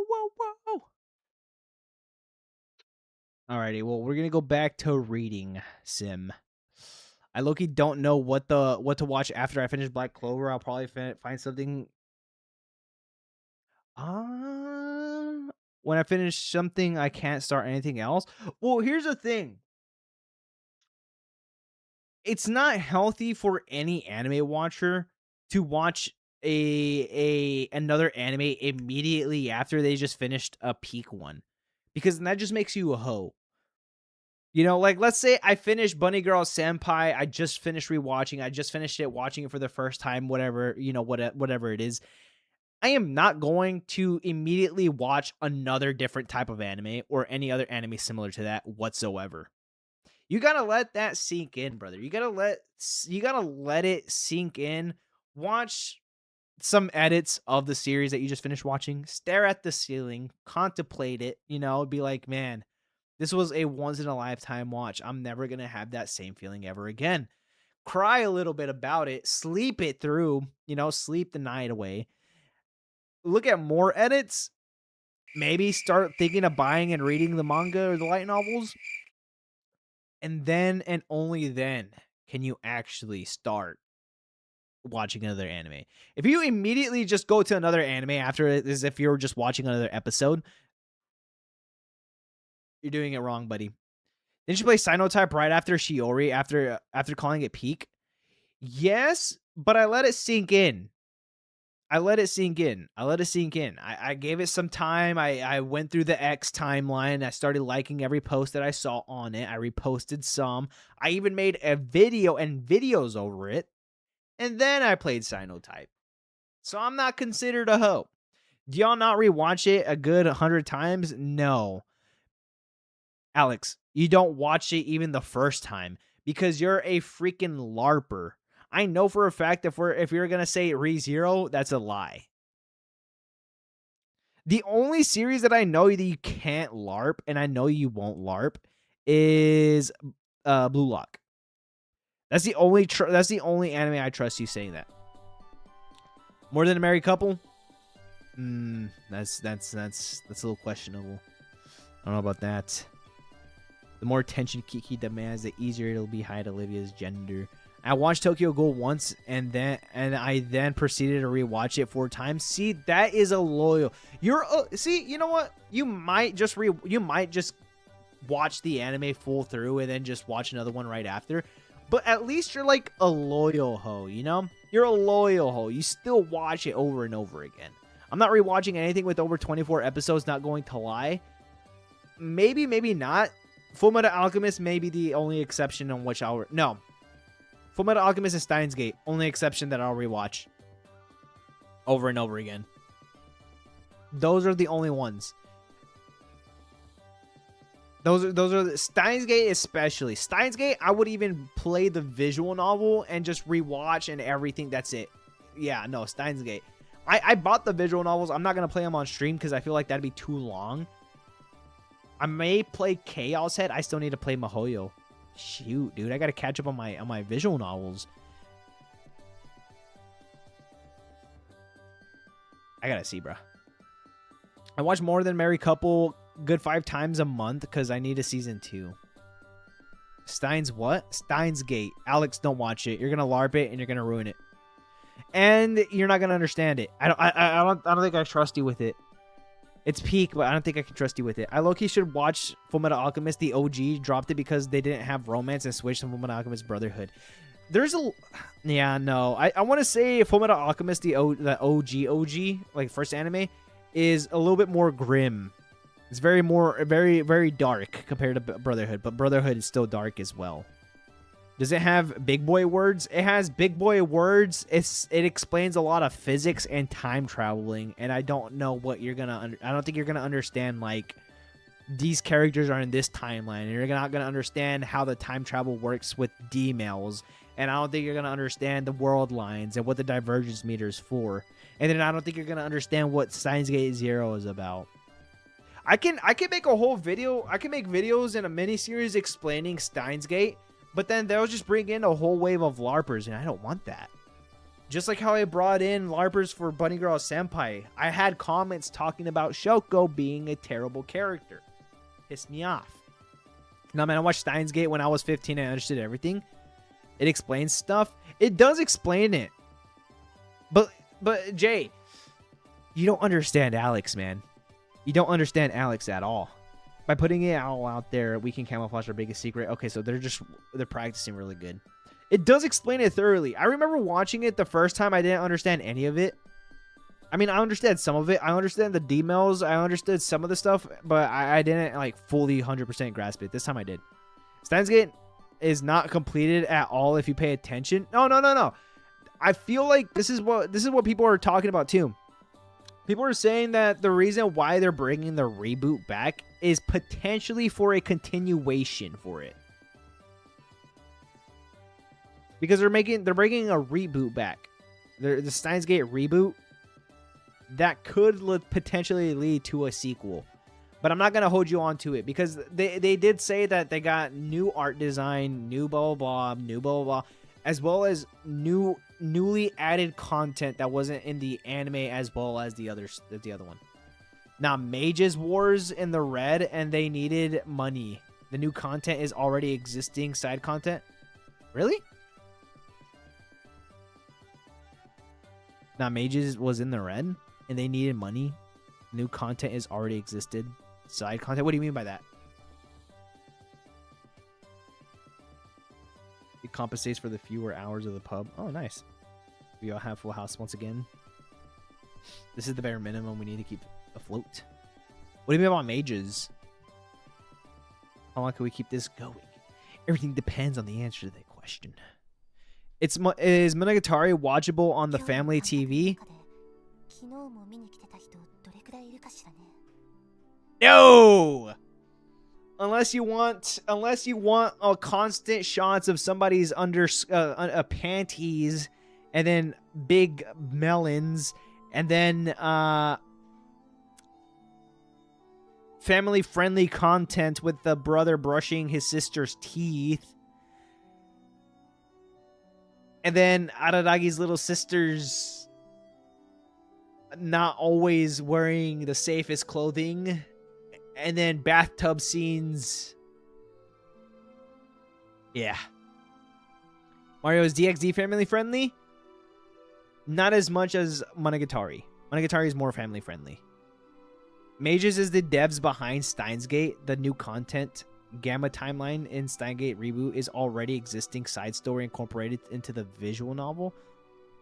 whoa. Alrighty, well, we're gonna go back to reading sim. I low-key don't know what to watch after I finish Black Clover. I'll probably find something. When I finish something, I can't start anything else. Well, here's the thing. It's not healthy for any anime watcher to watch another anime immediately after they just finished a peak one, because then that just makes you a hoe. You know, like, let's say I finished Bunny Girl Senpai. I just finished rewatching. I just finished it, watching it for the first time, whatever, whatever it is. I am not going to immediately watch another different type of anime or any other anime similar to that whatsoever. You gotta let that sink in, brother. You gotta let it sink in. Watch some edits of the series that you just finished watching. Stare at the ceiling, contemplate it. Be like, man, this was a once in a lifetime watch. I'm never gonna have that same feeling ever again. Cry a little bit about it. Sleep it through. Sleep the night away. Look at more edits. Maybe start thinking of buying and reading the manga or the light novels. And then and only then can you actually start watching another anime. If you immediately just go to another anime after it, as if you're just watching another episode, you're doing it wrong, buddy. Didn't you play Cyanotype right after Shiori, after calling it peak? Yes, but I let it sink in. I gave it some time. I went through the X timeline. I started liking every post that I saw on it. I reposted some. I even made a video and videos over it. And then I played Cyanotype. So I'm not considered a hoe. Do y'all not rewatch it a good 100 times? No. Alex, you don't watch it even the first time because you're a freaking LARPer. I know for a fact if you're gonna say ReZero, that's a lie. The only series that I know that you can't LARP, and I know you won't LARP, is Blue Lock. That's the only anime I trust you saying that. More Than a Married Couple? That's a little questionable. I don't know about that. The more attention Kiki demands, the easier it'll be to hide Olivia's gender. I watched Tokyo Ghoul once, and I then proceeded to rewatch it 4 times. See, that is a loyal. See, you know what? You might just watch the anime full through and then just watch another one right after. But at least you're like a loyal hoe, you know? You're a loyal hoe. You still watch it over and over again. I'm not rewatching anything with over 24 episodes, not going to lie. Maybe not. Fullmetal Alchemist may be the only exception on which no. Fullmetal Alchemist and Steins Gate, only exception that I'll rewatch over and over again. Those are the only ones. Those are the Steins Gate especially. Steins Gate, I would even play the visual novel and just rewatch and everything. That's it. Yeah, no, Steins Gate. I bought the visual novels. I'm not gonna play them on stream because I feel like that'd be too long. I may play Chaos Head. I still need to play Mihoyo. Shoot, dude, I gotta catch up on my visual novels. I gotta see, bro. I watch More Than a Married Couple good 5 times a month because I need a season 2. Steins what? Steins Gate. Alex, don't watch it. You're gonna LARP it and you're gonna ruin it. And you're not gonna understand it. I don't think I trust you with it. It's peak, but I don't think I can trust you with it. I low-key should watch Fullmetal Alchemist. The OG dropped it because they didn't have romance and switched to Fullmetal Alchemist Brotherhood. There's a... Yeah, no. I want to say Fullmetal Alchemist, the OG, like first anime, is a little bit more grim. It's very dark compared to Brotherhood, but Brotherhood is still dark as well. Does it have big boy words? It has big boy words. It explains a lot of physics and time traveling, and I don't know what you're gonna. I don't think you're gonna understand like these characters are in this timeline, and you're not gonna understand how the time travel works with D-mails, and I don't think you're gonna understand the world lines and what the divergence meter is for, and then I don't think you're gonna understand what Steins Gate Zero is about. I can make a whole video. I can make videos in a mini series explaining Steins Gate. But then they'll just bring in a whole wave of LARPers, and I don't want that. Just like how I brought in LARPers for Bunny Girl Senpai. I had comments talking about Shoko being a terrible character. Pissed me off. Now, man, I watched Steins Gate when I was 15 and I understood everything. It explains stuff. It does explain it. But Jay, you don't understand Alex, man. You don't understand Alex at all. By putting it all out there, we can camouflage our biggest secret. Okay, so they're practicing really good. It does explain it thoroughly. I remember watching it the first time. I didn't understand any of it. I mean, I understand some of it. I understand the details. I understood some of the stuff, but I didn't like fully 100% grasp it. This time I did. Steins Gate is not completed at all if you pay attention. No. I feel like this is what people are talking about too. People are saying that the reason why they're bringing the reboot back is potentially for a continuation for it. Because they're bringing a reboot back. The Steins Gate reboot that could potentially lead to a sequel. But I'm not going to hold you on to it because they did say that they got new art design, new blah blah blah, as well as newly added content that wasn't in the anime as well as the other one. Now, Mages Wars in the red and they needed money. The new content is already existing side content. Really? Now, Mages was in the red and they needed money. New content is already existed. Side content? What do you mean by that? It compensates for the fewer hours of the pub. Oh, nice. We all have Full House once again. This is the bare minimum we need to keep afloat. What do you mean about Mages? How long can we keep this going? Everything depends on the answer to that question. Is Monogatari watchable on the family TV? No. Unless you want constant shots of somebody's under panties, and then big melons, and then family-friendly content with the brother brushing his sister's teeth. And then Araragi's little sister's not always wearing the safest clothing. And then bathtub scenes. Yeah. Mario's DxD family friendly? Not as much as Monogatari. Monogatari is more family friendly. Mages is the devs behind Steins Gate. The new content Gamma timeline in Steins Gate reboot is already existing side story incorporated into the visual novel.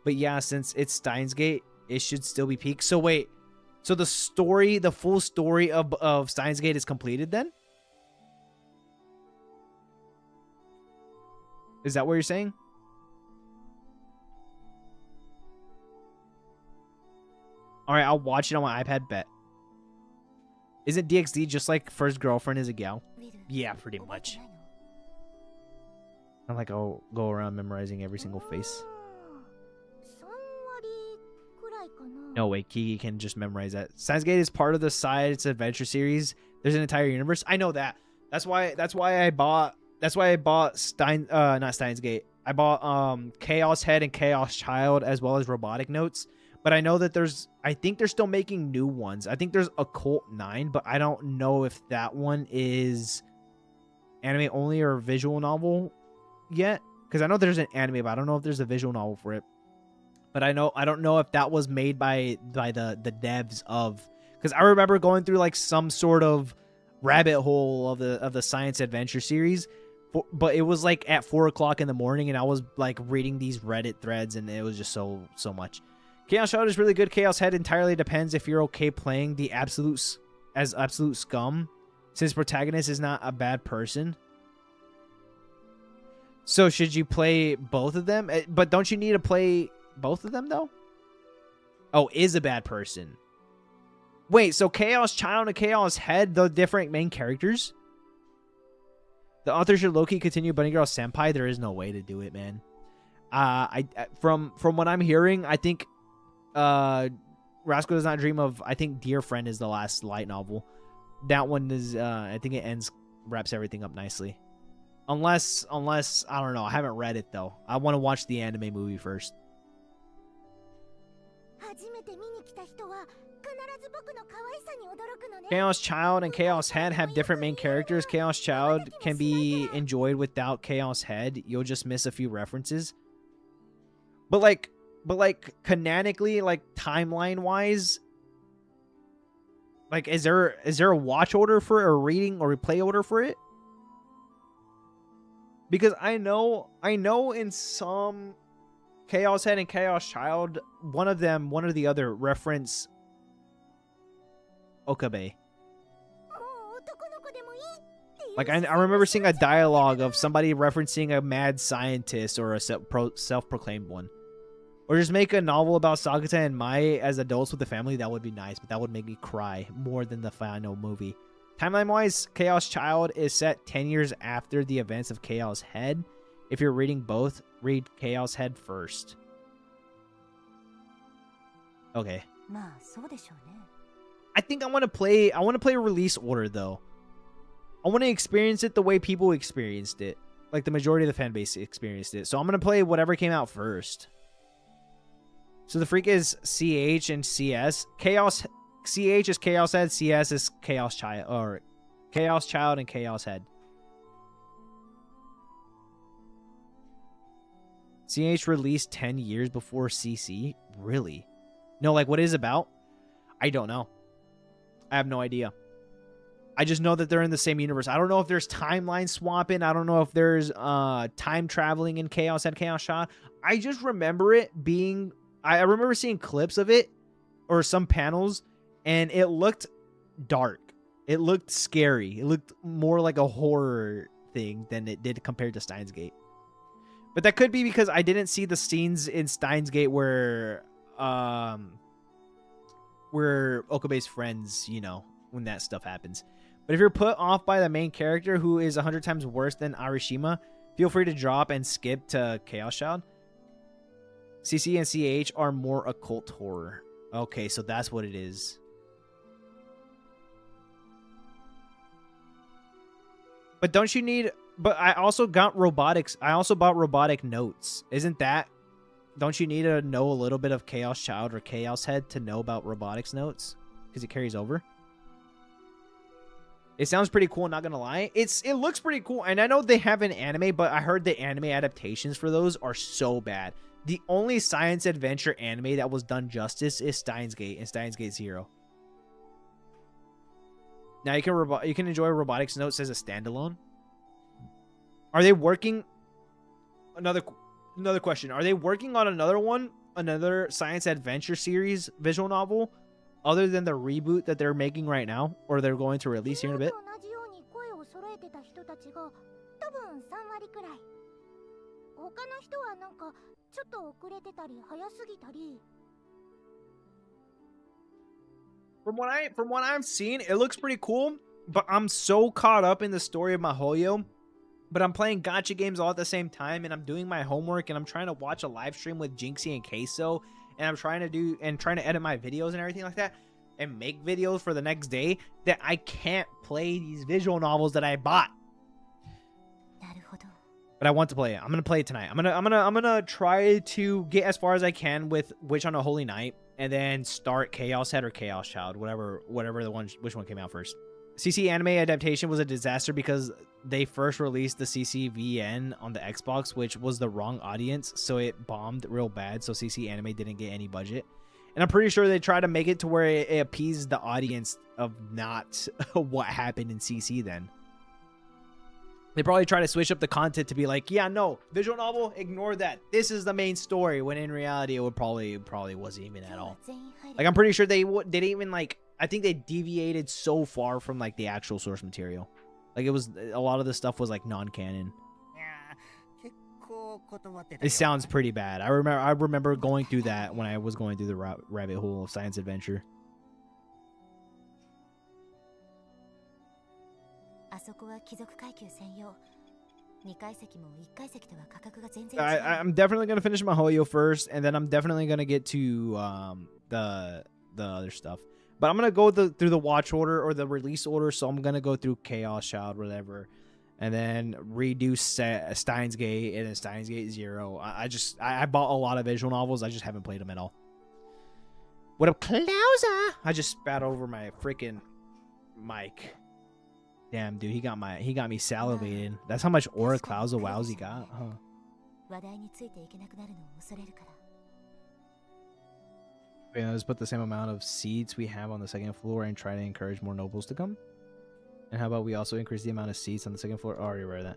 But yeah, since it's Steins Gate, it should still be peak. So wait, so the story, the full story of Steins Gate is completed then? Is that what you're saying? All right, I'll watch it on my iPad, bet. Isn't DxD just like First Girlfriend is a gal? Yeah, pretty much. I'm like, I'll go around memorizing every single face. No way, Kiki can just memorize that. Steins Gate is part of the Side's Adventure series. There's an entire universe. I know that. That's why I bought not Steins Gate. I bought Chaos Head and Chaos Child as well as Robotic Notes. But I know that I think they're still making new ones. I think there's Occult 9, but I don't know if that one is anime only or visual novel yet. Because I know there's an anime, but I don't know if there's a visual novel for it. But I don't know if that was made by the devs of. Because I remember going through like some sort of rabbit hole of the Science Adventure series. But it was like at 4 o'clock in the morning, and I was like reading these Reddit threads, and it was just so much. Chaos Child is really good. Chaos Head entirely depends if you're okay playing the absolute scum, since protagonist is not a bad person. So should you play both of them? But don't you need to play both of them though? Oh, is a bad person. Wait, so Chaos Child and Chaos Head, the different main characters? The author should low-key continue Bunny Girl Senpai. There is no way to do it, man. From what I'm hearing, I think Rascal Does Not Dream of, I think Dear Friend is the last light novel. That one is, I think it wraps everything up nicely. Unless, I don't know, I haven't read it though. I want to watch the anime movie first. Chaos Child and Chaos Head have different main characters. Chaos Child can be enjoyed without Chaos Head. You'll just miss a few references. But like canonically, like timeline wise, like is there a watch order for it, or reading or replay order for it? Because I know in some Chaos Head and Chaos Child, one or the other reference Okabe. Like I remember seeing a dialogue of somebody referencing a mad scientist or a self-proclaimed one. Or just make a novel about Sagata and Mai as adults with the family. That would be nice, but that would make me cry more than the final movie. Timeline-wise, Chaos Child is set 10 years after the events of Chaos Head. If you're reading both, read Chaos Head first. Okay. I think I want to play release order though. I want to experience it the way people experienced it. Like the majority of the fan base experienced it. So I'm going to play whatever came out first. So the freak is CH and CS. CH is Chaos Head, CS is Chaos Child, or Chaos Child and Chaos Head. CH released 10 years before CC? Really? No, like what it is about? I don't know. I have no idea. I just know that they're in the same universe. I don't know if there's timeline swapping. I don't know if there's time traveling in Chaos Head, Chaos Child. I just remember it being... I remember seeing clips of it or some panels, and it looked dark. It looked scary. It looked more like a horror thing than it did compared to Steins Gate. But that could be because I didn't see the scenes in Steins Gate where Okabe's friends, you know, when that stuff happens. But if you're put off by the main character who is 100 times worse than Arishima, feel free to drop and skip to Chaos Child. CC and CH are more occult horror. Okay, so that's what it is. But don't you need... But I also got robotics. I also bought robotic notes. Isn't that... Don't you need to know a little bit of Chaos Child or Chaos Head to know about robotics notes? Because it carries over. It sounds pretty cool, not gonna lie. It looks pretty cool. And I know they have an anime, but I heard the anime adaptations for those are so bad. The only science adventure anime that was done justice is Steins Gate and Steins Gate Zero. Now you can enjoy robotics notes as a standalone. Are they working? Another question. Are they working on another science adventure series visual novel, other than the reboot that they're making right now, or they're going to release here in a bit? From what I've seen, it looks pretty cool, but I'm so caught up in the story of MiHoYo. But I'm playing gacha games all at the same time, and I'm doing my homework, and I'm trying to watch a live stream with Jinxie and Queso, and I'm trying to edit my videos and everything like that, and make videos for the next day, that I can't play these visual novels that I bought. But I want to play it. I'm gonna play it tonight. I'm gonna try to get as far as I can with Witch on a Holy Night, and then start Chaos Head or Chaos Child, which one came out first. CC anime adaptation was a disaster because they first released the CCVN on the Xbox, which was the wrong audience, so it bombed real bad. So CC anime didn't get any budget, and I'm pretty sure they tried to make it to where it appeased the audience of not what happened in CC. Then they probably try to switch up the content to be like, yeah, no, visual novel, ignore that. This is the main story. When in reality, it would probably wasn't even at all. Like I'm pretty sure they didn't even like. I think they deviated so far from like the actual source material. Like it was a lot of the stuff was like non-canon. It sounds pretty bad. I remember going through that when I was going through the rabbit hole of science adventure. I'm definitely gonna finish MiHoYo first, and then I'm definitely gonna get to the other stuff. But I'm gonna go through the watch order or the release order, so I'm gonna go through Chaos Child, whatever, and then redo Steins Gate and then Steins Gate Zero. I bought a lot of visual novels. I just haven't played them at all. What up, Klausa? I just spat over my freaking mic. Damn, dude, he got me salivating. That's how much aura Klausa Wowsy got, huh? Okay, let's put the same amount of seats we have on the second floor and try to encourage more nobles to come. And how about we also increase the amount of seats on the second floor? Oh, I already read that.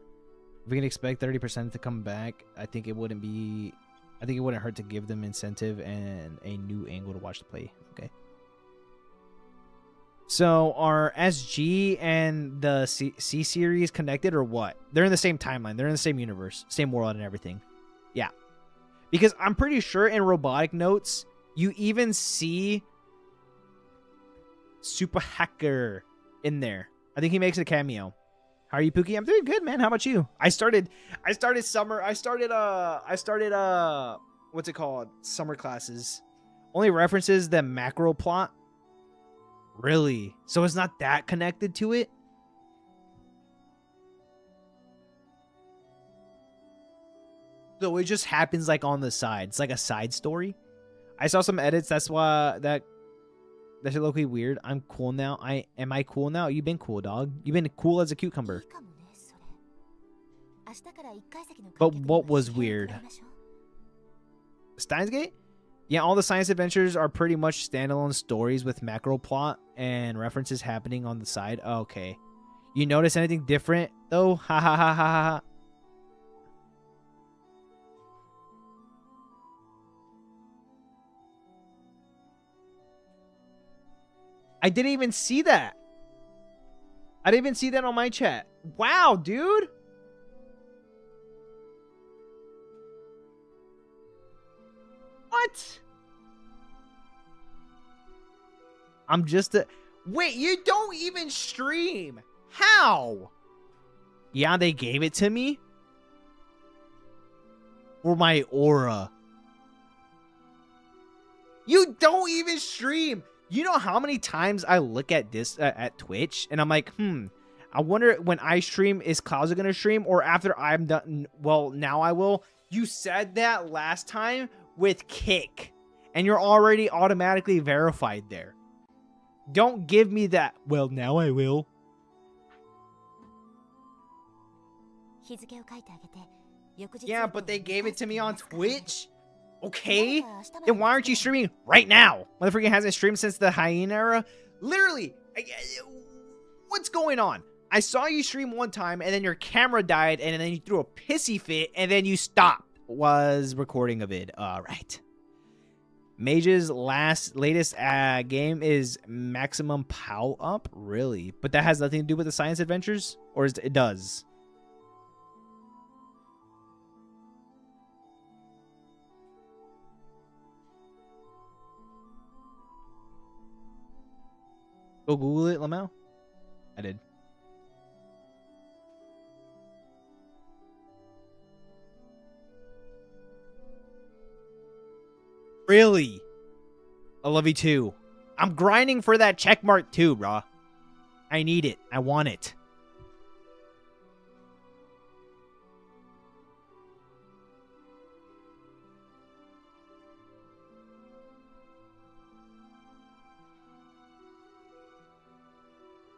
If we can expect 30% to come back, I think it wouldn't hurt to give them incentive and a new angle to watch the play. Okay. So are SG and the C series connected or what? They're in the same timeline. They're in the same universe, same world and everything. Yeah. Because I'm pretty sure in Robotic Notes, you even see Super Hacker in there. I think he makes a cameo. How are you, Pookie? I'm doing good, man. How about you? I started what's it called? Summer classes. Only references the macro plot. Really? So it's not that connected to it? So it just happens like on the side. It's like a side story. I saw some edits. That's why that should look weird. I'm cool now. Am I cool now? You've been cool, dog. You've been cool as a cucumber. But what was weird? Steins Gate? Yeah, all the science adventures are pretty much standalone stories with macro plot and references happening on the side. Oh, okay. You notice anything different though? Ha ha ha ha ha. I didn't even see that. I didn't even see that on my chat. Wow, dude. What? I'm just a... Wait, you don't even stream. How? Yeah, they gave it to me. For my aura. You don't even stream. You know how many times I look at this at Twitch and I'm like, I wonder when I stream, is Klausa gonna stream or after I'm done? Well, now I will. You said that last time with Kick and you're already automatically verified there. Don't give me that. Well, now I will. Yeah, but they gave it to me on Twitch. Okay, then why aren't you streaming right now? Motherfucker hasn't streamed since the Hyena era. Literally, what's going on? I saw you stream one time, and then your camera died, and then you threw a pissy fit, and then you stopped. Was recording a vid. All right. Mage's latest game is Maximum Pow Up. Really, but that has nothing to do with the science adventures, or it does. Go Google it, Lamau. I did. Really? I love you too. I'm grinding for that checkmark too, brah. I need it. I want it.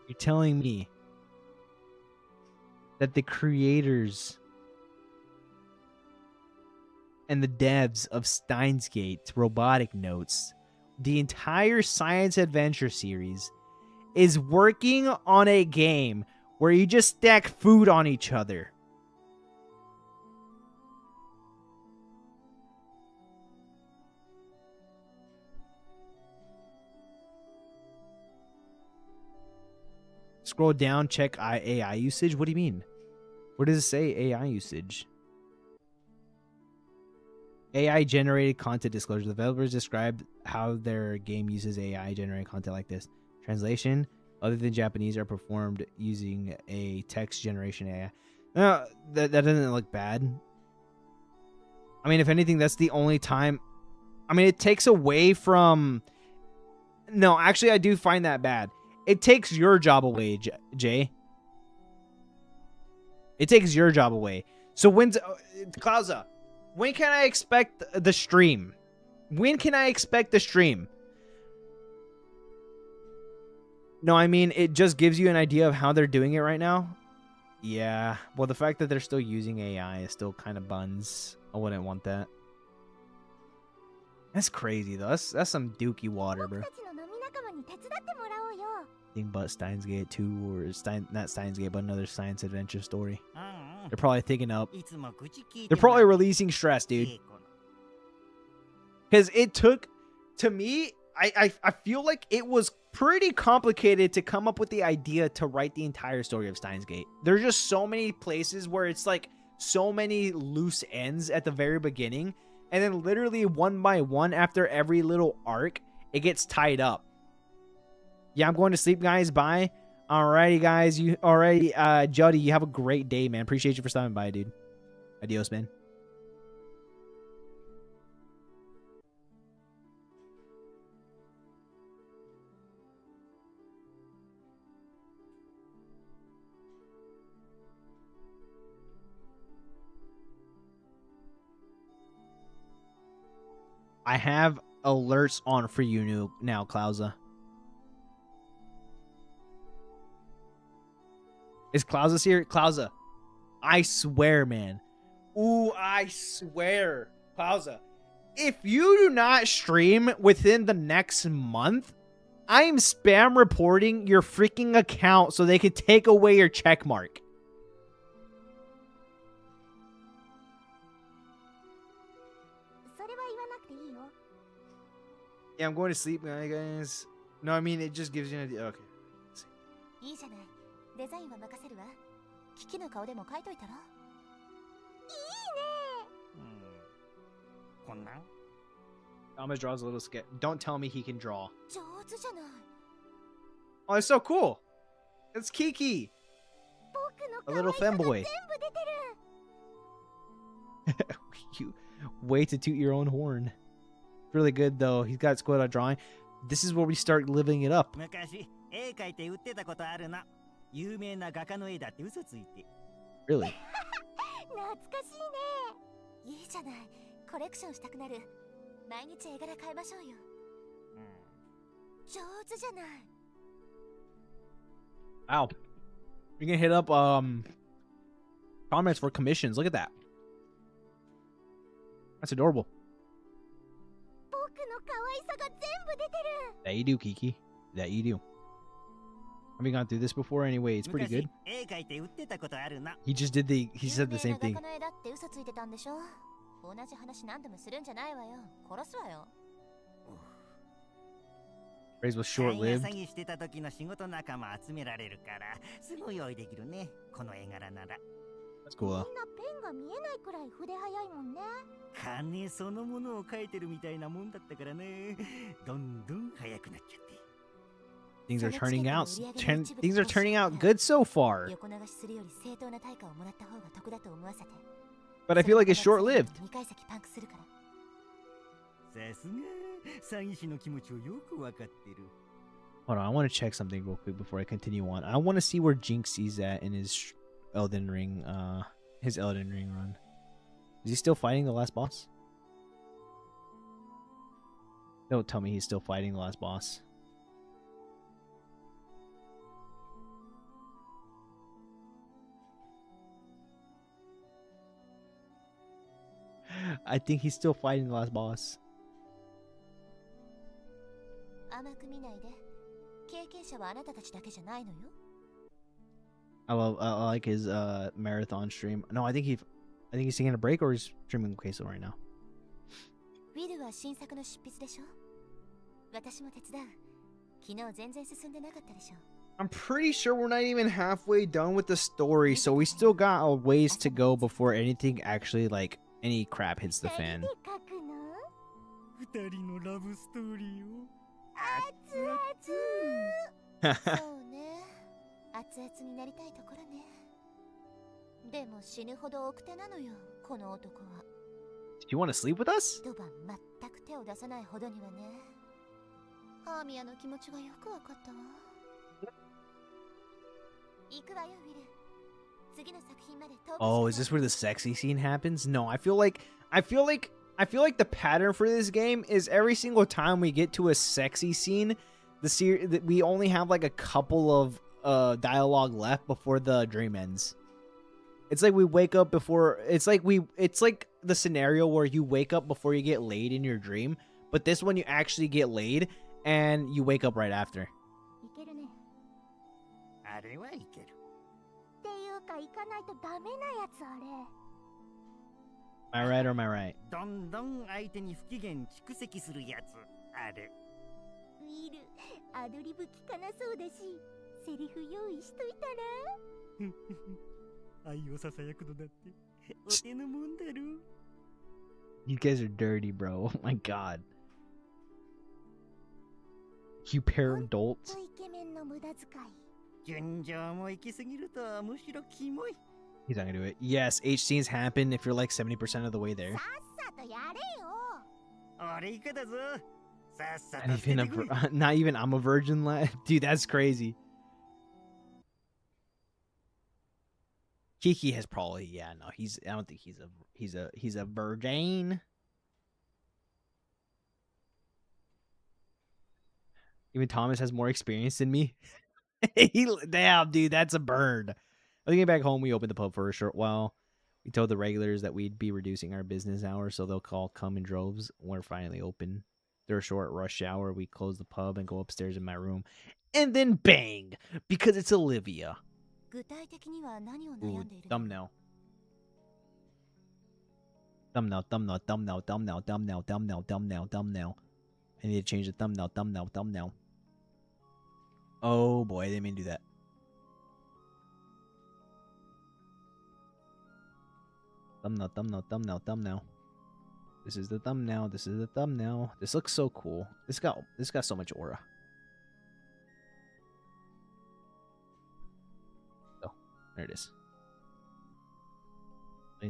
You're telling me that the creators and the devs of Steins Gate Robotic Notes, the entire science adventure series, is working on a game where you just stack food on each other? Scroll down, check AI usage. What do you mean? Where does it say AI usage? AI generated content disclosure. Developers described how their game uses AI generated content like this. Translation, other than Japanese, are performed using a text generation AI. That doesn't look bad. I mean, if anything, that's the only time. I mean, it takes away from... No, actually, I do find that bad. It takes your job away, Jay. It takes your job away. So when's... Klausa, when can I expect the stream? When can I expect the stream? No, I mean, it just gives you an idea of how they're doing it right now. Yeah. Well, the fact that they're still using AI is still kind of buns. I wouldn't want that. That's crazy, though. That's some dookie water, bro. Think about Steins Gate 2 or not Steins Gate, but another science adventure story. They're probably thinking up. They're probably releasing stress, dude. Because it took, to me, I feel like it was pretty complicated to come up with the idea to write the entire story of Steins Gate. There's just so many places where it's like so many loose ends at the very beginning, and then literally one by one after every little arc, it gets tied up. Yeah, I'm going to sleep, guys. Bye. Alrighty, guys. Jody, you have a great day, man. Appreciate you for stopping by, dude. Adios, man. I have alerts on for you now, Klausa. Is Klausa here? Klausa, I swear, man. Ooh, I swear. Klausa, if you do not stream within the next month, I'm spam reporting your freaking account so they can take away your check mark. Yeah, I'm going to sleep, guys. No, I mean, it just gives you an idea. Okay. Thomas draws a little sketch. Don't tell me he can draw. Oh, it's so cool. It's Kiki. A little femboy. You wait to toot your own horn. Really good, though. He's got squad out drawing. This is where we start living it up. Really? Wow. We can hit up comments for commissions. Look at that. That's adorable. That you do, Kiki. That you do. Have we gone through this before anyway? It's pretty good. He just did he said the same thing. Praise was short-lived. That's cool, though. Things are turning out. Things are turning out good so far. But I feel like it's short-lived. Hold on, I want to check something real quick before I continue on. I want to see where Jinx is at in his Elden Ring run. Is he still fighting the last boss? Don't tell me he's still fighting the last boss. I think he's still fighting the last boss. I like his marathon stream. No, I think he's taking a break or he's streaming Queso right now. I'm pretty sure we're not even halfway done with the story, so we still got a ways to go before anything actually, like, any crap hits the fan. Do you want to sleep with us? Oh, is this where the sexy scene happens? No, I feel like the pattern for this game is every single time we get to a sexy scene, we only have like a couple of dialogue left before the dream ends. It's like we wake up before. It's like the scenario where you wake up before you get laid in your dream, but this one you actually get laid and you wake up right after. Am I right or am I right? You guys are dirty, bro. Oh my god. You pair of adults. He's not gonna do it. Yes, H scenes happen if you're like 70% of the way there. Not even I'm a virgin, dude. That's crazy. Kiki has probably, yeah, no, I don't think he's a virgin. Even Thomas has more experience than me. Damn, dude, that's a bird. When we get back home, we opened the pub for a short while. We told the regulars that we'd be reducing our business hours, so they'll come in droves. We're finally open. Through a short rush hour, we close the pub and go upstairs in my room. And then bang! Because it's Olivia. Ooh, thumbnail. Thumbnail. I need to change the thumbnail. Oh boy, they didn't mean to do that. Thumbnail. This is the thumbnail. This looks so cool. This got so much aura. Oh, there it is.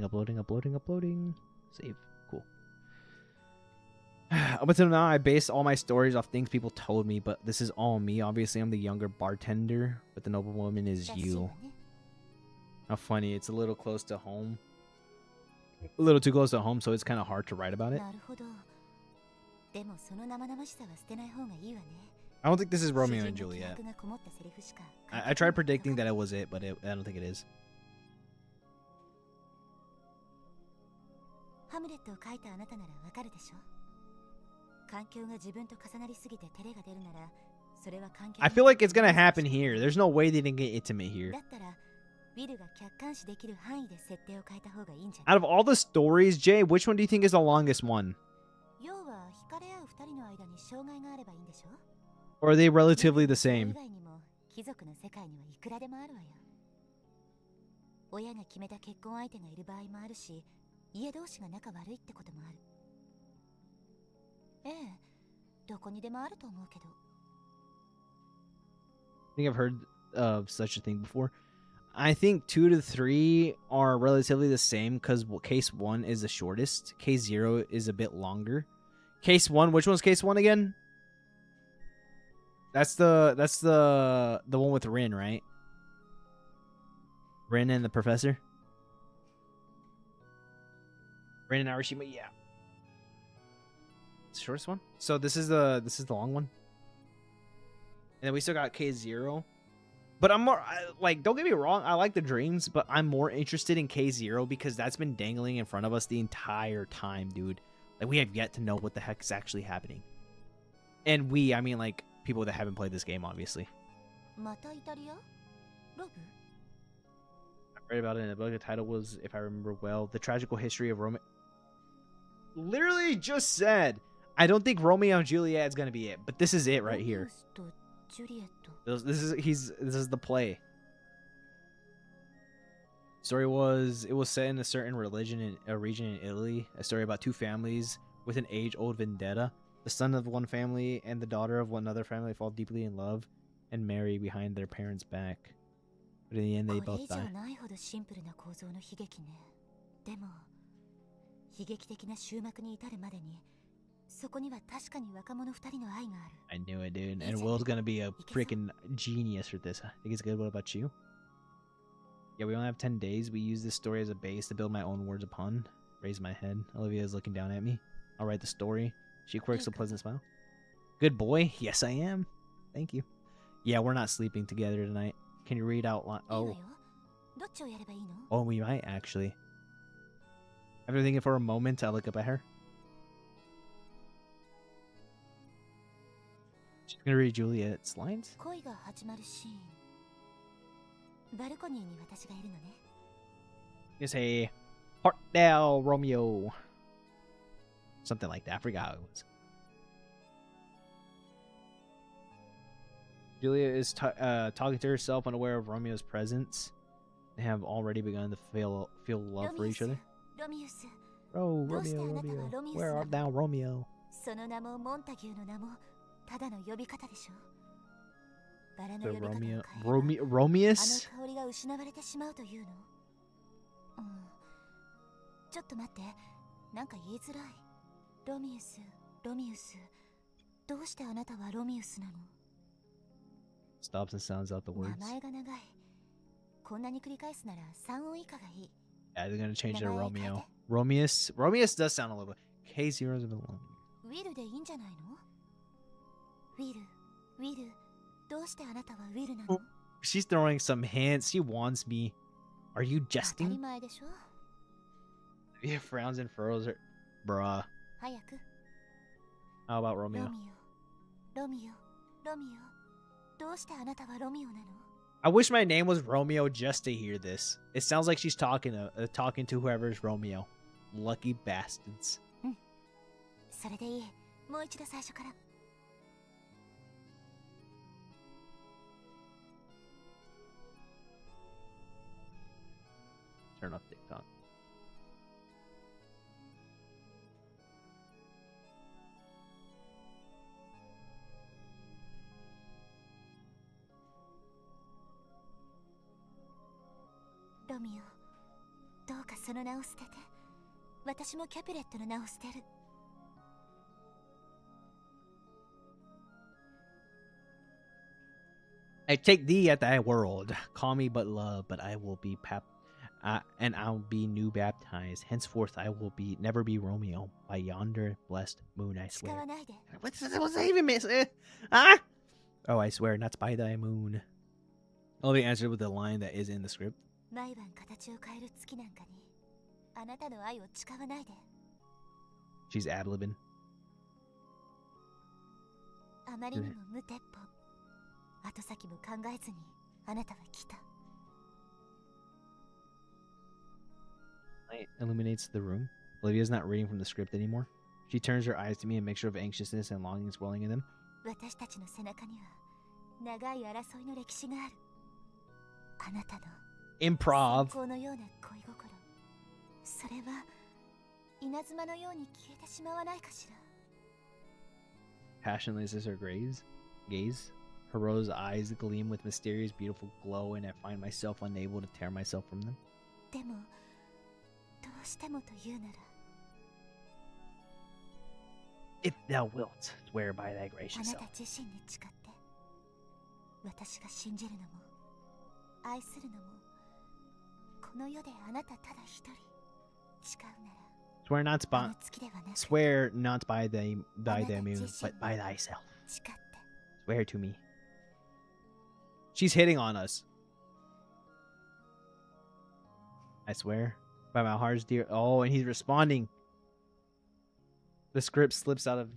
Uploading. Save. Cool. Up until now, I based all my stories off things people told me, but this is all me. Obviously, I'm the younger bartender, but the noble woman is you. How funny. It's a little close to home. A little too close to home, so it's kind of hard to write about it. I don't think this is Romeo and Juliet. I tried predicting that it was it, but I don't think it is. I feel like it's gonna happen here. There's no way they didn't get intimate here. Out of all the stories, Jay, which one do you think is the longest one? Or are they relatively the same? I think I've heard of such a thing before. I think 2 to 3 are relatively the same because case 1 is the shortest. Case 0 is a bit longer. Case 1, which one's case 1 again? That's the one with Rin, right? Rin and the professor. Rin and Arashima, yeah. It's the shortest one. So this is the long one. And then we still got K0. But I'm more, like, don't get me wrong, I like the dreams, but I'm more interested in K0 because that's been dangling in front of us the entire time, dude. Like, we have yet to know what the heck is actually happening. And I mean, like, people that haven't played this game, obviously. I read about it in the book. The title was, if I remember well, The Tragical History of Romeo. Literally just said, I don't think Romeo and Juliet is going to be it, but this is it right here. This is the play. Story was, it was set in a certain region in Italy. A story about 2 families with an age-old vendetta. The son of one family and the daughter of another family fall deeply in love and marry behind their parents' back. But in the end, they both die. I knew it, dude. And Will's gonna be a freaking genius for this. I think it's good. What about you? Yeah, we only have 10 days. We use this story as a base to build my own words upon. Raise my head. Olivia is looking down at me. I'll write the story. She quirks a pleasant smile. Good boy. Yes, I am. Thank you. Yeah, we're not sleeping together tonight. Can you read out loud? いいわ Oh, よ。どっちをやればいいの？ oh, we might actually. After thinking for a moment, I look up at her. She's gonna read Juliet's lines. 恋が始まるシーン。バルコニーに私がいるのね。You say, "Heart down, Romeo." Something like that. I forgot how it was. Julia is talking to herself, unaware of Romeo's presence. They have already begun to feel love for each other. ロミウス。 Oh, どうして Romeo, あなたは Romeo. ロミウス Where な art の？ thou, Romeo? その名もモンタギューの名もただの呼び方でしょ。バラの The 呼び方を変えれば Romeus? あの香りが失われてしまうというの。うん。ちょっと待って。なんか言いづらい。ロミウス、ロミウス。どうしてあなたはロミウスなの？ Stops and sounds out the 名 words. 前が長い。こんなに繰り返すなら3音以下がいい。 Yeah, they're gonna change their 名前変えて。 Romeo. Romeus does sound a little bit. K0's of alone. ウィルでいいんじゃないの？ウィル、ウィル。どうしてあなたはウィルなの？ She's throwing some hints. She wants me. Are you 当たり jesting? 前でしょ。 He frowns and furrows her. Bruh. 早く。 How about ロミ Romeo? オ、ロミオ、ロミオ。どうしてあなたはロミオなの？ I wish my name was Romeo just to hear this. It sounds like she's talking to whoever's Romeo. Lucky bastards. それでいい。もう一度最初から。 Turn off TikTok.「ロミオ、どうかその名を捨てて。私もキャピレットの名を捨てる。 I take thee at thy world. Call me but love, but I will be and I'll be new baptized. Henceforth I will never be Romeo. By yonder blessed moon I 誓 swear. わないで。 What's that even miss? Ah! Oh, I swear, not by thy moon. I'll be answered with a line that is in the script. 毎晩形を変える月なんかに。あなたの愛を誓わないで。 She's ad-libbing. あまりにも無鉄砲。後先も考えずにあなたは来た。 Light illuminates the room. Olivia's not reading from the script anymore. She turns her eyes to me, a mixture of anxiousness and longing swelling in them. 私たちの背中には長い争いの歴史がある。あなたの Improv. 最高のような恋心。それは稲妻のように消えてしまわないかしら。 Passionless is her gaze. Her rose eyes gleam with mysterious, beautiful glow, and I find myself unable to tear myself from them. でもどうしてもというなら。 If thou wilt, swear by thy あ gracious な self. た自身に誓って。私が信じるのも愛するのもこの世であなたただ一人。誓うなら Swear not あ by の月ではなく swear not by thy moon, but by thyself. 誓って。 Swear to me. She's hitting on us. I swear by my heart's dear. Oh, and he's responding. The script slips out of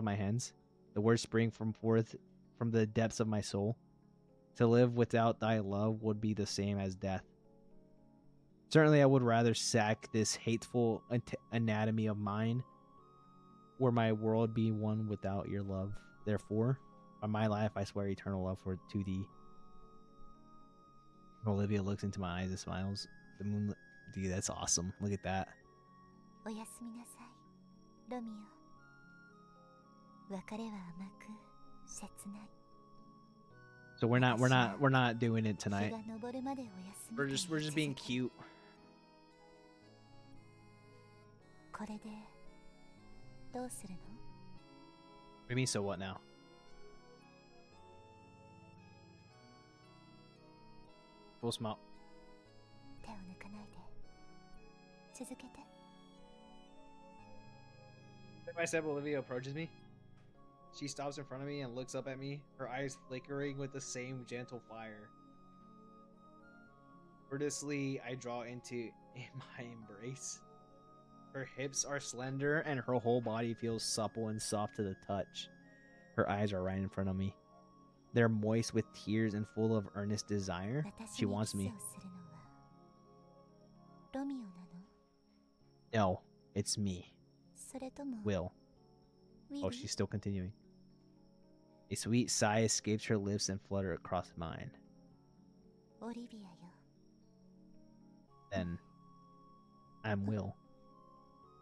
my hands. The words spring forth from the depths of my soul. To live without thy love would be the same as death. Certainly I would rather sack this hateful anatomy of mine, were my world be one without your love. Therefore, by my life I swear eternal love to thee. Olivia looks into my eyes and smiles. The moonlit... Dude, that's awesome. Look at that. おやすみなさい、ロミオ。別れは甘く切ない。 So we're not doing it 日 tonight. が昇るまでお休み We're just being cute. これでどうするの？ What do you mean, so what now? Full smile. 手を抜かないで。続けて。 If I said Olivia approaches me, She stops in front of me and looks up at me, her eyes flickering with the same gentle fire. Effortlessly, I draw into my embrace. Her hips are slender and her whole body feels supple and soft to the touch. Her eyes are right in front of me. They're moist with tears and full of earnest desire. She wants me. No, it's me. Will. Oh, she's still continuing. A sweet sigh escapes her lips and flutters across mine. Then, I'm Will.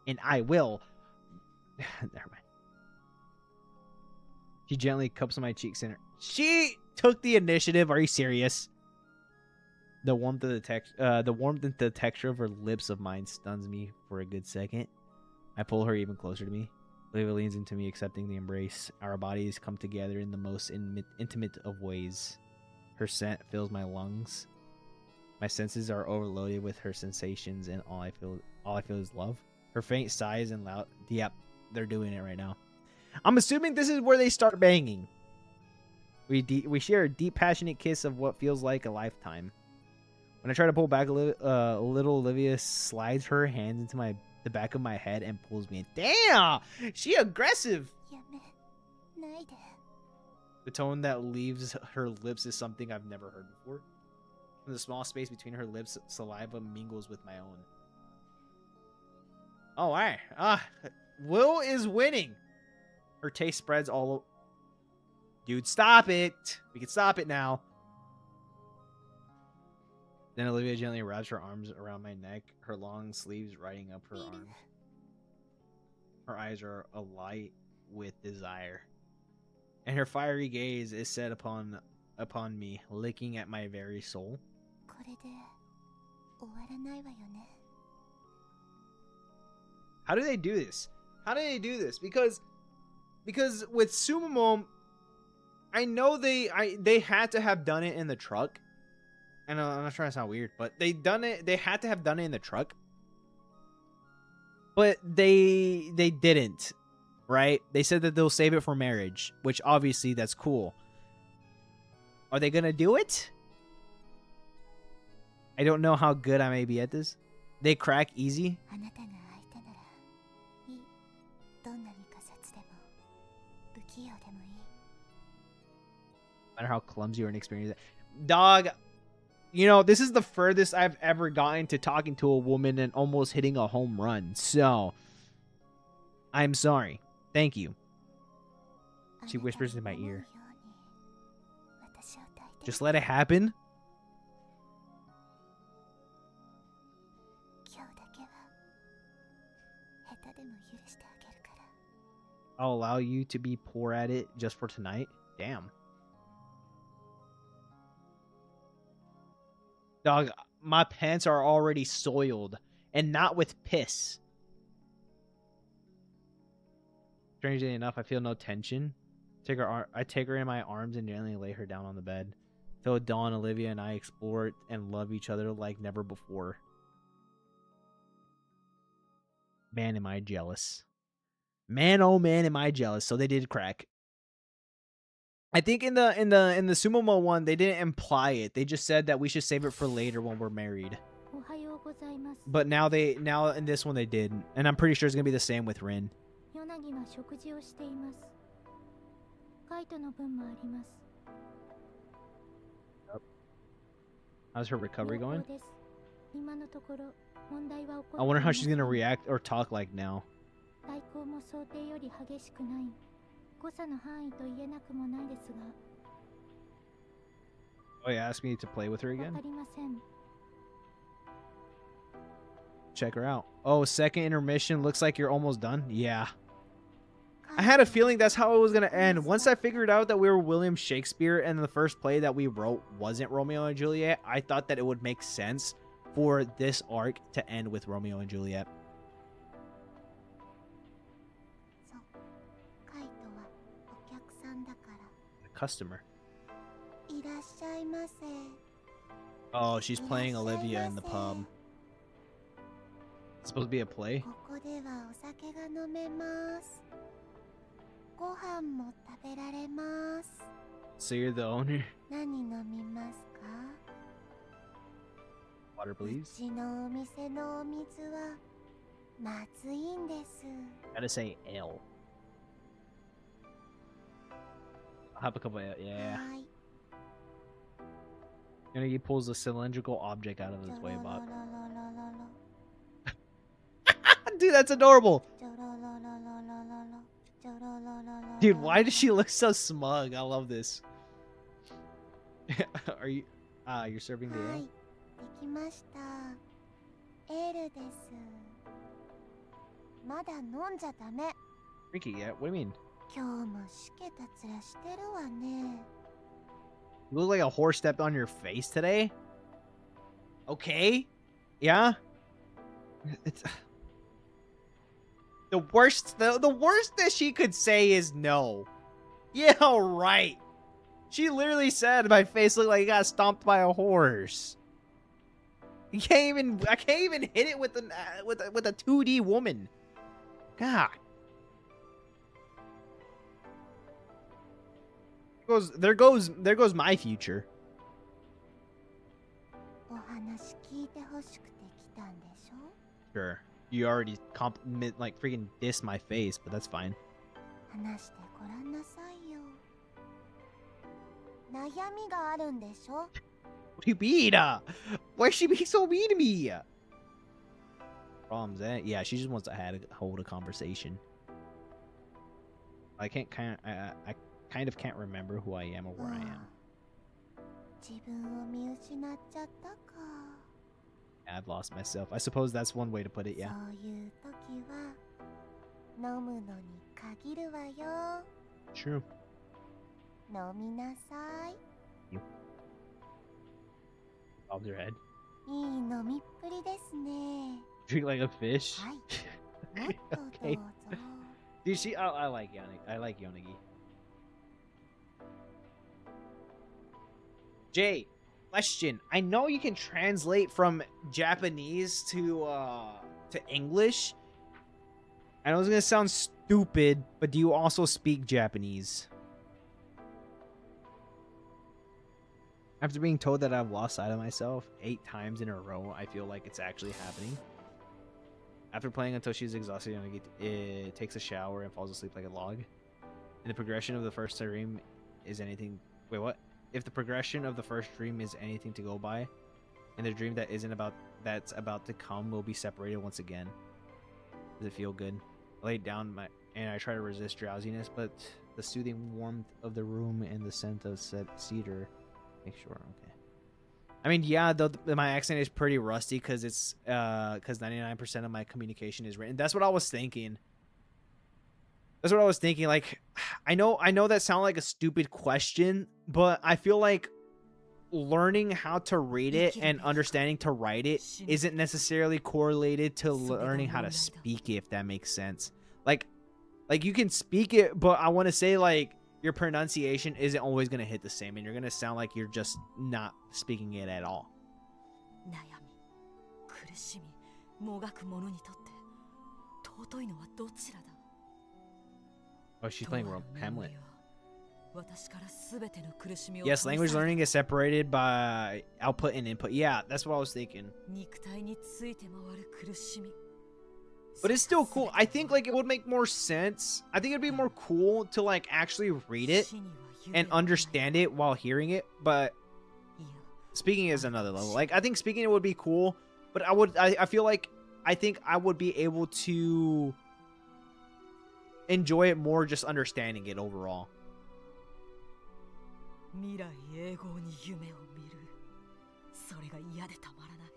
And I will. Never mind. She gently cups my cheeks in her. She took the initiative. Are you serious? The warmth of the warmth and the texture of her lips of mine stuns me for a good second. I pull her even closer to me. Olivia leans into me, accepting the embrace. Our bodies come together in the most intimate of ways. Her scent fills my lungs. My senses are overloaded with her sensations, and all I feel is love. Her faint sighs and loud. Yep, they're doing it right now. I'm assuming this is where they start banging. We share a deep, passionate kiss of what feels like a lifetime. When I try to pull back a little, Olivia slides her hands into the back of my head and pulls me in. Damn! She aggressive! The tone that leaves her lips is something I've never heard before. In the small space between her lips, saliva mingles with my own. Oh, alright. Will is winning. Her taste spreads all over. Dude, stop it! We can stop it now. Then Olivia gently wraps her arms around my neck, her long sleeves riding up her arms. Her eyes are alight with desire, and her fiery gaze is set upon me, licking at my very soul. How do they do this? How do they do this? Because with Sumomo, I know they had to have done it in the truck. And I'm not trying to sound weird, but they had to have done it in the truck. But they didn't, right? They said that they'll save it for marriage, which obviously that's cool. Are they gonna do it? I don't know how good I may be at this. They crack easy. No matter how clumsy or inexperienced. Dog, you know, this is the furthest I've ever gotten to talking to a woman and almost hitting a home run. So, I'm sorry. Thank you. She whispers in my ear. Just let it happen. I'll allow you to be poor at it just for tonight. Damn. Dog, my pants are already soiled, and not with piss. Strangely enough, I feel no tension. I take her in my arms and gently lay her down on the bed. Till dawn, Olivia and I explore and love each other like never before. Man, am I jealous. Man, oh man, am I jealous. So they did crack. I think in the Sumomo one, they didn't imply it. They just said that we should save it for later when we're married. But now in this one they did, and I'm pretty sure it's gonna be the same with Rin. How's her recovery going? I wonder how she's gonna react or talk like now. Oh, yeah, ask me to play with her again? Check her out. Oh, second intermission. Looks like you're almost done. Yeah. I had a feeling that's how it was going to end. Once I figured out that we were William Shakespeare and the first play that we wrote wasn't Romeo and Juliet, I thought that it would make sense for this arc to end with Romeo and Juliet. The customer. Oh, she's playing Olivia in the pub. It's supposed to be a play. ご飯も食べられます。 So you're the owner? 何飲みますか？ Water, う please. ちのお店のお水はまずいんです。 Gotta say ale. I'll have a couple of ale. Yeah. はい。 He pulls a cylindrical object out of ちょ his ろ way ろろろ box. ろろろ。 Dude, that's adorable. ちょろろろろろろ。ちょろろろろろ。 Dude, why does she look so smug? I love this. Are you you're serving the は ale? い、できました。エールです。まだ飲んじゃダメ。 Drink it yet? What do you mean? 今日もしけた面してるわね。 You look like a horse stepped on your face today? Okay. Yeah? It's the worst the worst that she could say is no. Yeah, right. She literally said my face looked like it got stomped by a horse. I can't even hit it with a 2D woman. God. There goes my future. お話聞いてほしくて来たんでしょ？ Sure. You already like freaking diss my face, but that's fine. 話してごらんなさいよ。悩みがあるんでしょ？ What do you mean? Why is she being so mean to me? Problems, eh? Yeah, she just wants to hold a conversation. I kind of can't remember who I am or where I am. 自分を見失っちゃったか。 I've lost myself. I suppose that's one way to put it, yeah. そういう時は飲むのに限るわよ。 True. 飲みなさい。 Bob their head. いい飲みっぷりですね。 Drink like a fish. はい。もっとどうぞ。 Okay. Dude, I like Yonagi. I like Yonagi. Jay, question. I know you can translate from Japanese to English. I know it's gonna sound stupid, but do you also speak Japanese? After being told that I've lost sight of myself 8 times in a row, I feel like it's actually happening. After playing until she's exhausted, it takes a shower and falls asleep like a log. And the progression of the first dream is anything... Wait, what? If the progression of the first dream is anything to go by, and the dream that's about to come will be separated once again. Does it feel good? I laid down and I try to resist drowsiness, but the soothing warmth of the room and the scent of cedar make sure. Okay. I mean, yeah, my accent is pretty rusty because it's because 99% of my communication is written. That's what I was thinking. Like, I know that sounds like a stupid question, but I feel like learning how to read it and understanding to write it isn't necessarily correlated to learning how to speak it, if that makes sense. Like you can speak it, but I want to say, like, your pronunciation isn't always going to hit the same, and you're going to sound like you're just not speaking it at all. Oh, she's playing Hamlet. Yes, language learning is separated by output and input. Yeah, that's what I was thinking. But it's still cool. I think, like, it would make more sense. I think it'd be more cool to, like, actually read it and understand it while hearing it. But speaking is another level. Like, I think speaking it would be cool, but I feel like I think I would be able to enjoy it more just understanding it overall. 未来永劫に夢を見る。それが嫌でたまらない。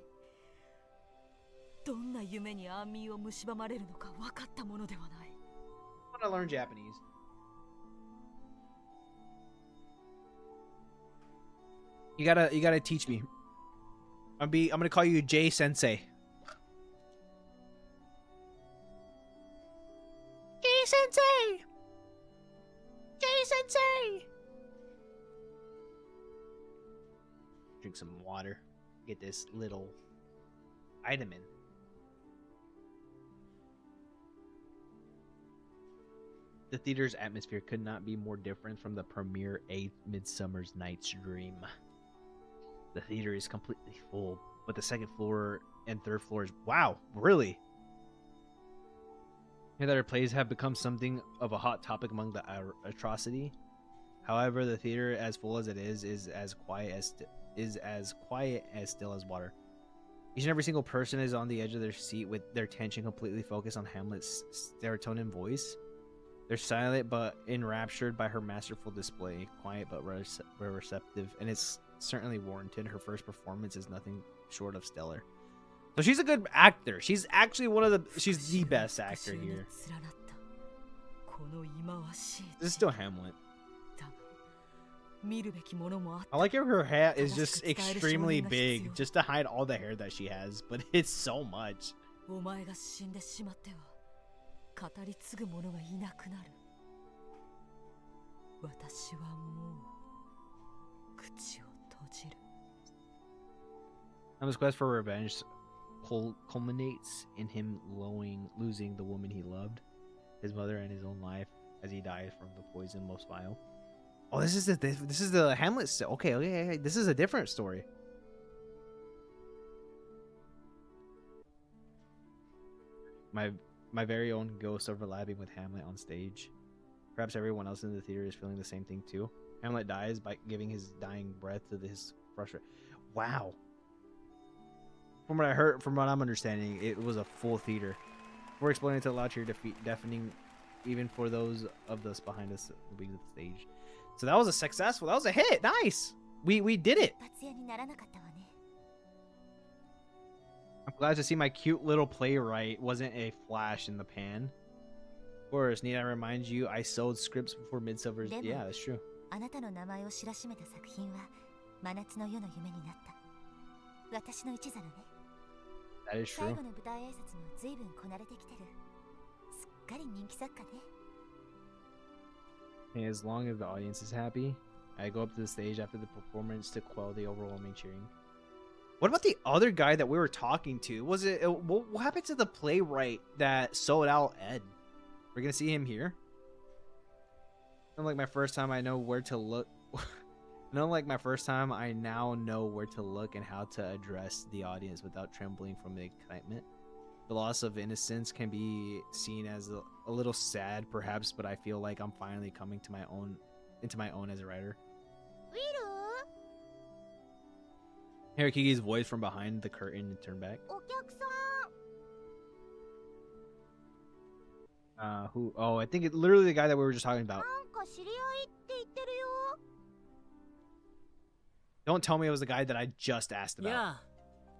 どんな夢に安眠を蝕まれるのか分かったものではない。I want to learn Japanese. You gotta teach me. I'm gonna call you Jay Sensei. Jay Sensei. Jay Sensei. Drink some water. Get this little vitamin. The theater's atmosphere could not be more different from the premiere A Midsummer's Night's Dream. The theater is completely full, but the second floor and third floors, wow, really? Hear that her plays have become something of a hot topic among the atrocity. However, the theater, as full as it is as quiet as still as water. Each and every single person is on the edge of their seat with their attention completely focused on Hamlet's serotonin voice. They're silent but enraptured by her masterful display, quiet but receptive, and it's certainly warranted. Her first performance is nothing short of stellar. So she's a good actor. She's actually she's the best actor here. This is still Hamlet. I like how her hair is just extremely big, just to hide all the hair that she has, but it's so much. Hamlet's quest for revenge culminates in him losing the woman he loved, his mother, and his own life as he dies from the poison most vile. Oh, this is the Hamlet. Okay, this is a different story. My very own ghost overlapping with Hamlet on stage. Perhaps everyone else in the theater is feeling the same thing too. Hamlet dies by giving his dying breath to his frustration. Wow. From what I heard, from what I'm understanding, it was a full theater. We're explaining to a loud cheer, deafening even for those of us behind us moving to the stage. So that was a successful. That was a hit. Nice. We did it. I'm glad to see my cute little playwright wasn't a flash in the pan. Of course, need I remind you, I sold scripts before Midsummer's. Yeah, that's true. That is true. And as long as the audience is happy, I go up to the stage after the performance to quell the overwhelming cheering. What about the other guy that we were talking to? Was it what happened to the playwright that sold out Ed? We're gonna see him here. Unlike my first time, I know where to look. Unlike my first time, I now know where to look and how to address the audience without trembling from the excitement. The loss of innocence can be seen as a little sad, perhaps, but I feel like I'm finally coming to into my own as a writer. Hirakigi's voice from behind the curtain and turn back. Who? Oh, I think it's literally the guy that we were just talking about. Don't tell me it was the guy that I just asked about. Yeah.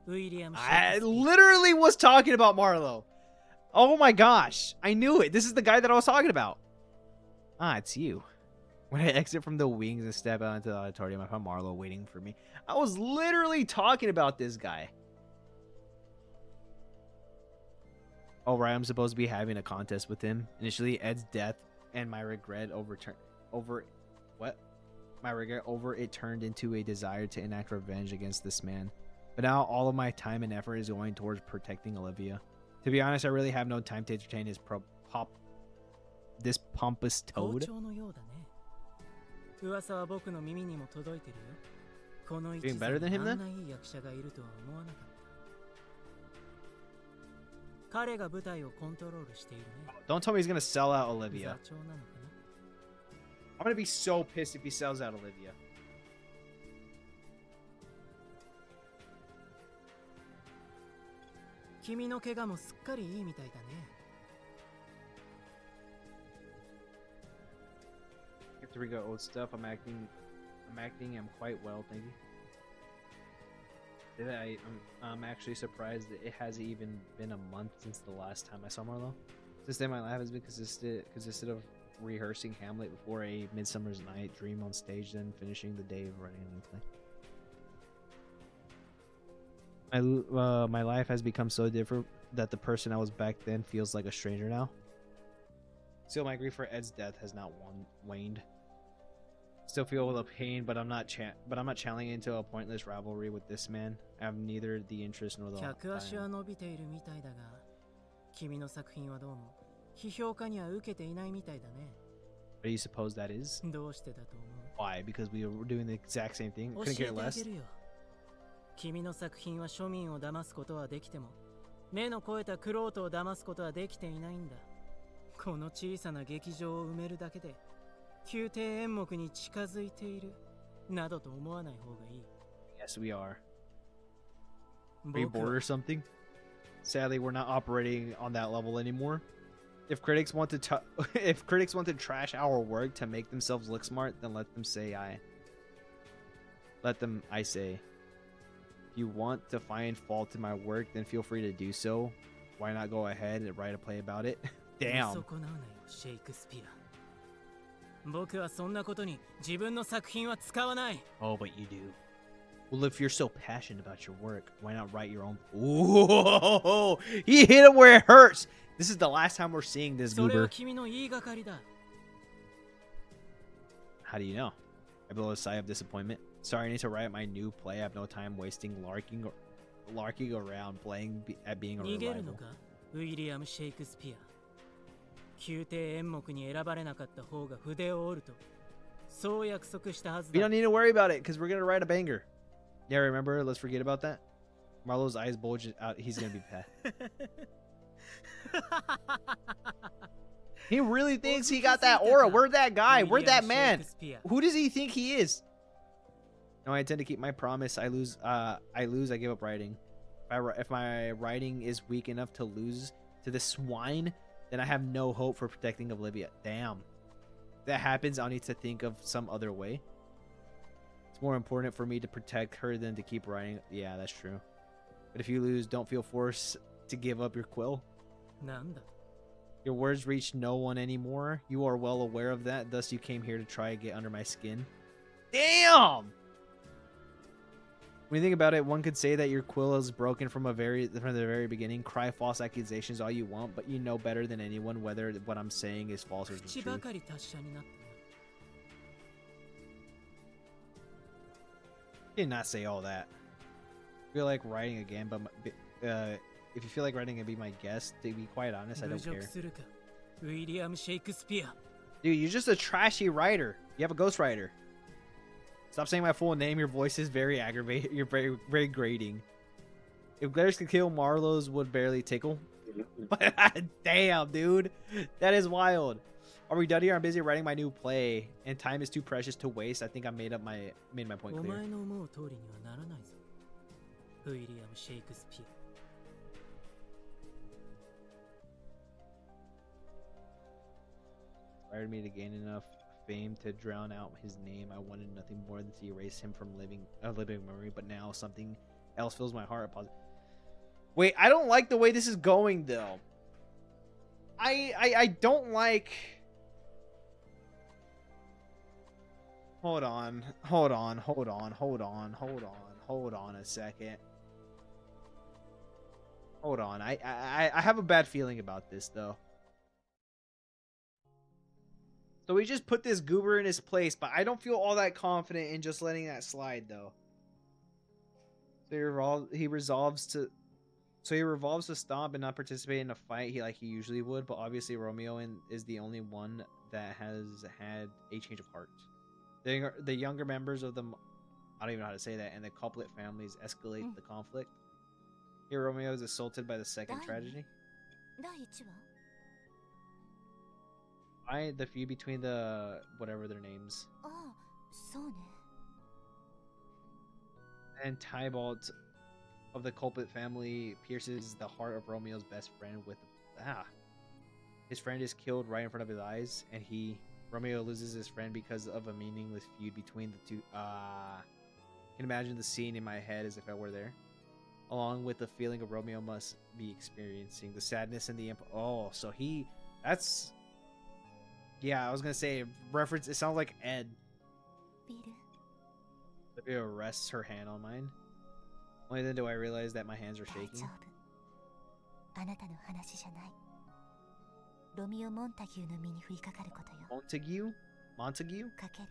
William I literally was talking about Marlowe. Oh my gosh. I knew it. This is the guy that I was talking about. Ah, it's you. When I exit from the wings and step out into the auditorium, I found Marlowe waiting for me. I was literally talking about this guy. Oh, right. I'm supposed to be having a contest with him. Initially, Ed's death and my regret over it turned into a desire to enact revenge against this man. But now all of my time and effort is going towards protecting Olivia. To be honest, I really have no time to entertain this pompous toad. Doing better than him then? Don't tell me he's gonna sell out Olivia. I'm gonna be so pissed if he sells out Olivia. Have to regret old stuff. I'm acting quite well, thank you. I'm actually surprised that it hasn't even been a month since the last time I saw Marlowe. Since then, my life has been consisted of rehearsing Hamlet before a Midsummer's Night Dream on stage, then finishing the day of running the play. My life has become so different that the person I was back then feels like a stranger now. Still, my grief for Ed's death has not waned. Still feel the pain, but I'm not channeling into a pointless rivalry with this man. I have neither the interest nor the time. 批評家には受けていないみたいだね。What do you suppose that is? どうしてだと思う？ Why? Because we were doing the exact same thing? 教 Couldn't え care てあ less? げるよ。君の作品は庶民を騙すことはできても、目の肥えた玄人を騙すことはできていないんだ。この小さな劇場を埋めるだけで、宮廷演目に近づいている、などと思わない方がいい。Yes, we are. Are you 僕 bored は or something? Sadly, we're not operating on that level anymore. If critics want to if critics want to trash our work to make themselves look smart, then let them I say. If you want to find fault in my work, then feel free to do so. Why not go ahead and write a play about it? 見 Damn. 損なうなよ、シェイクスピア。僕はそんなことに自分の作品は使わない。Oh, but you do. Well, if you're so passionate about your work, why not write your own? Ooh, he hit him where it hurts. This is the last time we're seeing this それは goober. 君の言いがかりだ。 How do you know? I blow a sigh of disappointment. Sorry, I need to write my new play. I have no time wasting larking around playing at being a 逃げるの revival. か、ウィリアム・シェイクスピア。宮廷演目に選ばれなかった方が筆を折ると、そう約束したはず We だ。 don't need to worry about it because we're gonna write a banger. Yeah, remember? Let's forget about that. Marlo's eyes bulge out. He's gonna be pet. He really thinks he got that aura. Where'd that guy? Where'd that man? Who does he think he is? No, I intend to keep my promise. I lose. I give up writing. If my writing is weak enough to lose to this swine, then I have no hope for protecting Olivia. Damn. If that happens, I'll need to think of some other way. It's more important for me to protect her than to keep writing. Yeah, that's true. But if you lose, don't feel forced to give up your quill. なんだ。 Your words reach no one anymore. You are well aware of that. Thus, you came here to try to get under my skin. Damn! When you think about it, one could say that your quill is broken from the very beginning. Cry false accusations all you want, but you know better than anyone whether what I'm saying is false or 口 true. ばかり達者になったな。 Did not say all that. Feel like writing again, but if you feel like writing and be my guest, to be quite honest, I 侮 don't 辱 care. するか、ウィリアム・シェイクスピア。 Dude, you're just a trashy writer. You have a ghostwriter. Stop saying my full name. Your voice is very aggravating. You're very, very grating. If Glares could kill, Marlowe's would barely tickle. Damn, dude. That is wild. Are we done here? I'm busy writing my new play, and time is too precious to waste. I think I made my point お clear. 前の思う通りにはならないぞ。ウィリアム・シェイクスピア。 Inspired me to gain enough fame to drown out his name. I wanted nothing more than to erase him from living memory, but now something else fills my heart. Wait, I don't like the way this is going though. I don't like. Hold on a second. Hold on. I have a bad feeling about this though. So we just put this goober in his place, but I don't feel all that confident in just letting that slide though. So he revolves to stomp and not participate in a fight he usually would, but obviously Romeo is the only one that has had a change of heart. The younger members of the I don't even know how to say that, and the couplet families escalate the conflict. Here Romeo is assaulted by the second tragedy. 第1話 The feud between the whatever their names. ああ、そうね。 And Tybalt of the culprit family pierces the heart of Romeo's best friend with his friend is killed right in front of his eyes, and Romeo loses his friend because of a meaningless feud between the two. I can imagine the scene in my head as if I were there, along with the feeling of Romeo must be experiencing, the sadness and the so that's. Yeah, I was gonna say reference. It sounds like Ed. ビル、 Olivia rests her hand on mine. Only then do I realize that my hands are 大 shaking. 丈夫。あなたの話じゃない。ロミオ・モンタギューの身に降りかかることよ。Montague? かける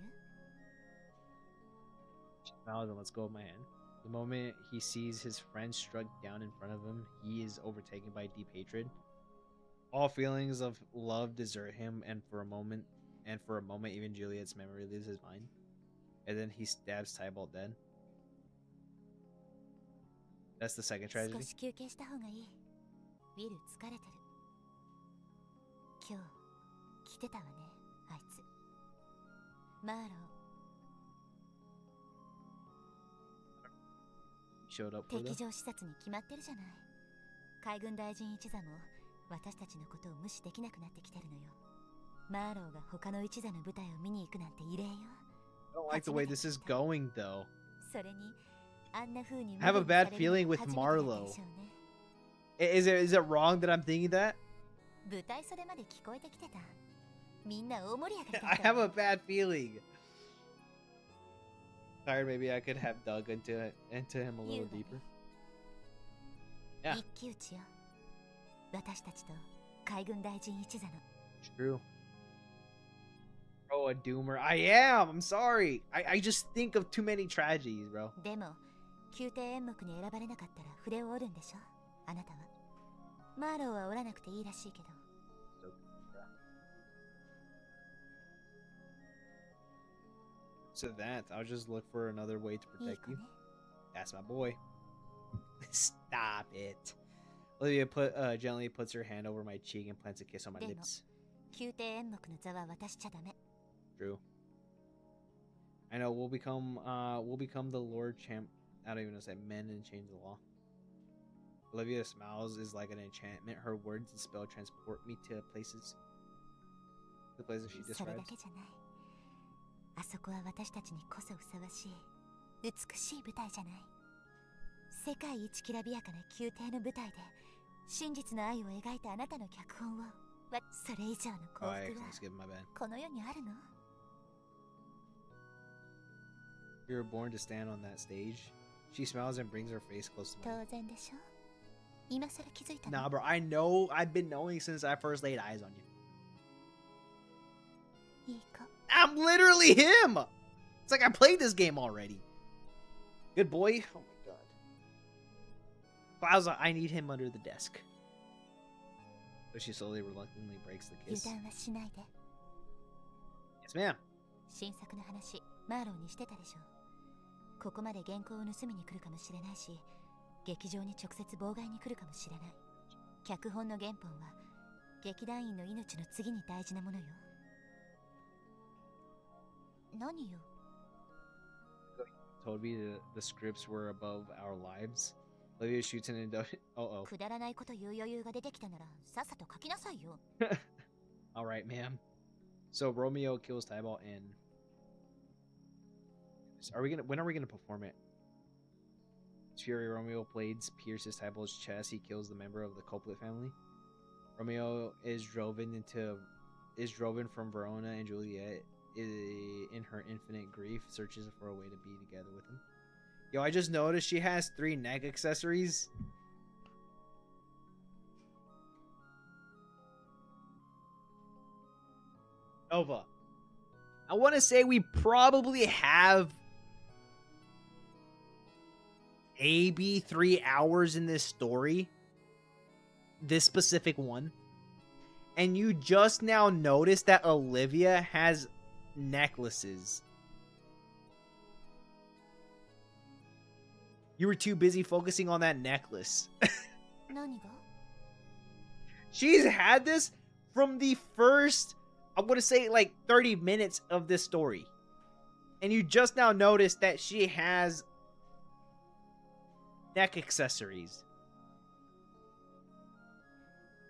She smiles and lets go of my hand. The moment he sees his friend struck down in front of him, he is overtaken by deep hatred. All feelings of love desert him, and for a moment, even Juliet's memory leaves his mind. And then he stabs Tybalt dead. That's the second 少 tragedy. し休憩した方がいい。ウィル疲れてる。今日来てたわね、あいつ。マーロ Showed up ー for 敵 them. 情視察に決まってるじゃない。海軍大臣一座も私たちのことを無視できなくなってきてるのよ。マーローが他の一座の舞台を見に行くなんて異例よ。 I don't like the way this is going, though. それにあんな風に I have a bad feeling with Marlowe. Is it wrong that I'm thinking that? 舞台袖まで聞こえてきてた。みんな大盛り上がりだ I った have a bad feeling. Sorry, maybe I could have dug into him a little deeper. Yeah. 一騎打ちよ。私たちと海軍大臣一座の。 True. Oh, a doomer. I am. I'm sorry. I just think of too many tragedies, bro. でも宮廷演目に選ばれなかったら筆を折るんでしょ、あなたは。マーローは折らなくていいらしいけど。 So that I'll just look for another way to いい protect 子 you. ね。 That's my boy. Stop it. Olivia gently puts her hand over my cheek and plants a kiss on my Demo. lips. 宮廷演目の座は渡しちゃダメ。 True. I know we'll become the Lord Champ. I don't even know if I say men and change the law. Olivia smiles is like an enchantment. Her words and spell transport me to places. The places she それだ describes. けじゃない。あそこは私たちにこそふさわしい美しい舞台じゃない。世界一きらびやかな宮廷の舞台で真実の愛を描いたあなたの脚本をそれ以上の幸 Oh, I 福 accidentally は skipped my bad. この世にあるの？ You were born to stand on that stage. She smiles and brings her face close to 当 mine. 然でしょ。今更気づいたの？ Nah, bro, I know. I've been knowing since I first laid eyes on you. いい子。 I'm literally him! It's like I played this game already. Good boy. Oh my god. Bowser, I need him under the desk. But she slowly, reluctantly breaks the 油 kiss. 断はしないで。 Yes, ma'am. 新作の話、マーローにしてたでしょ。ここまで原稿を盗みに来るかもしれないし、劇場に直接妨害に来るかもしれない。脚本の原本は劇団員の命の次に大事なものよ。何よ。 Told me the scripts were above our lives. Olivia shoots an oh. くだらないこと言う余裕が出てきたならさっさと書きなさいよ。All right, ma'am. So Romeo kills Tybalt and when are we gonna perform it? Fury Romeo blades pierces Tybalt's chest. He kills the member of the Couplet family. Romeo is driven from Verona, and Juliet, in her infinite grief, searches for a way to be together with him. Yo, I just noticed she has 3 neck accessories. Nova. I want to say we probably have maybe 3 hours in this story. This specific one. And you just now noticed that Olivia has necklaces. You were too busy focusing on that necklace. 何が？ She's had this from the first, I want to say, like 30 minutes of this story. And you just now noticed that she has neck accessories.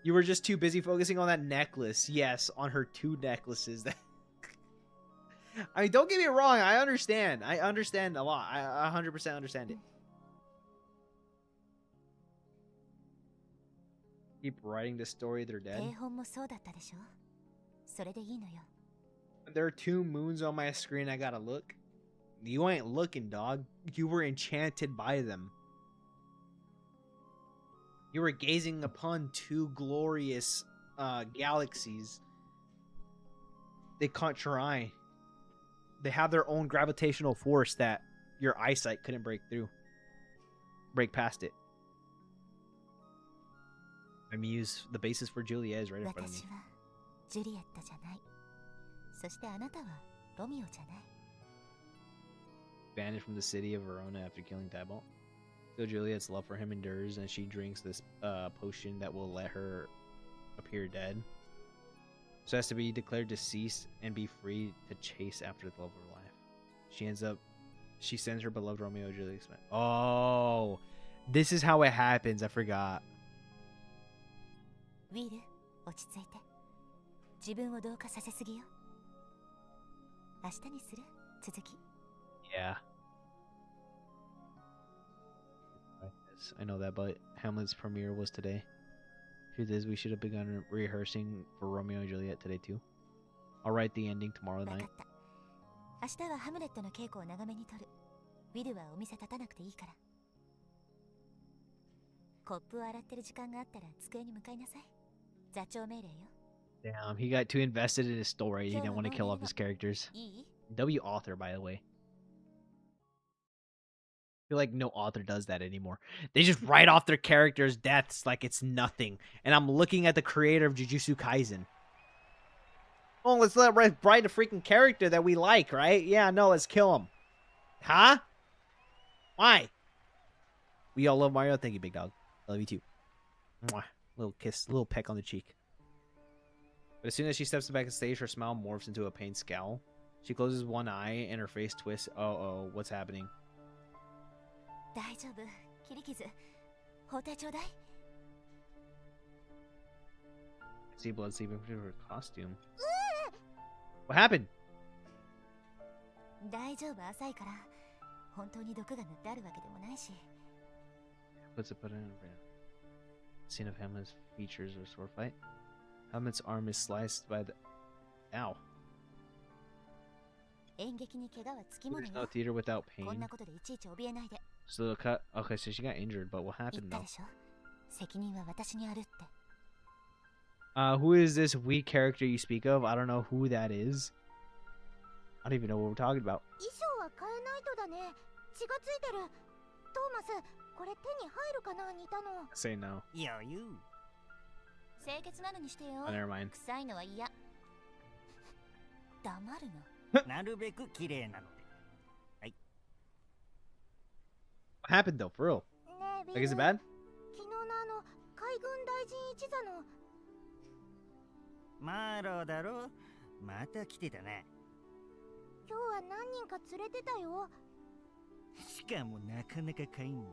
You were just too busy focusing on that necklace. Yes, on her 2 necklaces. I mean, don't get me wrong. I understand. I understand a lot. I 100% understand it. Keep writing the story, they're dead. 定本もそうだったでしょ。それでいいのよ。 There are 2 moons on my screen. I gotta look. You ain't looking, dog. You were enchanted by them. You were gazing upon 2 glorious galaxies. They caught your eye. They have their own gravitational force that your eyesight couldn't break past it. I mean, the basis for Juliet is right in front of me. 私はジュリエットじゃない。そしてあなたはロミオじゃない。 Banished from the city of Verona after killing Tybalt. So Juliet's love for him endures, and she drinks this potion that will let her appear dead. So as to be declared deceased and be free to chase after the love of her life. She sends her beloved Romeo and Juliet. Oh, this is how it happens. I forgot. ウィル、落ち着いて。自分を同化させすぎよ。明日にする？続き。 Yeah. I know that, but Hamlet's premiere was today. Truth is, we should have begun rehearsing for Romeo and Juliet today too. I'll write the ending tomorrow 分か night. った。明日はハムレットの稽古を長めにとる。ウィルはお店立たなくていいから。コップを洗ってる時間があったら机に向かいなさい。座長命令よ。 Damn, he got too invested in his story. He didn't want to kill off his characters. いい？ W author, by the way. I feel like no author does that anymore. They just write off their characters' deaths like it's nothing. And I'm looking at the creator of Jujutsu Kaisen. Oh, let's write a freaking character that we like, right? Yeah, no, let's kill him. Huh? Why? We all love Mario. Thank you, big dog. I love you too. Mwah. Little kiss, little peck on the cheek. But as soon as she steps back on stage, her smile morphs into a pained scowl. She closes one eye and her face twists. Oh, what's happening? 大丈夫。切り傷。包帯ちょうだい。 See blood seeping through her costume. What happened? 大丈夫、浅いから。本当に毒が塗ってあるわけでもないし。 Puts a put in scene of Hamlet's features or sword fight. Hamlet's arm is sliced by the. Ow. 演劇に怪我はつきもの There's よ。 no theater without こん pain. なことでいちいち怯えないで。 So the cut. Okay, so she got injured, but what 言っ happened た though? でしょ。責任は私にあるって。 Who is this weak character you speak of? I don't know who that is. I don't even know what we're talking about. 衣装は変えないとだね。血がついてる。トーマス、これ手に入るかな、似たの。 Say no. 余裕。清潔なのにしてよ。 Oh, never mind. 臭いのは嫌。黙るな。なるべく綺麗なので。 What happened though? For real? ねえ、 Like, is it bad? 昨日の海軍大臣一座の。マーローだろ。また来てたな。今日は何人か連れてたよ。しかもなかなか帰んない。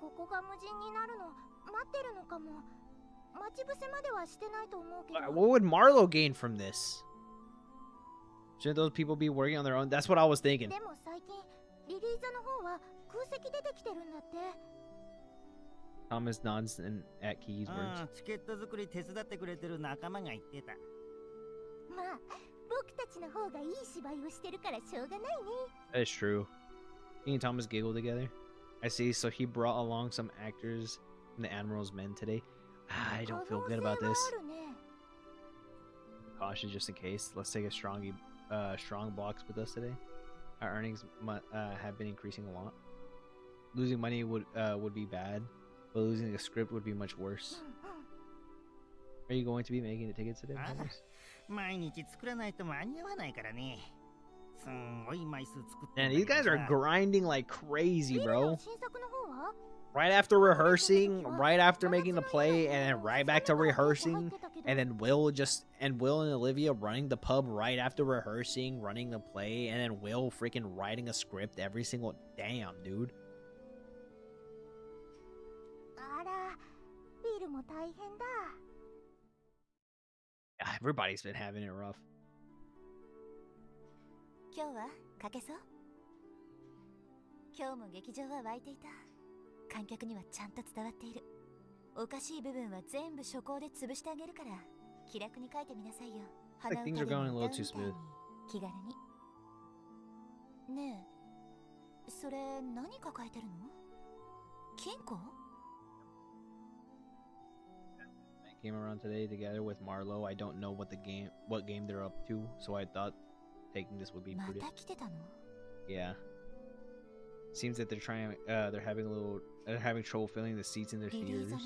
ここが無人になるの待ってるのかも。待ち伏せまではしてないと思うけど。 What would Marlo gain from this? Shouldn't those people be working on their own? That's what I was thinking. でも最近リリーザの方は空席出てきてるんだって。 Thomas nods at Kiki's words. チケット作り手伝ってくれてる仲間が言ってた。まあ僕たちの方がいい芝居をしてるからしょうがないね。 That is true. He and Thomas giggle together. I see. So he brought along some actors from the Admiral's Men today. I don't feel good about this. 可能性はあるね。 Cautious just in case. Let's take a strong blocks with us today. Our earnings have been increasing a lot. Losing money would be bad, but losing a script would be much worse. Are you going to be making the tickets today? Thomas? 毎日作らないと間に合わないからね。すんごい枚数作って。 Man, these guys are grinding like crazy, ビル bro. の新作の方は Right after rehearsing, right after making the play, and then right back to rehearsing, and then Will and Olivia running the pub right after rehearsing, running the play, and then Will freaking writing a script every single damn dude. あら、ビルも大変だ。 Yeah, everybody's been having it rough. 今日はかけそう？今日も劇場は湧いていた。観客にはちゃんと伝わっている。おかしい部分は全部初稿で潰してあげるから気楽に書いてみなさいよ。 Like things are going a little too smooth. 気軽に。ねえ、それ何抱えてるの？金庫？ I came around today together with Marlo. I don't know what game they're up to, so I thought taking this would be ま prudent. た来てたの？ Yeah. Seems that they're having trouble filling the seats in their リリー theaters. ザの？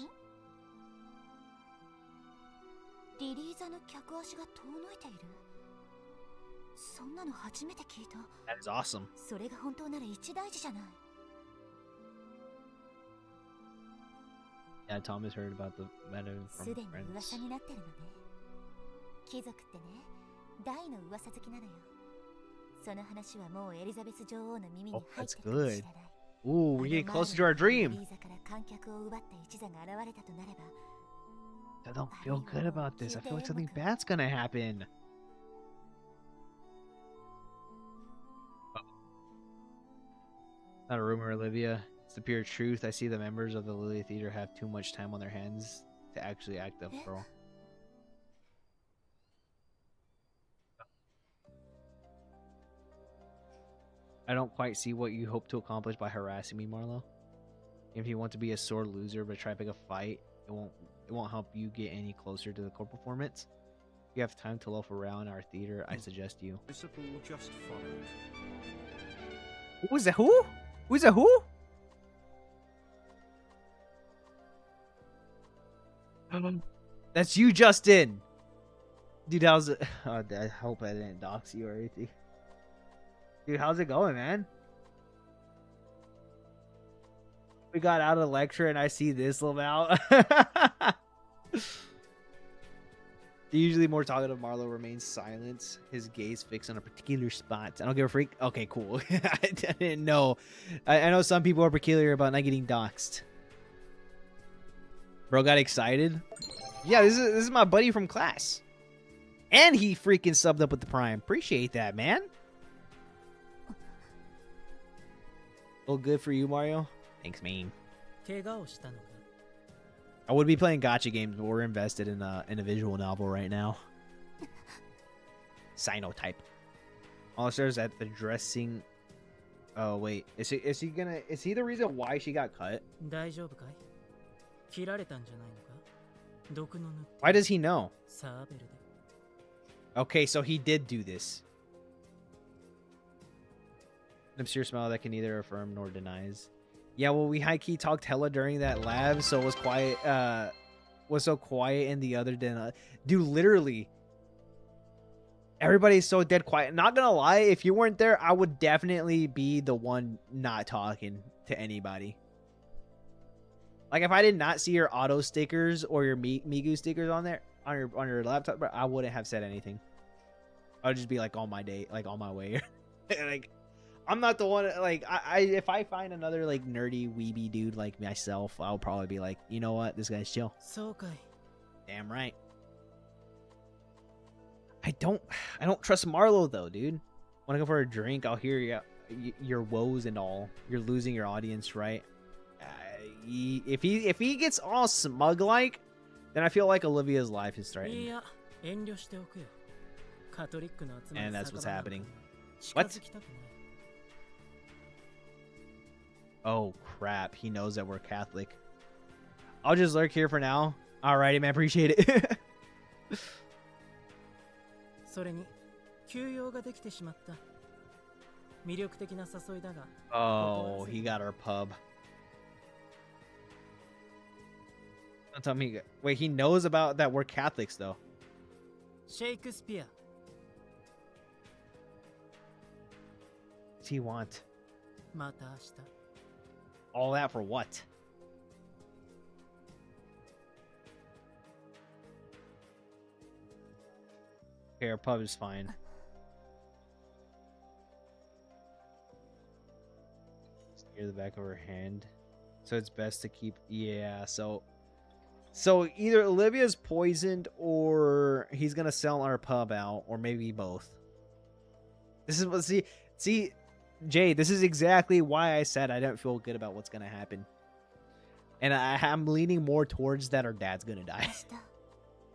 リリーザの客足が遠のいている。そんなの初めて聞いた。 That is awesome. それが本当なら一大事じゃない。 Yeah, Tom has heard about the matter す from でに friends. 噂になってるのね。貴族ってね、大の噂好きなのよ。その話はもうエリザベス女王の耳に Oh, 入っ that's てるかもし good. れない。 Ooh, we're getting closer to our dream. リーザから観客を奪った一座が現れたとなれば、 I don't feel good about this. I feel like something bad's gonna happen. Not a rumor, Olivia. It's the pure truth. I see the members of the Lily Theater have too much time on their hands to actually act up, girl. I don't quite see what you hope to accomplish by harassing me, Marlo. If you want to be a sore loser but try to pick a fight, it won't help you get any closer to the core performance. If you have time to loaf around our theater, I suggest you. Just followed. Who's that? Who? Who's that? Who? That's you, Justin. Dude, how's it? Oh, I hope I didn't dox you or anything. Dude, how's it going, man? We got out of the lecture and I see this little out. Usually more talkative, Marlo remains silent, his gaze fixed on a particular spot. I don't give a freak. Okay, cool. I didn't know. I know some people are peculiar about not getting doxxed. Bro got excited. Yeah, this is my buddy from class. And he freaking subbed up with the Prime. Appreciate that, man. All good for you, Mario? Thanks, man. 怪我をしたのか I would be playing gacha games, but we're invested in a visual novel right now. Cyanotype. All stars at the dressing. Oh wait, is he the reason why she got cut? 大丈夫かい切られたんじゃないのか毒の塗って Why does he know? サーベルで Okay, so he did do this. An obscure smile that can neither affirm nor denies. Yeah, well, we high key talked hella during that lab, so it was quiet. Was so quiet in the other than dude. Literally, everybody's so dead quiet. Not gonna lie, if you weren't there, I would definitely be the one not talking to anybody. Like if I did not see your auto stickers or your Migu stickers on there on your laptop, bro, I wouldn't have said anything. I would just be like on my day, like on my way. Like I'm not the one. Like if I find another like nerdy weeby dude like myself, I'll probably be like, you know what, this guy's chill. そうかい Damn right. I don't trust Marlo though, dude. Want to go for a drink? I'll hear your woes and all. You're losing your audience, right? If he gets all smug like, then I feel like Olivia's life is い threatened. や遠慮しておくよカトリックの集まり And that's what's 酒場なんか happening. 近づきたくない Oh crap, he knows that we're Catholic. I'll just lurk here for now. Alrighty, man, appreciate it. それに休養ができてしまった魅力的な誘いだが Oh, he got our pub. Don't tell me. Wait, he knows about that we're Catholics, though. シェイクスピア What's he want? また明日 All that for what? Okay, our pub is fine. It's near the back of her hand. So it's best to keep... Yeah, so either Olivia's poisoned or he's going to sell our pub out, or maybe both. This is what... See, Jay, this is exactly why I said I don't feel good about what's going to happen. And I'm leaning more towards that our dad's going to die. 明日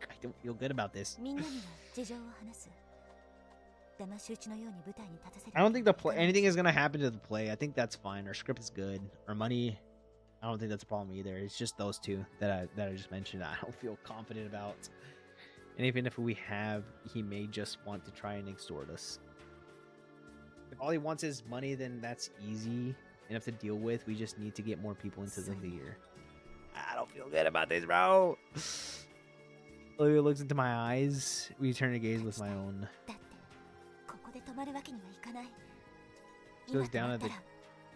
I don't feel good about this. みんなには事情を話す。騙し討ちのように舞台に立たせる。 I don't think anything is going to happen to the play. I think that's fine. Our script is good. Our money, I don't think that's a problem either. It's just those two that I just mentioned I don't feel confident about. And even if we have, he may just want to try and extort us. If all he wants is money, then that's easy enough to deal with. We just need to get more people into the theater. I don't feel good about this, bro. Olivia looks into my eyes. We turn to gaze with my own. だってここで止まるわけにはいかない。 She 今 looks と down な at った the. ら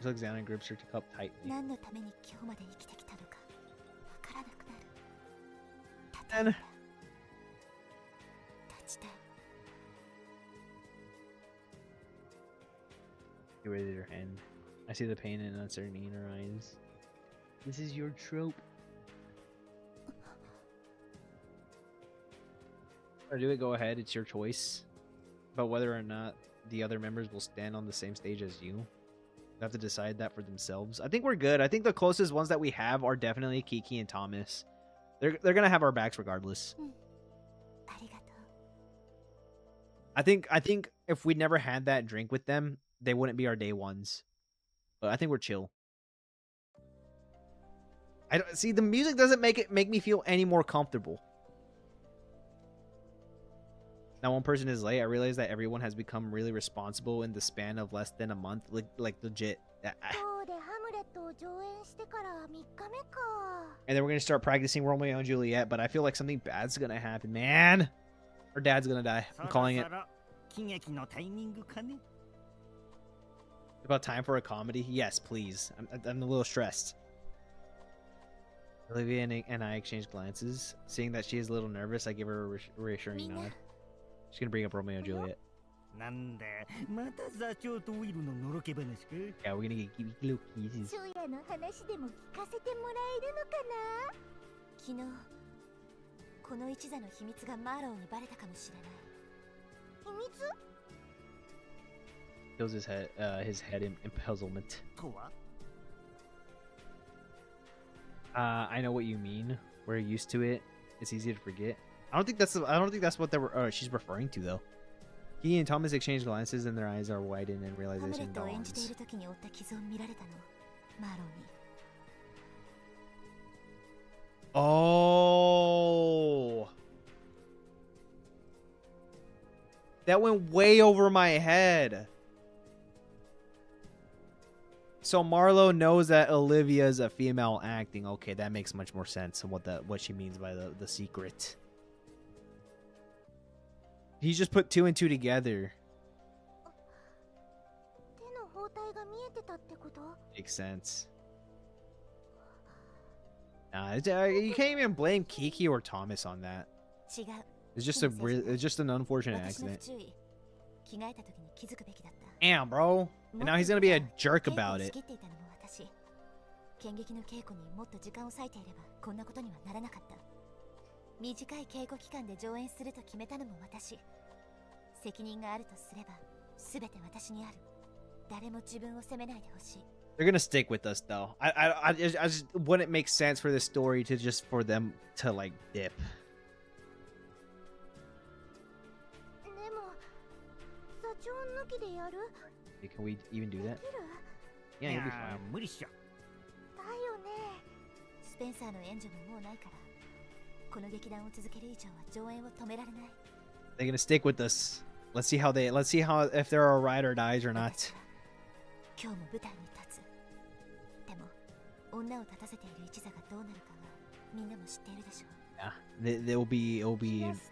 She looks down and grips her cup tightly. 何のために今日まで生きてきたのかわからなくなる。 And 立ちたい。 she raised her hand. I see the pain and uncertainty in her eyes. This is your trope. Or do it, go ahead, it's your choice. But whether or not the other members will stand on the same stage as you, they have to decide that for themselves. I think we're good. I think the closest ones that we have are definitely Kiki and Thomas. They're gonna have our backs regardless. ありがとう。 I think if we never had that drink with them, they wouldn't be our day ones. But I think we're chill. I don't see, the music doesn't make me feel any more comfortable. Now one person is late. I realize that everyone has become really responsible in the span of less than a month. Like legit. 今日でハムレットを上演してから3日目か。 And then we're gonna start practicing Romeo and Juliet, but I feel like something bad's gonna happen, man. Our dad's gonna die. I'm calling it. 喜劇のタイミングかね。 About time for a comedy? Yes, please. I'm a little stressed. Olivia and I exchange glances. Seeing that she is a little nervous, I give her a reassuring nod. She's gonna bring up Romeo and Juliet. なんだ、また座長とウィルののろけ話か。 Yeah, we're gonna get little kisses. 昼夜の話でも聞かせてもらえるのかな。昨日この一座の秘密がマーロウにバレたかもしれない。秘密？ Feels his head in puzzlement. とは？ I know what you mean. We're used to it. It's easy to forget. I don't think that's what she's referring to though. He and Thomas exchange glances and their eyes are widened and ハムレ realization ットを演じてい dawns. る時に負った傷を見られたの。マーロウに。 Oh. That went way over my head. So Marlo knows that Olivia's a female acting. Okay, that makes much more sense on what she means by the secret. He just put 2 and 2 together. 手の包帯が見えてたってこと？ Makes sense. Nah, you can't even blame Kiki or Thomas on that. 違う。 It's just an unfortunate 私の不 accident. 注意。着替えた時に気づくべきだった。 Damn, bro. And now he's gonna be a jerk about it. 稽古を仕切っていたのも私。剣撃の稽古にもっと時間を割いていればこんなことにはならなかった。短い稽古期間で上演すると決めたのも私。責任があるとすれば全て私にある。誰も自分を責めないでほしい。 They're gonna stick with us though. I just wouldn't make sense for this story to just for them to like dip. でも座長抜きでやる？ Can we even do that? できる？ Yeah, い you'll be や fine. 無理っしょ。だよね。スペンサーの援助ももうないから、この劇団を続ける以上は上演を止められない。 They're gonna stick with us. Let's see how if they're a ride or dies or not. 私は今日も舞台に立つ。でも女を立たせている一座がどうなるかはみんなも知っているでしょう。 Yeah,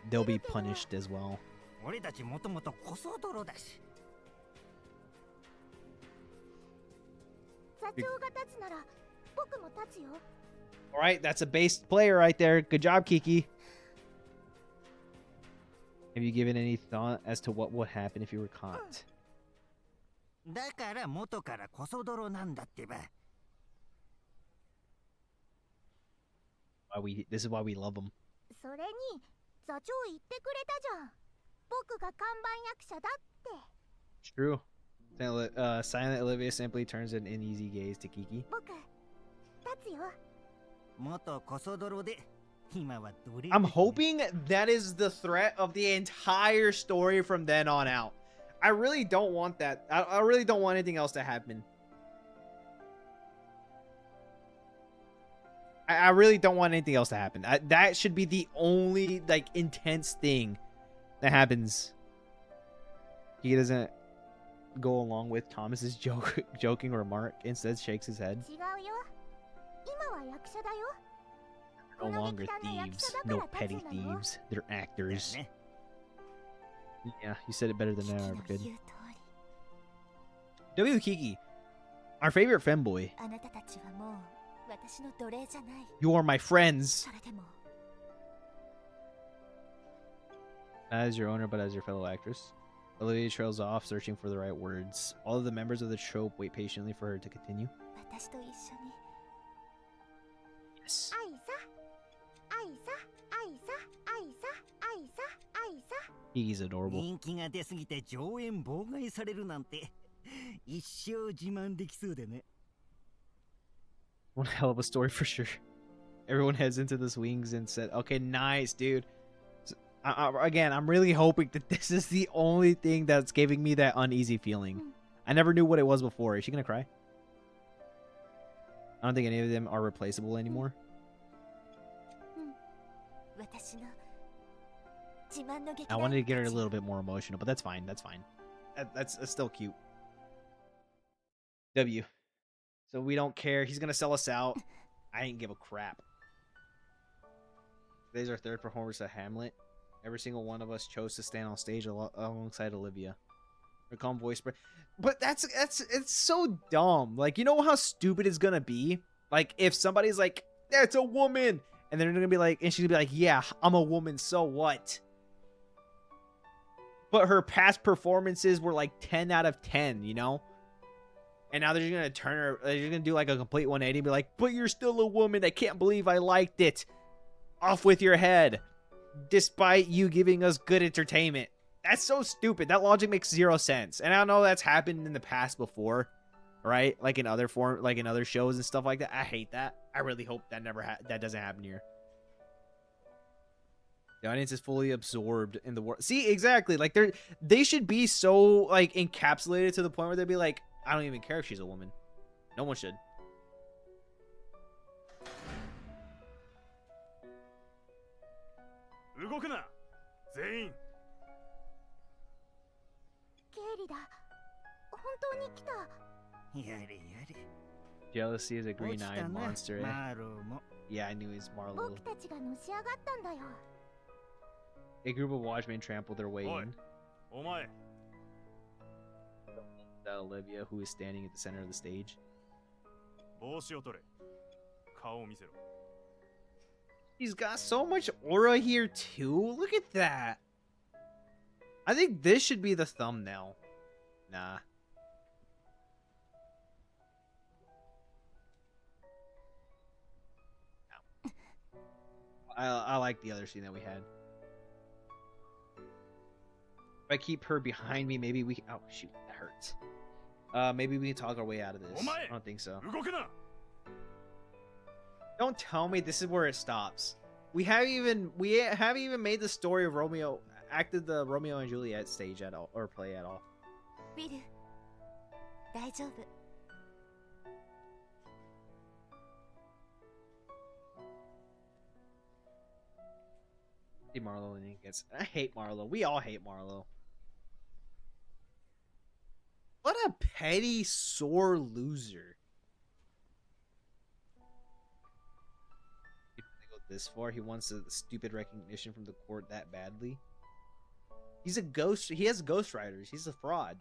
they'll be punished as well. 俺たちもともとこそ泥だし。座長が立つなら僕も立つよ。 All right, that's a base player right there. Good job, Kiki. Have you given any thought as to what would happen if you were caught? だから元からこそ泥なんだってば。This is why we love them. それに座長言ってくれたじゃん。僕が看板役者だって。 It's true. Silent Olivia simply turns an uneasy gaze to Kiki. 僕立つよ。元こそ泥で今はどれ。 I'm hoping that is the threat of the entire story from then on out. I really don't want that. I really don't want anything else to happen. I really don't want anything else to happen. That should be the only like intense thing that happens. He doesn't go along with Thomas's joking remark. Instead, shakes his head. 違うよ。今は役者だよ。No longer thieves. No petty thieves. They're actors. ね Yeah, you said it better than キ I キ ever の could. 言う通り W Kiki, our favorite femboy. あなたたちはもう私の奴隷じゃない You are my friends. それでも Not as your owner, but as your fellow actress. Olivia trails off, searching for the right words. All of the members of the trope wait patiently for her to continue. 私と一緒に Yes. 愛さ愛さ愛さ愛さ愛さ愛さ Kiki's adorable. 人気が出すぎて上演妨害されるなんて一生自慢できそうでね One hell of a story for sure. Everyone heads into the swings and said, okay, nice, dude. So, again, I'm really hoping that this is the only thing that's giving me that uneasy feeling. I never knew what it was before. Is she gonna cry? I don't think any of them are replaceable anymore. 私の自慢の劇 I 団 wanted to get her a たち little bit more emotional, but that's fine. That's fine. That's still cute. W. So we don't care. He's gonna sell us out. I ain't give a crap. Today's our third performance at Hamlet. Every single one of us chose to stand on stage alongside Olivia. Her calm voice, but it's so dumb. Like, you know how stupid it's gonna be? Like, if somebody's like, "That's a woman," and they're gonna be like, and she's gonna be like, "Yeah, I'm a woman, so what?" But her past performances were like 10 out of 10, you know? And now they're just gonna turn her, they're just gonna do like a complete 180 and be like, "But you're still a woman. I can't believe I liked it." Off with your head. Despite you giving us good entertainment. That's so stupid. That logic makes zero sense. And I know that's happened in the past before, right? Like in other like in other shows and stuff like that. I hate that. I really hope that that doesn't happen here. The audience is fully absorbed in the world. See, exactly. Like they should be so like encapsulated to the point where they'd be like, I don't even care if she's a woman. No one should.経理だ本当に来たやれやれ Jealousy is a 落ちた green-eyed な monster. マロも Yeah, I knew it's Marlowe. 僕たちがのし上がったんだよ A group of watchmen trampled their way in. お前 Olivia, who is standing at the center of the stage. 帽子を取れ顔を見せろ He's got so much aura here too. Look at that. I think this should be the thumbnail. Nah. No. I like the other scene that we had. If I keep her behind me, maybe we can... Oh, shoot. That hurts. Maybe we can talk our way out of this. I don't think so. 動くな Don't tell me this is where it stops. We haven't even made the story of Romeo, acted the Romeo and Juliet stage at all, or play at all. ウィル大丈夫 See Marlowe and he gets... I hate Marlowe. We all hate Marlowe. What a petty, sore loser. He didn't go this far. He wants the stupid recognition from the court that badly. He's a ghost. He has ghostwriters. He's a fraud.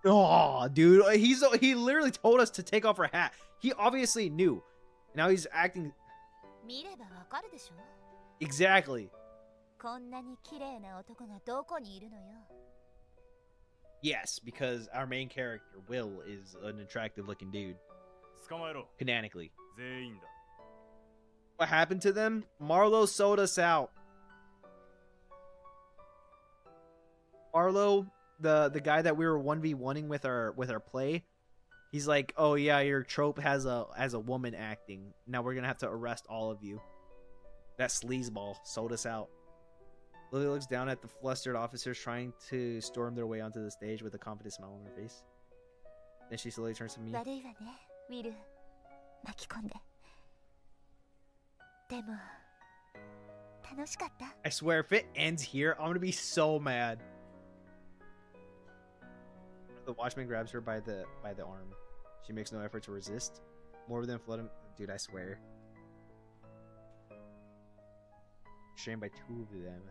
Oh, dude, he literally told us to take off our hat. He obviously knew. Now he's acting 見ればわかるでしょ exactly. こんなに綺麗な男がどこにいるのよ Yes, because our main character Will is an attractive-looking dude. 捕まえろ Canonically. 全員だ What happened to them? Marlowe sold us out. Marlowe, the guy that we were 1v1ing with our play, he's like, "Oh yeah, your trope has a woman acting. Now we're gonna have to arrest all of you." That sleazeball sold us out. Lily looks down at the flustered officers trying to storm their way onto the stage with a confident smile on her face. Then she slowly turns to me. 悪いわねウィル巻き込んででも楽しかった I swear, if it ends here, I'm gonna be so mad. The watchman grabs her by the arm. She makes no effort to resist. More than flood him. Dude, I swear. Strained by two of them.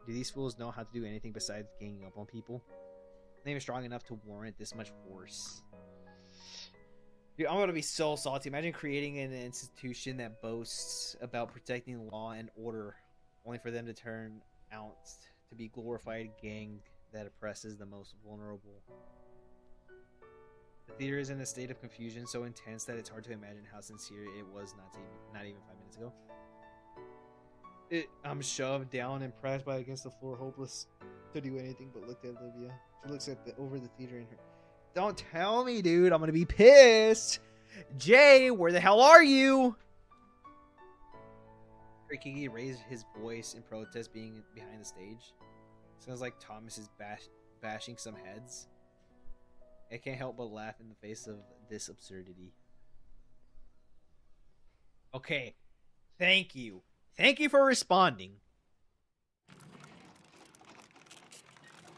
Do these fools know how to do anything besides ganging up on people? Not even strong enough to warrant this much force. Dude, I'm gonna be so salty. Imagine creating an institution that boasts about protecting law and order, only for them to turn out to be glorified gang that oppresses the most vulnerable. The theater is in a state of confusion so intense that it's hard to imagine how sincere it was not even 5 minutes ago. I'm shoved down and pressed by against the floor, hopeless to do anything but look at Olivia. She looks at over the theater in her. Don't tell me, dude. I'm gonna be pissed. Jay, where the hell are you? Rikiki raised his voice in protest, being behind the stage. Sounds like Thomas is bashing some heads. I can't help but laugh in the face of this absurdity. Okay, thank you. Thank you for responding.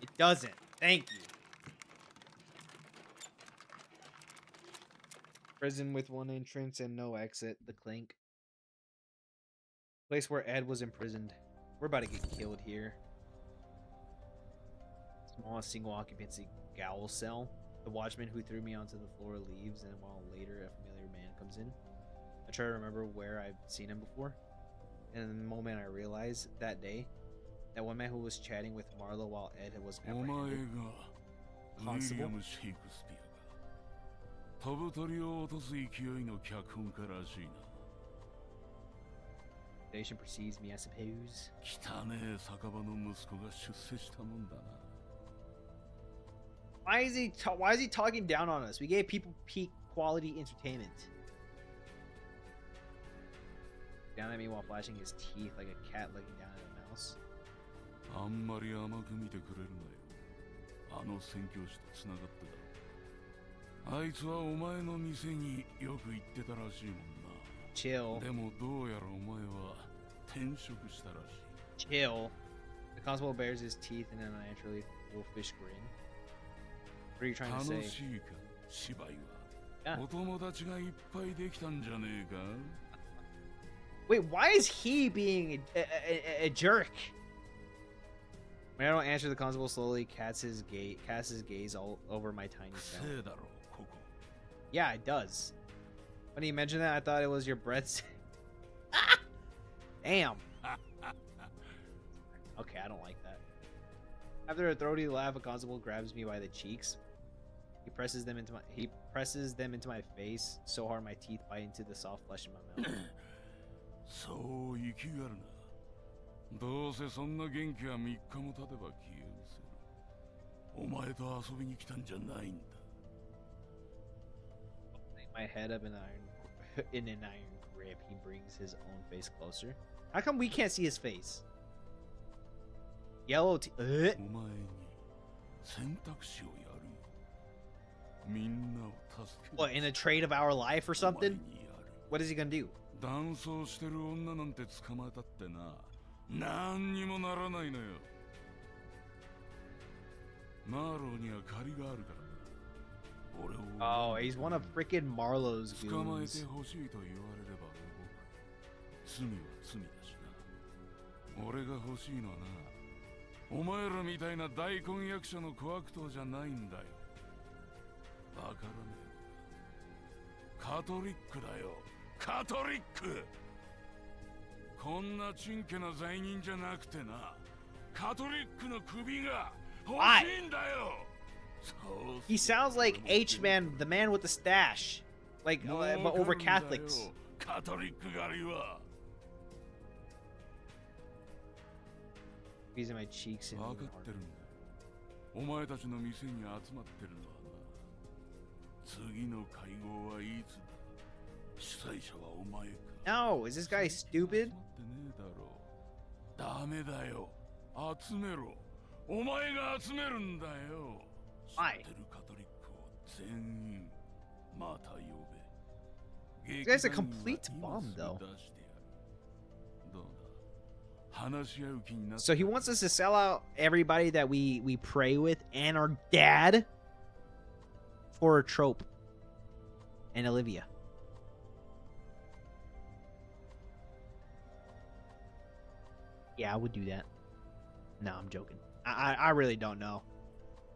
It doesn't. Thank you. Prison with one entrance and no exit. The clink. Place where Ed was imprisoned. We're about to get killed here. Small single occupancy gaol cell. The watchman who threw me onto the floor leaves, and a while later, a familiar man comes in. I try to remember where I've seen him before. And in the moment I realize that day, that one man who was chatting with Marlo while Ed was apprehended. Constable? Station precedes me, I suppose. Why is he talking down on us? We gave people peak quality entertainment. Down at me while flashing his teeth like a cat looking down at a mouse. Chill. Chill. The constable bares his teeth in an unnaturally wolfish grin. What are you trying to say? Yeah. Wait, why is he being a jerk? When I don't answer, the constable slowly casts his gaze all over my tiny cell. Yeah, it does. When you mentioned that, I thought it was your breath. Damn. Okay, I don't like that. After a throaty laugh, a constable grabs me by the cheeks. He presses them into my face so hard my teeth bite into the soft flesh in my mouth. My head up in an iron grip, he brings his own face closer. How come we can't see his face? Yellow What, in a trade of our life or something? What is he gonna do? Oh, he's one of freaking Marlo's goons. Why? He sounds like H-Man, the man with the stash. Like, but over Catholics. Squeezing my cheeks in. No, is this guy stupid? Why? This guy's a complete bum, though. So he wants us to sell out everybody that we pray with and our dad? horror trope. And Olivia. Yeah, I would do that. No, I'm joking. I really don't know.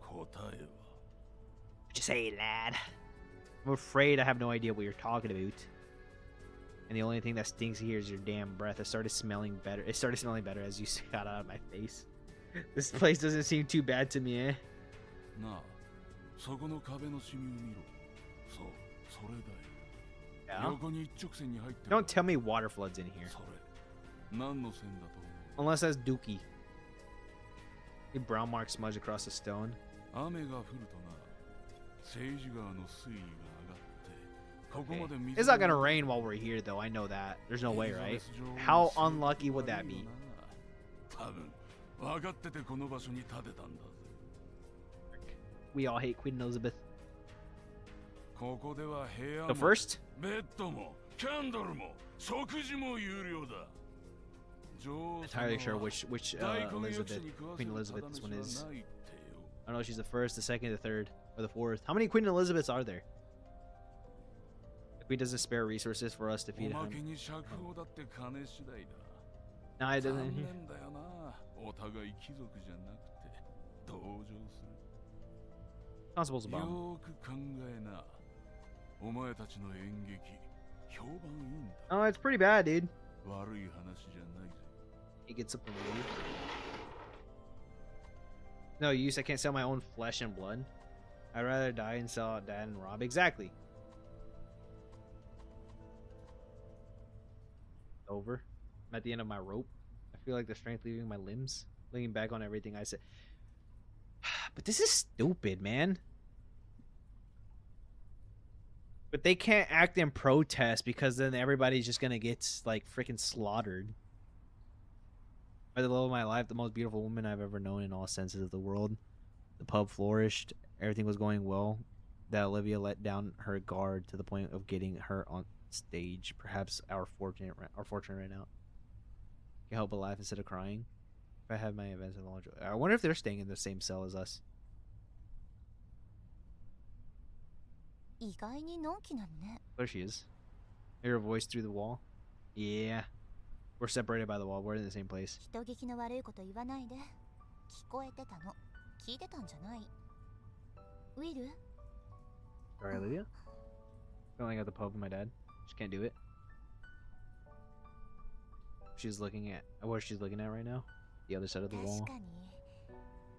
答えは What you say, lad? I'm afraid I have no idea what you're talking about. And the only thing that stinks here is your damn breath. It started smelling better. It started smelling better as you got out of my face. This place doesn't seem too bad to me, eh? なあ、そこの壁のシミを見ろ。そう、それだよ。 Yeah? 横に一直線に入ってる。 Don't tell me water floods in here. それ、何の線だと思う？ Unless that's Dookie. A brown mark smudged across the stone. 雨が降るとな、政治川の水位が上がって、ここまで Okay. 水 It's not gonna rain while we're here, though. I know that. There's no way, right? How unlucky would that be? 多分、分かっててこの場所に建てたんだぜ。 We all hate Queen Elizabeth. ここでは部屋 The も first? ベッドもキャンドルも食事も有料だ。 Entirely sure which Queen Elizabeth this one is. I don't know if she's the first, the second, the third, or the fourth. How many Queen Elizabeths are there? The Queen doesn't spare resources for us to feed him. おまけに釈放だって金次第だ。 No, it 残 doesn't. 念だよな。お互い貴族じゃなくて同情する。 Constable's a bomb. よーく考えな。お前たちの演劇、評判いいんだ。 Oh, it's pretty bad, dude. 悪い話じゃないぜ。 He gets up and leaves. No use. I can't sell my own flesh and blood. I'd rather die and sell dad and rob. Exactly. Over. I'm at the end of my rope. I feel like the strength leaving my limbs. Looking back on everything I said. But this is stupid, man. But they can't act in protest because then everybody's just gonna get like freaking slaughtered. By the love of my life, the most beautiful woman I've ever known in all senses of the world. The pub flourished. Everything was going well. That Olivia let down her guard to the point of getting her on stage. Perhaps our fortune right now. Can help but laugh instead of crying. If I have my events in the laundry. I wonder if they're staying in the same cell as us. 意外にのんきなのね。 There she is. Hear her voice through the wall. Yeah. We're separated by the wall. We're in the same place. 人聞きの悪いこと言わないで。聞こえてたの。聞いてたんじゃない。ウィル Sorry, Olivia. Going at the pub with my dad. She can't do it. She's looking at where she's looking at right now. The other side of the 確 wall. かに。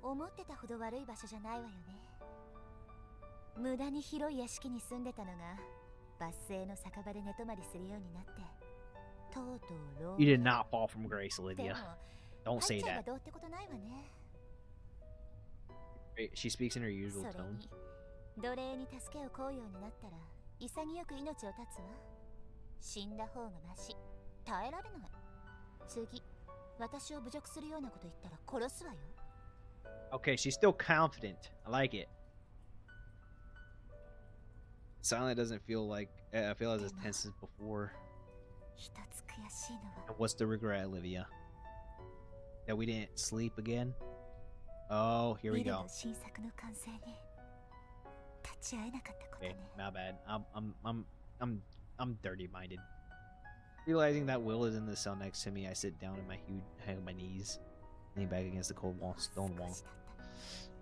思ってたほど悪い場所じゃないわよね。無駄に広い屋敷に住んでたのが、バス停の酒場で寝泊まりするようになって。とうとうロー You did not fall from grace, で Olivia. も Don't 入 say っちゃえば that. どうってことないわね。 She speaks in her そ usual れ tone. に奴隷に助けを請うようになったら潔く命を絶つわ。死んだ方がマシ。耐えられない。次、私を侮辱するようなこと言ったら殺すわよ。 Okay, she's still confident. I like it. Silent doesn't feel like I feel as tense as before. 一つ悔しいのは And what's the regret, Olivia? That we didn't sleep again? Oh, here ウ we ィル go. の新作の完成に立ち会えなかったこと Okay, ね。 my bad. I'm dirty-minded. Realizing that Will is in the cell next to me, I sit down in my huge hang on my knees, leaning back against the cold wall, stone wall. 少しだっ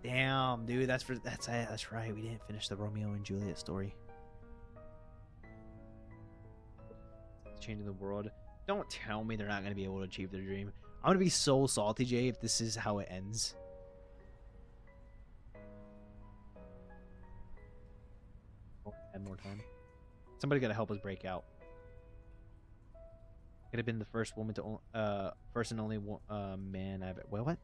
た。 Damn, dude, that's right. We didn't finish the Romeo and Juliet story. Changing the world. Don't tell me they're not gonna be able to achieve their dream. I'm gonna be so salty, Jay, if this is how it ends. Oh, add more time. Somebody gotta help us break out. Could have been the first woman to first and only man I've what?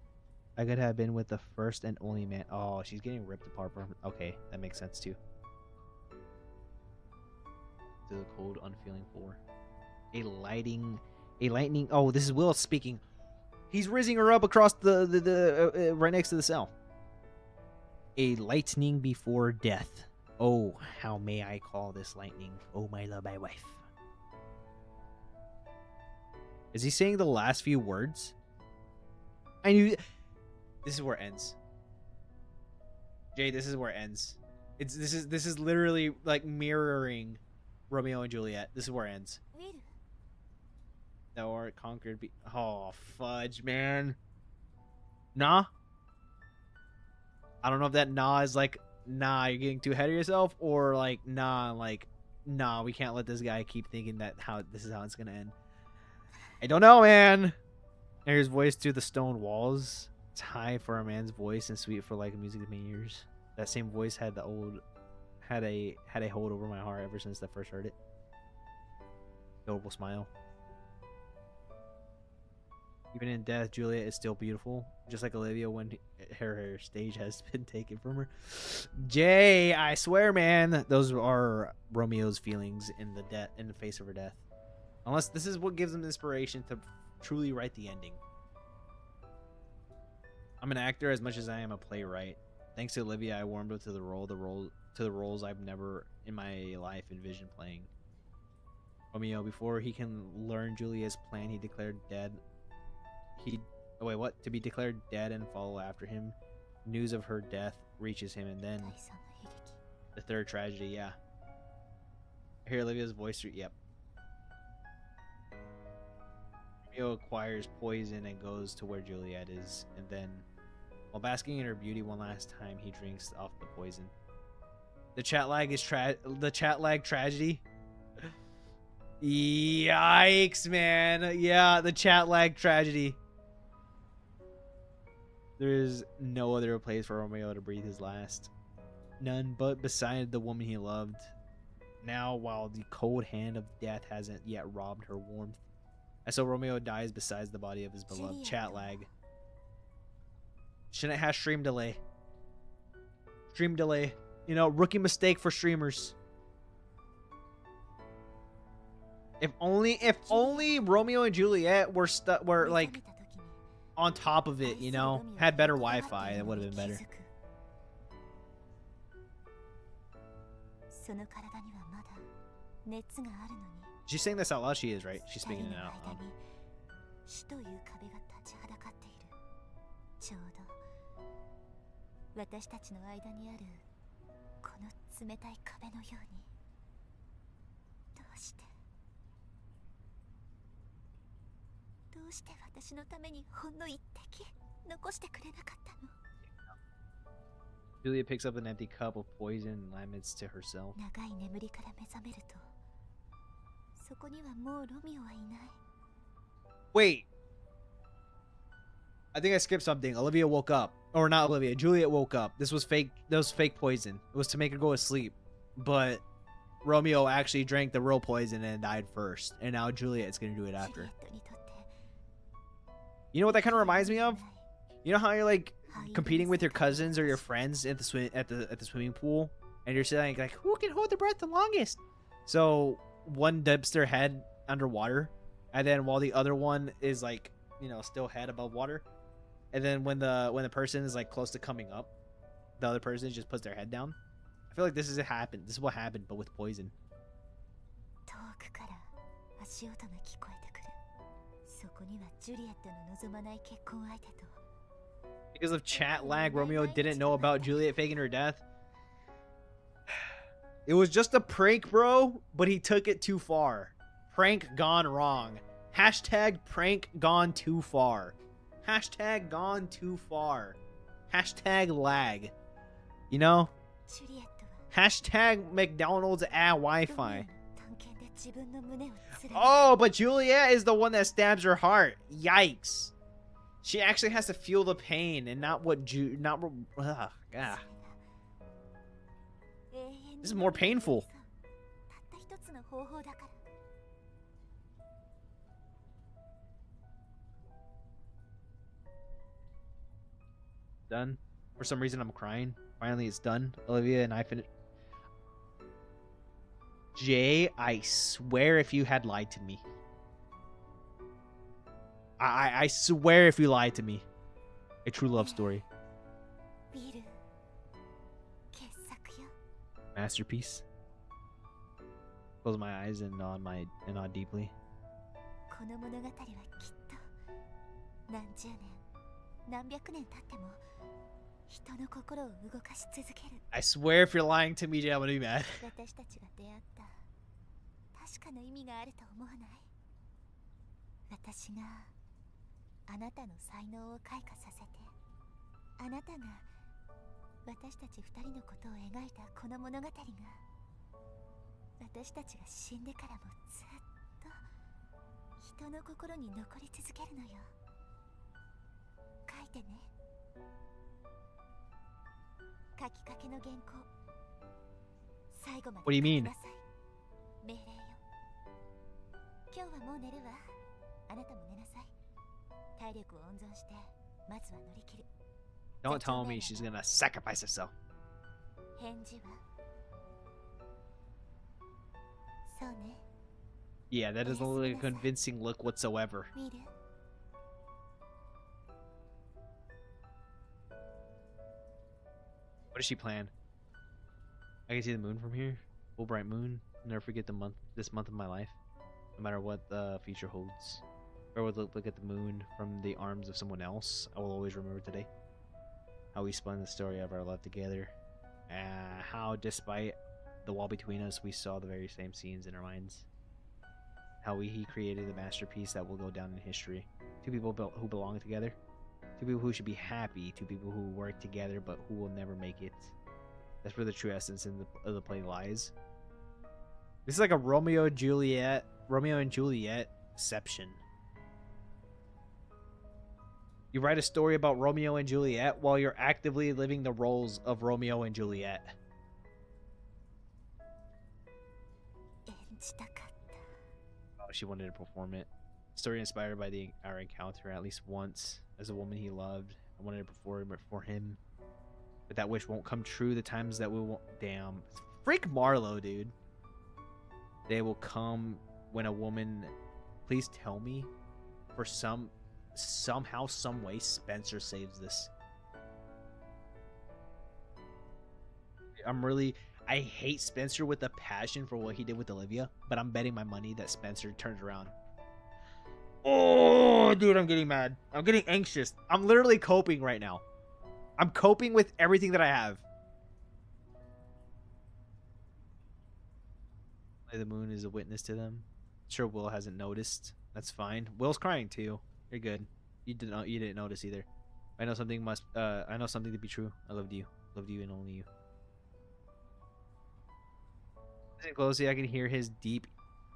I could have been with the first and only man. Oh, she's getting ripped apart from. Okay, that makes sense too. To the cold, unfeeling floor. A lightning. Oh, this is Will speaking. He's raising her up across the right next to the cell. A lightning before death. Oh, how may I call this lightning? Oh, my love, my wife. Is he saying the last few words? I knew. This is where it ends. Jay, this is where it ends. This is literally like mirroring Romeo and Juliet. This is where it ends. ウィル Thou art conquered. Oh fudge, man. Nah. I don't know if that nah is like nah, you're getting too ahead of yourself, or like nah, we can't let this guy keep thinking that this is how it's gonna end. I don't know, man. Here's voice through the stone walls. It's high for a man's voice and sweet for like music to my ears. That same voice had a hold over my heart ever since I first heard it. Adorable smile. Even in death, Juliet is still beautiful, just like Olivia when her stage has been taken from her. Jay, I swear, man, those are Romeo's feelings in the face of her death. Unless this is what gives him inspiration to truly write the ending. I'm an actor as much as I am a playwright. Thanks to Olivia, I warmed up to the roles I've never in my life envisioned playing. Romeo, before he can learn Juliet's plan, he declared dead. To be declared dead and follow after him. News of her death reaches him, and then 第三の悲劇 the third tragedy. Yeah. I hear Olivia's voice through. Yep. Romeo acquires poison and goes to where Juliet is, and then, while basking in her beauty one last time, he drinks off the poison. The chat lag is tragedy. Yikes, man. Yeah, the chat lag tragedy. There is no other place for Romeo to breathe his last. None but beside the woman he loved. Now, while the cold hand of death hasn't yet robbed her warmth. And so Romeo dies beside the body of his beloved. Chat lag. Shouldn't have stream delay. Stream delay. You know, rookie mistake for streamers. If only Romeo and Juliet were like 目覚めた時に on top of it, you know, had better Wi-Fi, that would have been better. その体にはまだ熱があるのに She's saying this out loud. She is, right? She's 二 speaking 人 it の out 間 loud. に死という壁が立ちはだかっている。ちょうど私たちの間にあるこの冷たい壁のように。どうして私のためにほんの一滴残してくれなかったの。 Julia picks up an empty cup of poison and laments to herself. 長い眠りから目覚めると、そこにはもうロミオはいない。 Wait. I think I skipped something. Olivia woke up. Or not Olivia. Juliet woke up. This was fake. That was fake poison. It was to make her go to sleep. But Romeo actually drank the real poison and died first. And now Juliet's going to do it ジュ after. リエットにとって You know what that kind of reminds me of? You know how you're like competing with your cousins or your friends at the swimming pool, and you're saying like, who can hold their breath the longest? So one dips their head underwater, and then while the other one is like, you know, still head above water, and then when the person is like close to coming up, the other person just puts their head down. I feel like this is what happened, but with poison. 遠くから足音が聞こえてくる。そこにはジュリエットの望まない結婚相手と。 Because of chat lag, Romeo didn't know about Juliet faking her death. It was just a prank, bro, but he took it too far. Prank gone wrong. Hashtag prank gone too far. Hashtag gone too far. Hashtag lag. You know? ジュリエットは Hashtag McDonald's add ロミオの Wi-Fi. 探検で自分の胸を貫き Oh, but Juliet is the one that stabs her heart. Yikes. She actually has to feel the pain and not what ugh, ah. 永遠に This is more painful. たった一つの方法だから。 Done. For some reason, I'm crying. Finally, it's done. Olivia and I finished. Jay, I swear if you had lied to me. I swear if you lied to me. A true love story. ビル傑作よ。 Masterpiece. Close my eyes and nod deeply. この物語はきっと何十年何百年経っても人の心を動かし続ける I swear if you're lying to me, Jay, I'm gonna be mad. 私たちが出会った確かな意味があると思わない？私があなたの才能を開花させて、あなたが私たち二人のことを描いたこの物語が、私たちが死んでからもずっと人の心に残り続けるのよ。書いてね。書きかけの原稿、最後まで What do you 書き mean? なさい。命令よ。今日はもう寝るわ。あなたも寝なさい。体力を温存してまずは乗り切る。 Don't tell me she's gonna sacrifice herself. 返事は？そうね。 Yeah, that doesn't look like a convincing look whatsoever. 見る？ What does she plan? I can see the moon from here. Full bright moon. Never forget this month of my life. No matter what the future holds. If I would look at the moon from the arms of someone else, I will always remember today. How we spun the story of our love together. How despite the wall between us, we saw the very same scenes in our minds. How he created a masterpiece that will go down in history. Two people who belong together. Two people who should be happy. Two people who work together but who will never make it. That's where the true essence of the play lies. This is like a Romeo and Juliet exception. You write a story about Romeo and Juliet while you're actively living the roles of Romeo and Juliet. 演じたかった。 Oh, she wanted to perform it. Story inspired by our encounter at least once as a woman he loved. I wanted to perform it for him. But that wish won't come true the times that we won't. Damn. Freak Marlowe, dude. They will come when a woman. Please tell me. For somehow, some way, Spencer saves this. I hate Spencer with a passion for what he did with Olivia, but I'm betting my money that Spencer turns around. Oh, dude, I'm getting mad. I'm getting anxious. I'm literally coping right now. I'm coping with everything that I have. The moon is a witness to them. Sure, Will hasn't noticed. That's fine. Will's crying too. You're good. You didn't notice either. I know something to be true. I loved you. Loved you and only you. Listen closely, I can hear his deep,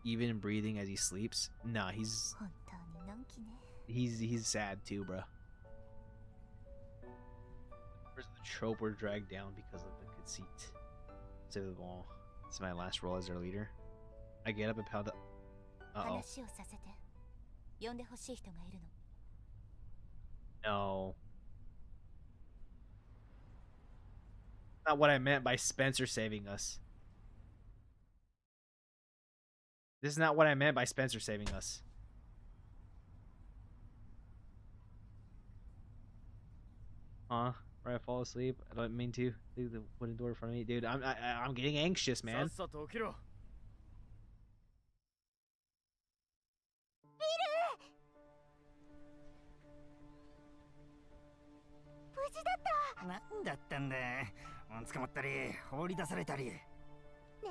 even breathing as he sleeps. Nah, he's 本当にのんきね。 he's sad too, bro. Where's the trope were dragged down because of the conceit? Save the ball. This is my last role as their leader. I get up and pound the. Uh-oh. 話をさせて。呼んでほしい人がいるの。 No. Not what I meant by Spencer saving us. This is not what I meant by Spencer saving us. Huh? Right, I fall asleep. I don't mean to. Leave the wooden door in front of me, dude. I'm getting anxious, man. 無事だった。なんだったんだ。捕まったり放り出されたり。ねえ。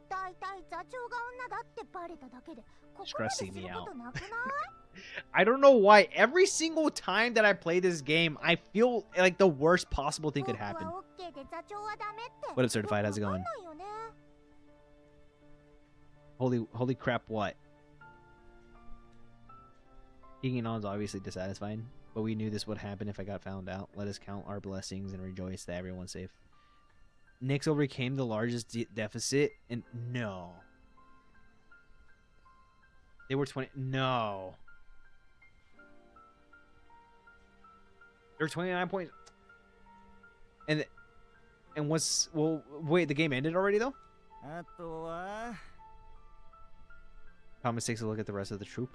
だいたい座長が女だってバレただけで、ここまですることなくない？ I don't know why every single time that I play this game, I feel like the worst possible thing could happen. What up, Certified? How's it going? Holy crap, what? Hanging on is obviously dissatisfied, but we knew this would happen if I got found out. Let us count our blessings and rejoice that everyone's safe. Nyx overcame the largest deficit, and no. They were 20. No. They were 29 points. And what's. Well, wait, the game ended already, though? Thomas takes a look at the rest of the troop.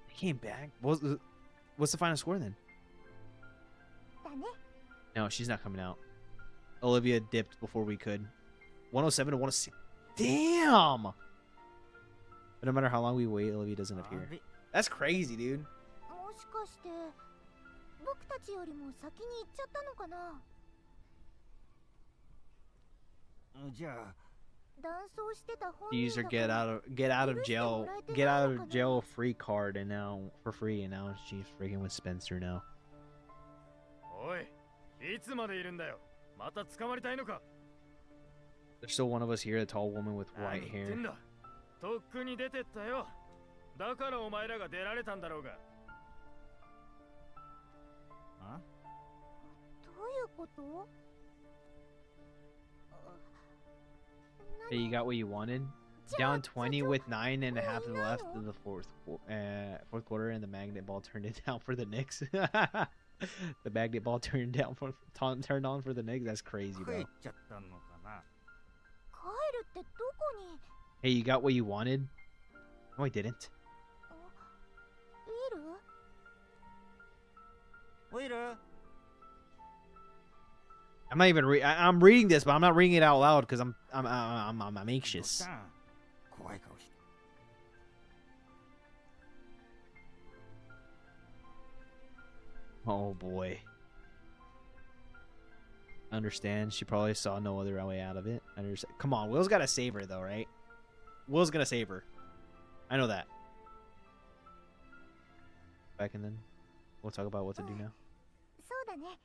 They came back. What's the final score then? No, she's not coming out. Olivia dipped before we could. 107 to 106. Damn! But no matter how long we wait, Olivia doesn't appear. That's crazy, dude. 僕たちよりも先に行っちゃったのかな。じゃあ 断層してた本 Use 人 her だから get out of jail free card and now for free and now she's freaking with Spencer now. おい、いつまでいるんだよ。また捕まりたいのか。 There's still one of us here, a tall woman with 何 white 言って hair. んだ。とっくに出てったよ。だからお前らが出られたんだろうが。あどういうこと？ Hey, you got what you wanted? Down 20 with 9.5 left of the fourth quarter, and the magnet ball turned it down for the Knicks. The magnet ball turned on for the Knicks. That's crazy, 帰 bro. っちゃったのかな。帰るってどこに？ Hey, you got what you wanted? No, I didn't. ウィル？オイル I'm not even I'm reading this, but I'm not reading it out loud because I'm anxious. 怖い顔して。 Oh boy. Understand. She probably saw no other way out of it. Understand. Come on, Will's gotta save her though, right? Will's gonna save her. I know that. Back and then we'll talk about what to do now. そうだね。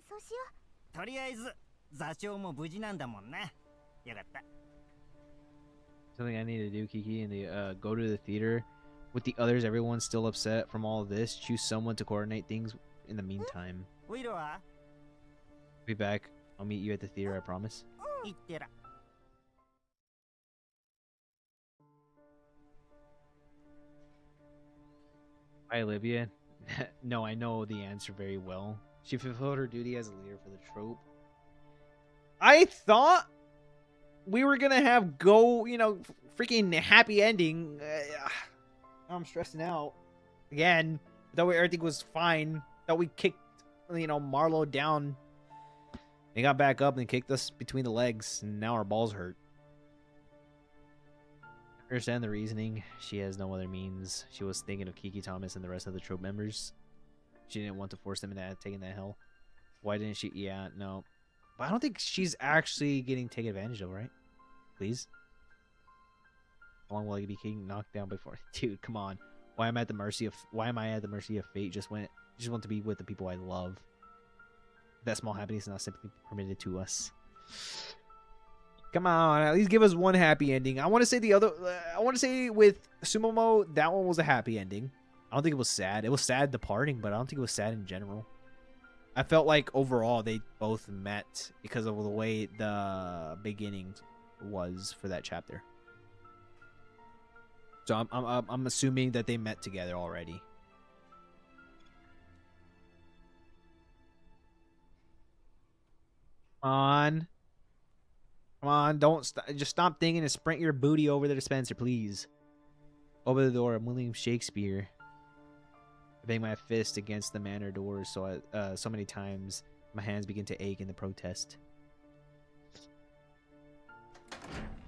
そうしよう。とりあえず座長も無事なんだもんな。よかった。 Something I need to do, Kiki, and go to the theater with the others. Everyone's still upset from all of this. Choose someone to coordinate things in the meantime. オイルは Be back. I'll meet you at the theater, I promise. 行ってら。 Hi, Olivia. No, I know the answer very well. She fulfilled her duty as a leader for the trope. I thought we were gonna have freaking happy ending. I'm stressing out again. Thought everything was fine. Thought we kicked, Marlo down. They got back up and kicked us between the legs, and now our balls hurt. Understand the reasoning. She has no other means. She was thinking of Kiki Thomas and the rest of the trope members. She didn't want to force them into taking that hell. Why didn't she? Yeah, no. But I don't think she's actually getting taken advantage of, right? Please? How long will I be getting knocked down before? Dude, come on. Why am I at the mercy of fate? Just want to be with the people I love. That small happiness is not simply permitted to us. Come on, at least give us one happy ending. I want to say with Sumomo, that one was a happy ending. I don't think it was sad. It was sad departing, but I don't think it was sad in general. I felt like overall they both met because of the way the beginning was for that chapter. So I'm assuming that they met together already. Come on, just stop thinking and sprint your booty over the dispenser, please. Over the door of William Shakespeare. I bang my fist against the manor doors so many times my hands begin to ache in the protest.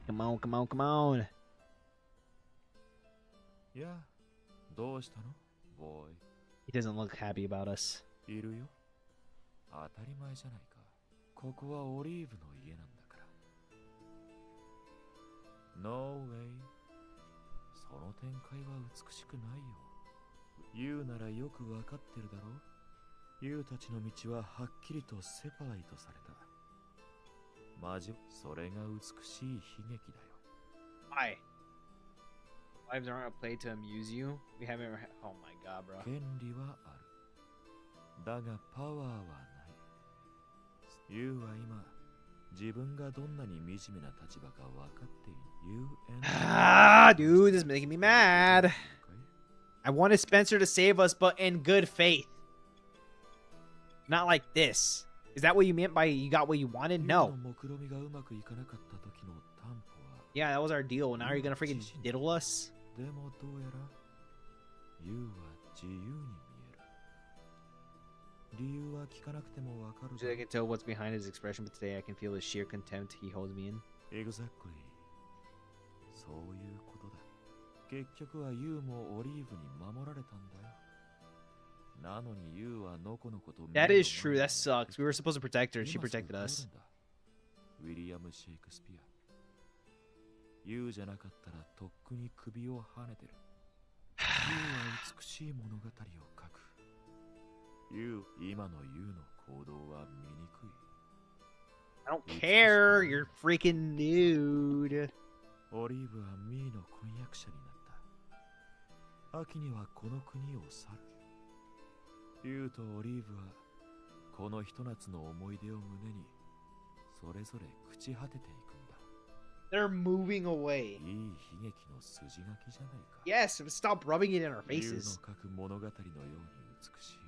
Come on, come on, come on. Yeah, どうしたの? Boy. He doesn't look happy about us. いるよ。当たり前じゃないか。ここはオリーブの家なんだから。No way. その展開は美しくないよ。言うならよくわかってるだろう。ユウたちの道ははっきりとセパレイトされた。マジ、それが美しい悲劇だよ。Why? Lives aren't a play to amuse you. We haven't. Oh my god, bro. 権利はある。だがパワーはない。ユウは今、自分がどんなに惨めな立場か分かっている。Dude, this is making me mad. I wanted Spencer to save us, but in good faith. Not like this. Is that what you meant by you got what you wanted? No. Yeah, that was our deal. Now you're gonna freaking diddle us? でもどうやら、ユウは自由に見える。理由は聞かなくても分かる。I can tell what's behind his expression, but today I can feel the sheer contempt he holds me in. Exactly. そういうことだ。結局はユウもオリーブに守られたんだよ。なのにユウはノコのことを見 That るの is true. 前 That sucks. We were supposed to protect her. She 今すぐ protected 帰る us. んだウィリアム・シェイクスピア。ユウじゃなかったらとっくに首をはねてる。ユウは美しい物語を書く。ユウ、今のユウの行動は醜い。 I don't care. You're freaking nude. オリーブはミーの婚約者になった。秋にはこの国を去る。ユウとオリーブはこのひと夏の思い出を胸にそれぞれ朽ち果てていくんだ。 They're moving away. いい悲劇の筋書きじゃないか。 Yes, stop rubbing it in our ユウの faces. 書く物語のように美しい。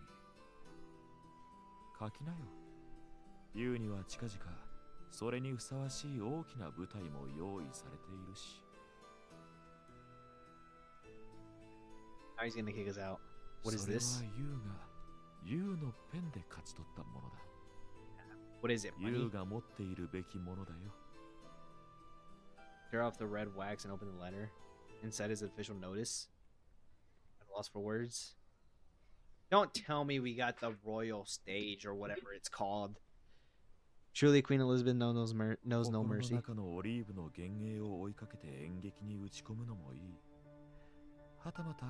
書きなよ。ユウには近々それにふさわしい大きな舞台も用意されているし。 Now he's gonna kick us out. What is それは this? ユウのペンで勝ち取ったものだ。 What is it? ユ Money? ウが持っているべきものだよ。 Tear off the red wax and open the letter. Inside is official notice. I'm lost for words. Don't tell me we got the royal stage or whatever it's called. Truly, Queen Elizabeth knows no 心の mercy. 中のオリーブの幻影を追いかけて演劇に打ち込むのもいい。はたまた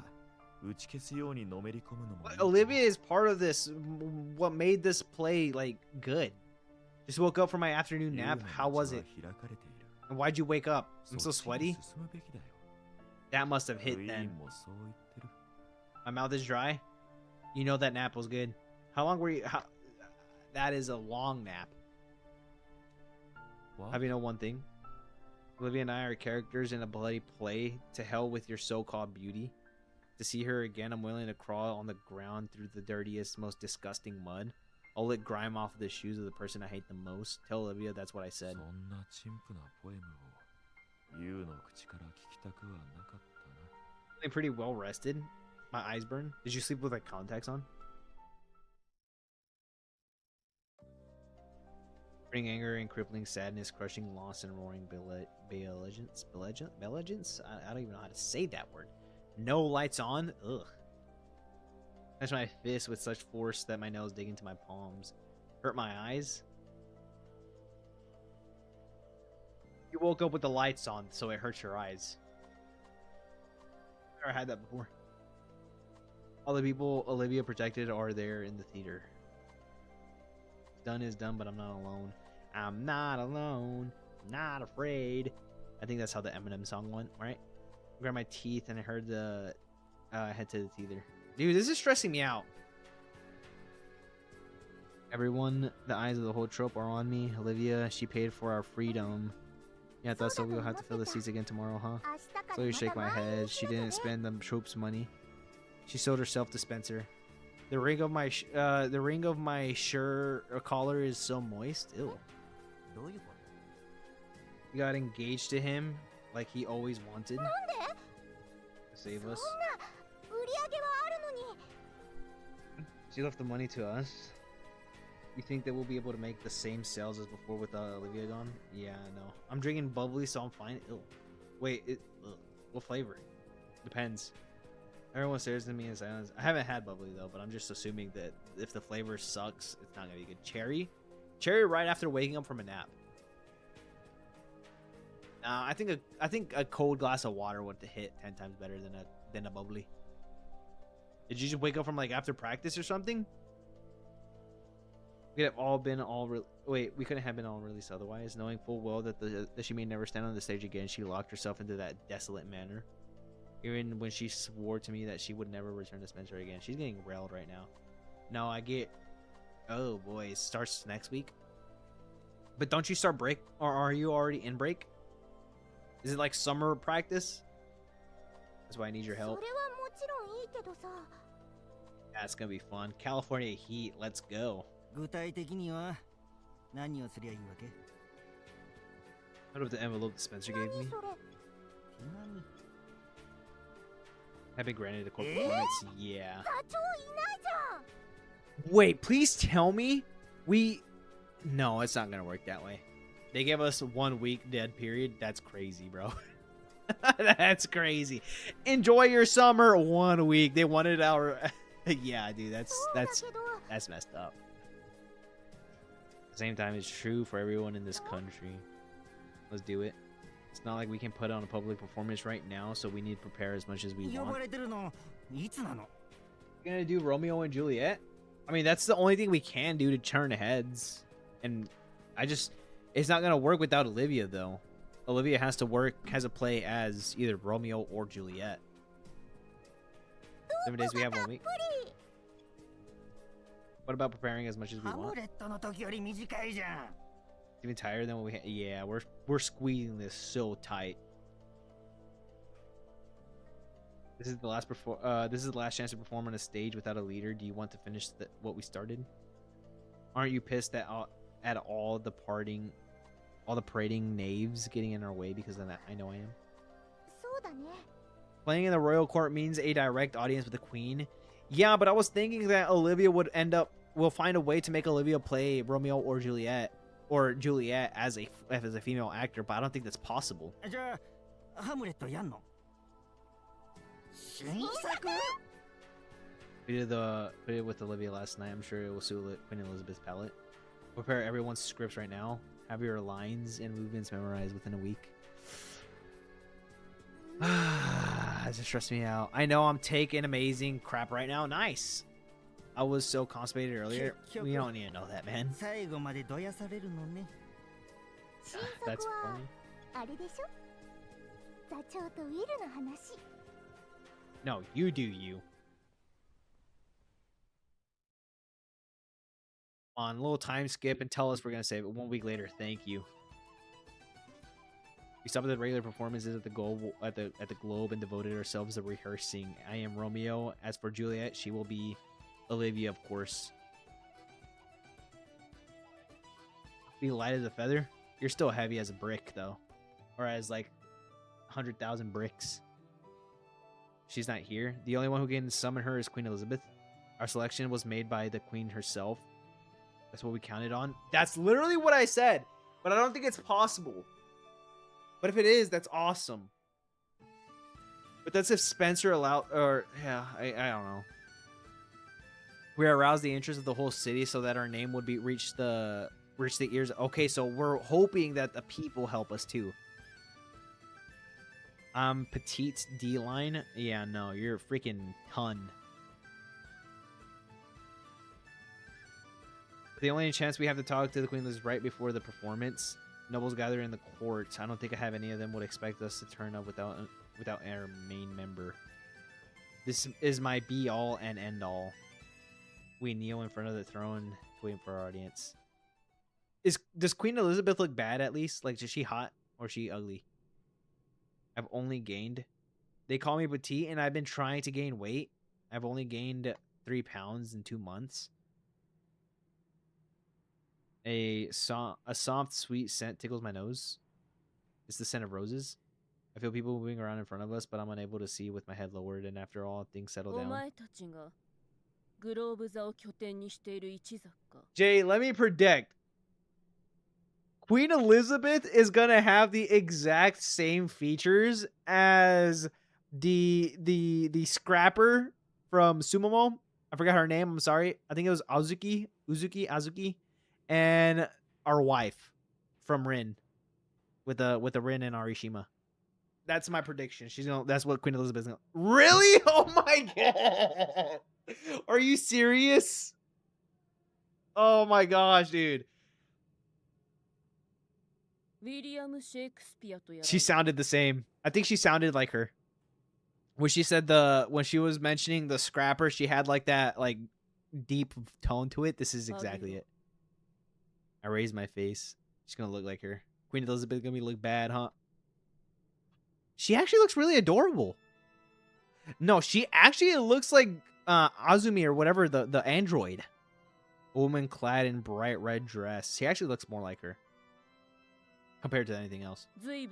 打ち消すようにのめり込むのもいい。 Olivia is part of this. What made this play like good? Just woke up from my afternoon ユウ nap. の How 道は was it? 開かれている。 And why'd you wake up? I'm そ so っちに sweaty. 進むべきだよ。 That must have ク hit イー then. ンもそう言ってる。 My mouth is dry. You know that nap was good. How long were you? That is a long nap. What? Have you know one thing? Olivia and I are characters in a bloody play. To hell with your so-called beauty. To see her again, I'm willing to crawl on the ground through the dirtiest, most disgusting mud. I'll lick grime off of the shoes of the person I hate the most. Tell Olivia that's what I そ said. んな陳腐なポエムをユウの口から聞きたくはなかったな。 I'm pretty well rested. My eyes burn. Did you sleep with like contacts on? Bring anger and crippling sadness, crushing loss and roaring belligerence. Belligerence? I don't even know how to say that word. No lights on? Ugh. Touch my fist with such force that my nails dig into my palms. Hurt my eyes? You woke up with the lights on, so it hurts your eyes. Never had that before. All the people Olivia protected are there in the theater. Done is done, but I'm not alone. I'm not alone. Not afraid. I think that's how the Eminem song went, right? Grab my teeth and I heard the head to the theater. Dude, this is stressing me out. Everyone, the eyes of the whole troop are on me. Olivia, she paid for our freedom. Yeah, I thought so. We'll have to fill the seats again tomorrow, huh? So you shake my head. She didn't spend the troops' money. She sold herself to Spencer. The ring of my shirt collar is so moist. Ew. We got engaged to him like he always wanted. To save us. She left the money to us. You think that we'll be able to make the same sales as before with Olivia gone? Yeah, no. I'm drinking bubbly, so I'm fine. Ew. Wait, what flavor? Depends. Everyone stares at me in silence. I haven't had bubbly though, but I'm just assuming that if the flavor sucks, it's not gonna be good. Cherry? Cherry right after waking up from a nap. I think a cold glass of water would hit 10 times better than a bubbly. Did you just wake up from like after practice or something? We could have all been wait, we couldn't have been all released otherwise. Knowing full well that that she may never stand on the stage again, she locked herself into that desolate manner. Even when she swore to me that she would never return to Spencer again. She's getting railed right now. No, I get... Oh boy, it starts next week. But don't you start break? Or are you already in break? Is it like summer practice? That's why I need your help. Yeah, it's gonna be fun. California heat, let's go. 具体的には何をすりゃいいわけ？ Out of the envelope that Spencer gave me. 手紙 Have been granted a court performance. Yeah. Wait, please tell me No, it's not gonna work that way. They give us 1 week dead period. That's crazy, bro. That's crazy. Enjoy your summer. 1 week. They wanted our Yeah, dude, that's messed up. At the same time, it's true for everyone in this country. Let's do it. It's not like we can put on a public performance right now, so we need to prepare as much as we 呼ば want. れてるのいつなの？ We're gonna do Romeo and Juliet. I mean, that's the only thing we can do to turn heads. And it's not gonna work without Olivia, though. Olivia has to play as either Romeo or Juliet. 7 days, we have 1 week. What about preparing as much as we ハム want? レットの時より短いじゃん。 Even tighter than what yeah, we're squeezing this so tight. This is the last chance to perform on a stage without a leader. Do you want to finish what we started? Aren't you pissed at all the parading knaves getting in our way? Because then I know I am. そうだね。 Playing in the royal court means a direct audience with the queen. Yeah, but I was thinking that Olivia will find a way to make Olivia play Romeo or Juliet as a female actor, but I don't think that's possible. じゃあハムレットやんの？新作？ We did it with Olivia last night. I'm sure it will suit Queen Elizabeth's palette. Prepare everyone's scripts right now. Have your lines and movements memorized within a week. It just stressed me out. I know I'm taking amazing crap right now. Nice. I was so constipated earlier. We don't need to know that, man. 最後までどやされるのね。新 That's 作は funny. あれでしょ？座長とウィルの話。 No, you do you. On a little time skip and tell us we're gonna save it 1 week later. Thank you. We stopped at the regular performances at the Globe and devoted ourselves to rehearsing. I am Romeo. As for Juliet, she will be Olivia, of course. Be light as a feather. You're still heavy as a brick, though, or as like 100,000 bricks. She's not here. The only one who can summon her is Queen Elizabeth. Our selection was made by the Queen herself. That's what we counted on. That's literally what I said, but I don't think it's possible. But if it is, that's awesome. But that's if Spencer allowed, or yeah, I don't know. We aroused the interest of the whole city so that our name would reach the ears. Okay, so we're hoping that the people help us too. Petite D-line. Yeah, no, you're a freaking ton. The only chance we have to talk to the Queen is right before the performance. Nobles gather in the court. I don't think I have any of them would expect us to turn up without our main member. This is my be-all and end-all. We kneel in front of the throne, waiting for our audience. Does Queen Elizabeth look bad at least? Like, is she hot or is she ugly? I've only gained... They call me petite, and I've been trying to gain weight. I've only gained 3 pounds in 2 months. A soft, sweet scent tickles my nose. It's the scent of roses. I feel people moving around in front of us, but I'm unable to see with my head lowered, and after all, things settle down. Jay, let me predict. Queen Elizabeth is gonna have the exact same features as the scrapper from Sumomo. I forgot her name. I'm sorry. I think it was Azuki, and our wife from Rin, with the Rin and Arishima. That's my prediction. That's what Queen Elizabeth's gonna. Really? Oh my god! Are you serious? Oh my gosh, dude. She sounded the same. I think she sounded like her. When she said when she was mentioning the scrapper, she had like that like deep tone to it. This is exactly it. I raised my face. She's gonna look like her. Queen Elizabeth gonna look bad, huh? She actually looks really adorable. No, she actually looks like Azumi or whatever, the android. A woman clad in bright red dress. She actually looks more like her. Compared to anything else. I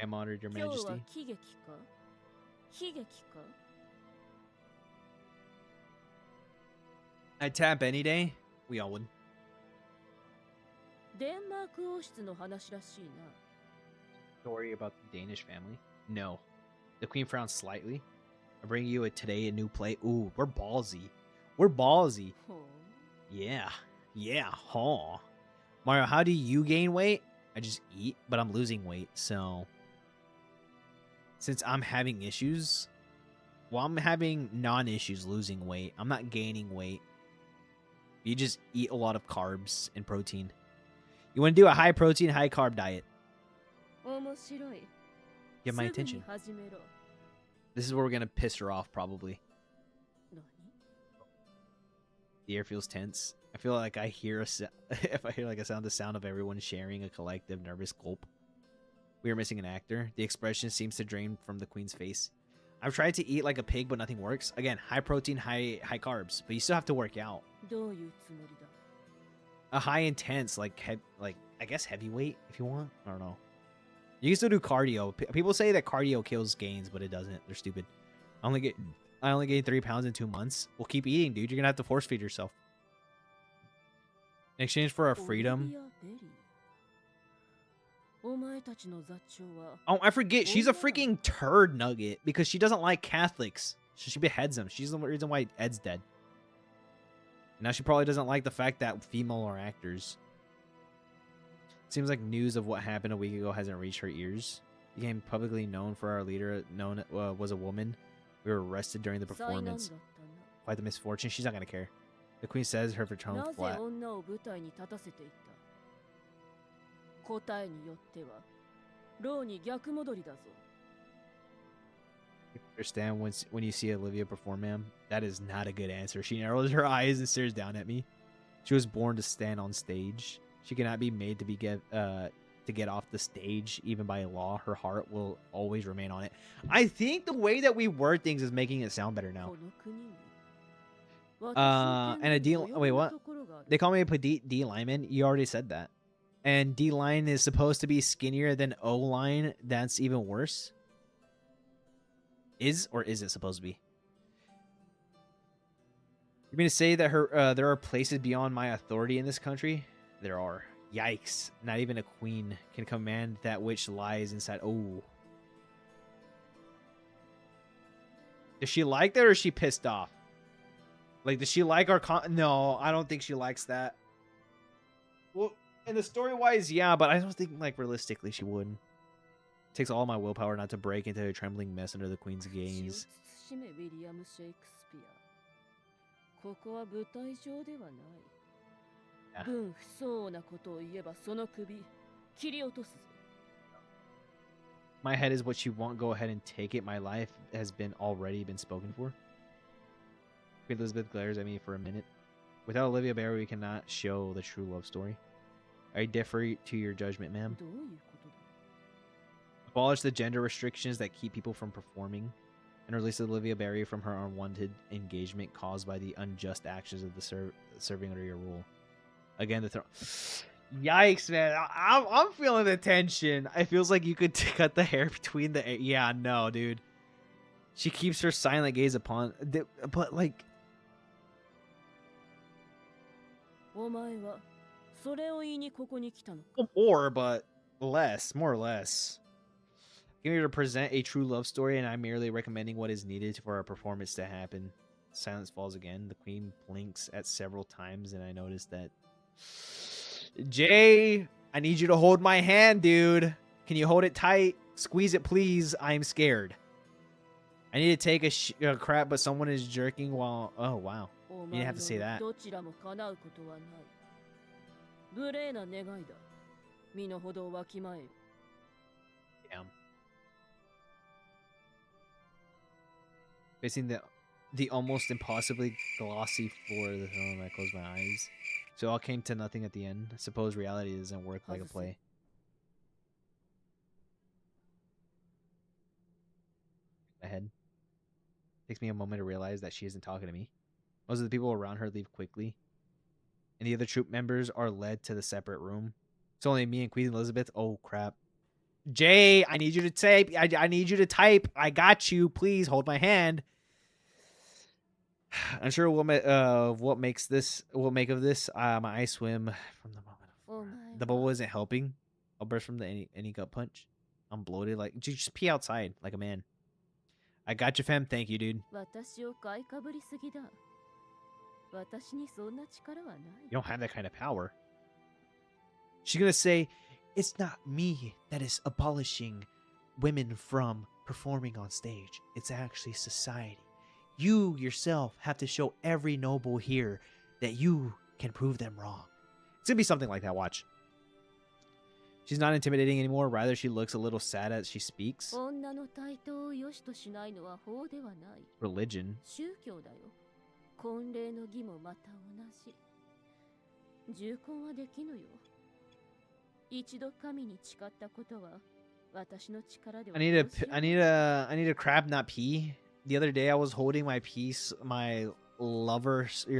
am honored, Your Majesty. I'd tap any day. We all would. Story about the Danish family? No. The Queen frowns slightly. I bring you today a new play. Ooh, we're ballsy. We're ballsy. ほう Yeah. Yeah. Huh. Mario, how do you gain weight? I just eat, but I'm losing weight. So since I'm having issues, well, I'm having non-issues losing weight. I'm not gaining weight. You just eat a lot of carbs and protein. You want to do a high protein, high carb diet. 面白い Get my すぐに attention. 始めろ This is where we're gonna piss her off, probably. 何 The air feels tense. I feel like I hear if I hear like a sound, the sound of everyone sharing a collective nervous gulp. We are missing an actor. The expression seems to drain from the queen's face. I've tried to eat like a pig, but nothing works. Again, high protein, high carbs, but you still have to work out. どういうつもりだ A high intense, like I guess heavyweight if you want. I don't know. You can still do cardio. People say that cardio kills gains, but it doesn't. They're stupid. I only gained 3 pounds in 2 months. Well, keep eating, dude. You're gonna have to force feed yourself. In exchange for our freedom. オリビアベリーお前たちの座長は Oh, I forget. She's a freaking turd nugget because she doesn't like Catholics. So she beheads them. She's the reason why Ed's dead. Now she probably doesn't like the fact that female are actors. Seems like news of what happened a week ago hasn't reached her ears. Became publicly known for our leader was a woman. We were arrested during the 災難だ performance. った Quite the misfortune. She's not gonna care. The queen says her な tone なぜ flat. 女を舞台に立たせていた答えによっては牢に逆戻りだぞ Understand when you see Olivia perform, ma'am? That is not a good answer. She narrows her eyes and stares down at me. She was born to stand on stage. She cannot be made to get off the stage, even by law. Her heart will always remain on it. I think the way that we word things is making it sound better now. この国に And a D. 私の Wait, 天 what? 然なところがある They call me a petite D lineman. You already said that. And D line is supposed to be skinnier than O line. That's even worse. Is or is it supposed to be? You mean to say that there are places beyond my authority in this country? There are. Yikes. Not even a queen can command that which lies inside. Oh. Does she like that or is she pissed off? Like, does she like our No, I don't think she likes that. Well, in the story-wise, yeah, but I don't think, like, realistically she would. It takes all my willpower not to break into a trembling mess under the queen's 血を gaze. 慎めウィリアム・シェイクスピアここは舞台上ではない Yeah. 分不相応なことを言えばその首切り落とすぞ My head is what you want. Go ahead and take it. My life has already been spoken for. Queen Elizabeth glares at me for a minute. Without Olivia Barry, we cannot show the true love story. I defer to your judgment, ma'am. どういうことだ Abolish the gender restrictions that keep people from performing, and release Olivia Barry from her unwanted engagement caused by the unjust actions of the serving under your rule. Again, the throne. Yikes, man! I'm feeling the tension. It feels like you could cut the hair between the. Yeah, no, dude. She keeps her silent gaze upon, but like. お前はそれを言いにここに来たのか More, but less, more or less. I'm here to present a true love story, and I'm merely recommending what is needed for our performance to happen. Silence falls again. The queen blinks at several times, and I notice that. Jay, I need you to hold my hand, dude. Can you hold it tight? Squeeze it, please. I'm scared. I need to take a crap, but someone is jerking while. Oh, wow. お You 前 didn't の have to say that. どちらも叶うことはない無礼な願いだ身の程をわきまえる Damn. Facing the almost impossibly glossy floor of the throne, I closed my eyes. So it all came to nothing at the end. I suppose reality doesn't work like a play. My head. Takes me a moment to realize that she isn't talking to me. Most of the people around her leave quickly, and the other troop members are led to the separate room. It's only me and Queen Elizabeth. Oh crap! Jay, I need you to type. I need you to type. I got you. Please hold my hand. Unsure what makes this. What make of this? My eyes swim from the moment. お前 The bubble isn't helping. I'll burst from any gut punch. I'm bloated. Like just pee outside like a man. I got you, fam. Thank you, dude. 私を買いかぶりすぎだ。私にそんな力はない。 You don't have that kind of power. She's gonna say, it's not me that is abolishing women from performing on stage. It's actually society. You yourself have to show every noble here that you can prove them wrong. It's gonna be something like that, watch. She's not intimidating anymore. Rather, she looks a little sad as she speaks. 女の対等を良しとしないのは法ではない。 Religion. 宗教だよ。婚礼の儀もまた同じ。重婚はできぬよ。一度神に誓ったことは私の力では I need a crab, not pee. The other day I was holding my piece, your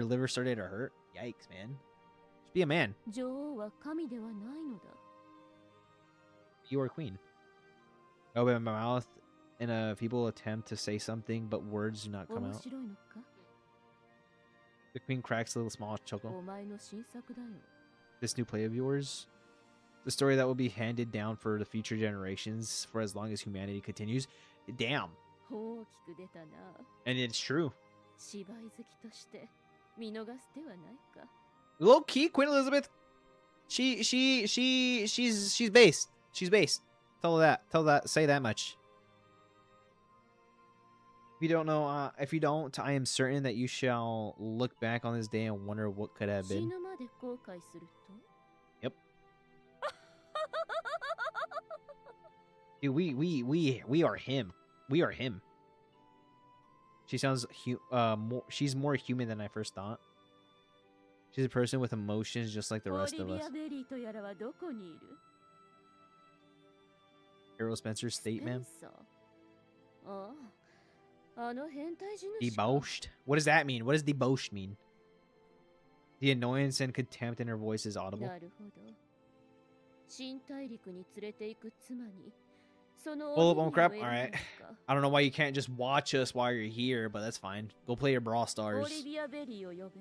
liver started to hurt. Yikes, man. Just be a man. 女王は神ではないのだ。 You are queen. I open my mouth in a feeble attempt to say something, but words do not come 面 out. 白いのか？ The queen cracks a little small chuckle. お前の新作だよ。 This new play of yours, the story that will be handed down for the future generations for as long as humanity continues. Damn. 大きく出たな。 And it's true. 芝居好きとして見逃す手はないか。 Low key, Queen Elizabeth, she's based. She's based. Tell that, say that much. If you don't know, if you don't, I am certain that you shall look back on this day and wonder what could have 死 been. ぬまで後悔すると。 Yep. Dude, we are him. We are him. She sounds she's more human than I first thought. She's a person with emotions just like the オ rest リ of ビ us. ア・ベリーとやらはどこにいる？ Harold Spencer's state, スペ man. ンサー。ああ、あの変態地主か。 Debauched? What does that mean? What does debauched mean? The annoyance and contempt in her voice is audible. なるほど。新大陸に連れて行く妻に、その Hold up, オ on リビアを crap. 選 All ん right. だのか。 I don't know why you can't just watch us while you're here, but that's fine. Go play your Brawl オ Stars. リビア・ベリーを呼べ。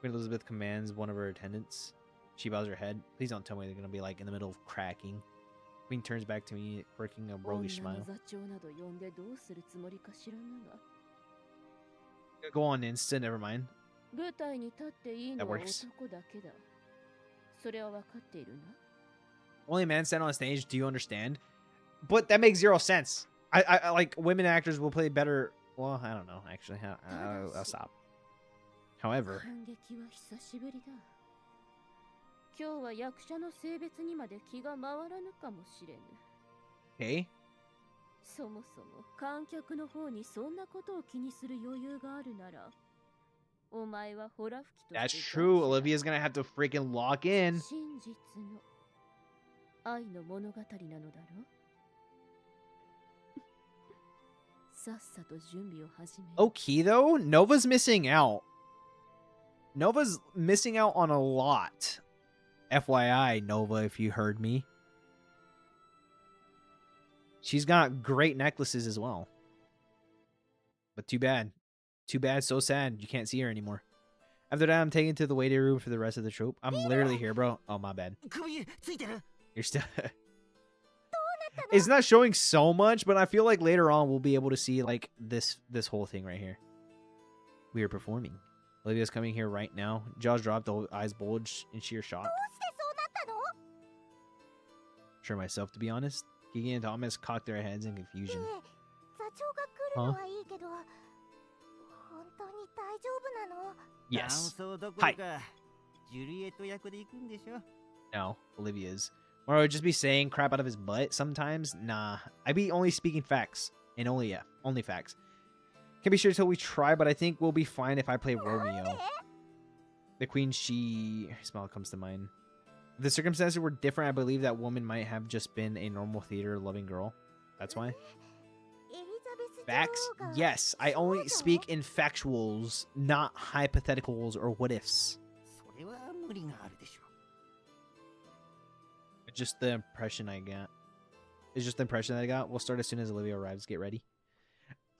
Queen Elizabeth commands one of her attendants. She bows her head. Please don't tell me they're gonna be like in the middle of cracking. Queen turns back to me, quirking a 女 roguish の smile. 座長など呼んでどうするつもりか知らぬが。 Go on Insta, never mind. 舞台に立っていいのは That works. 男だけだ。それは分かっているな。 Only men stand on stage. Do you understand? But that makes zero sense. I like women actors will play better. Well, I don't know. Actually, I'll stop. However, 反撃は久しぶりだ。今日は役者の性別にまで気が回らぬかもしれぬ。 okay. そもそも観客の方にそんなことを気にする余裕があるなら、お前はホラ吹きと That's して true. 大事 Olivia's だ。gonna have to freaking lock in. 真実の愛の物語なのだろさっさと準備を始め。 Okay, though, Nova's missing out. Nova's missing out on a lot. FYI, Nova, if you heard me. She's got great necklaces as well. But too bad. Too bad, so sad. You can't see her anymore. After that, I'm taken to the waiting room for the rest of the trope. I'm literally here, bro. Oh, my bad. 首ついてる。 You're still... It's not showing so much, but I feel like later on we'll be able to see like this whole thing right here. We are performing. Olivia's coming here right now. Jaws dropped, the eyes bulged in sheer shock. どうしてそうなったの？ Sure myself, to be honest. Kiki and Thomas cocked their heads in confusion. ねえ、座長が来るのはいいけど、本当に大丈夫なの？ Yes. 男装どころか、ジュリエット役で行くんでしょ。 No, Olivia's. Or I would just be saying crap out of his butt sometimes. Nah, I be only speaking facts. And only facts. Can't be sure till we try, but I think we'll be fine if I play Romeo. The queen, her smile comes to mind. If the circumstances were different, I believe that woman might have just been a normal theater-loving girl. That's why. エリザベス Facts? 女王が Yes, I 少女？ only speak in factuals, not hypotheticals or what-ifs. それは無理があるでしょ。 Just the impression I got. It's just the impression that I got. We'll start as soon as Olivia arrives. Get ready.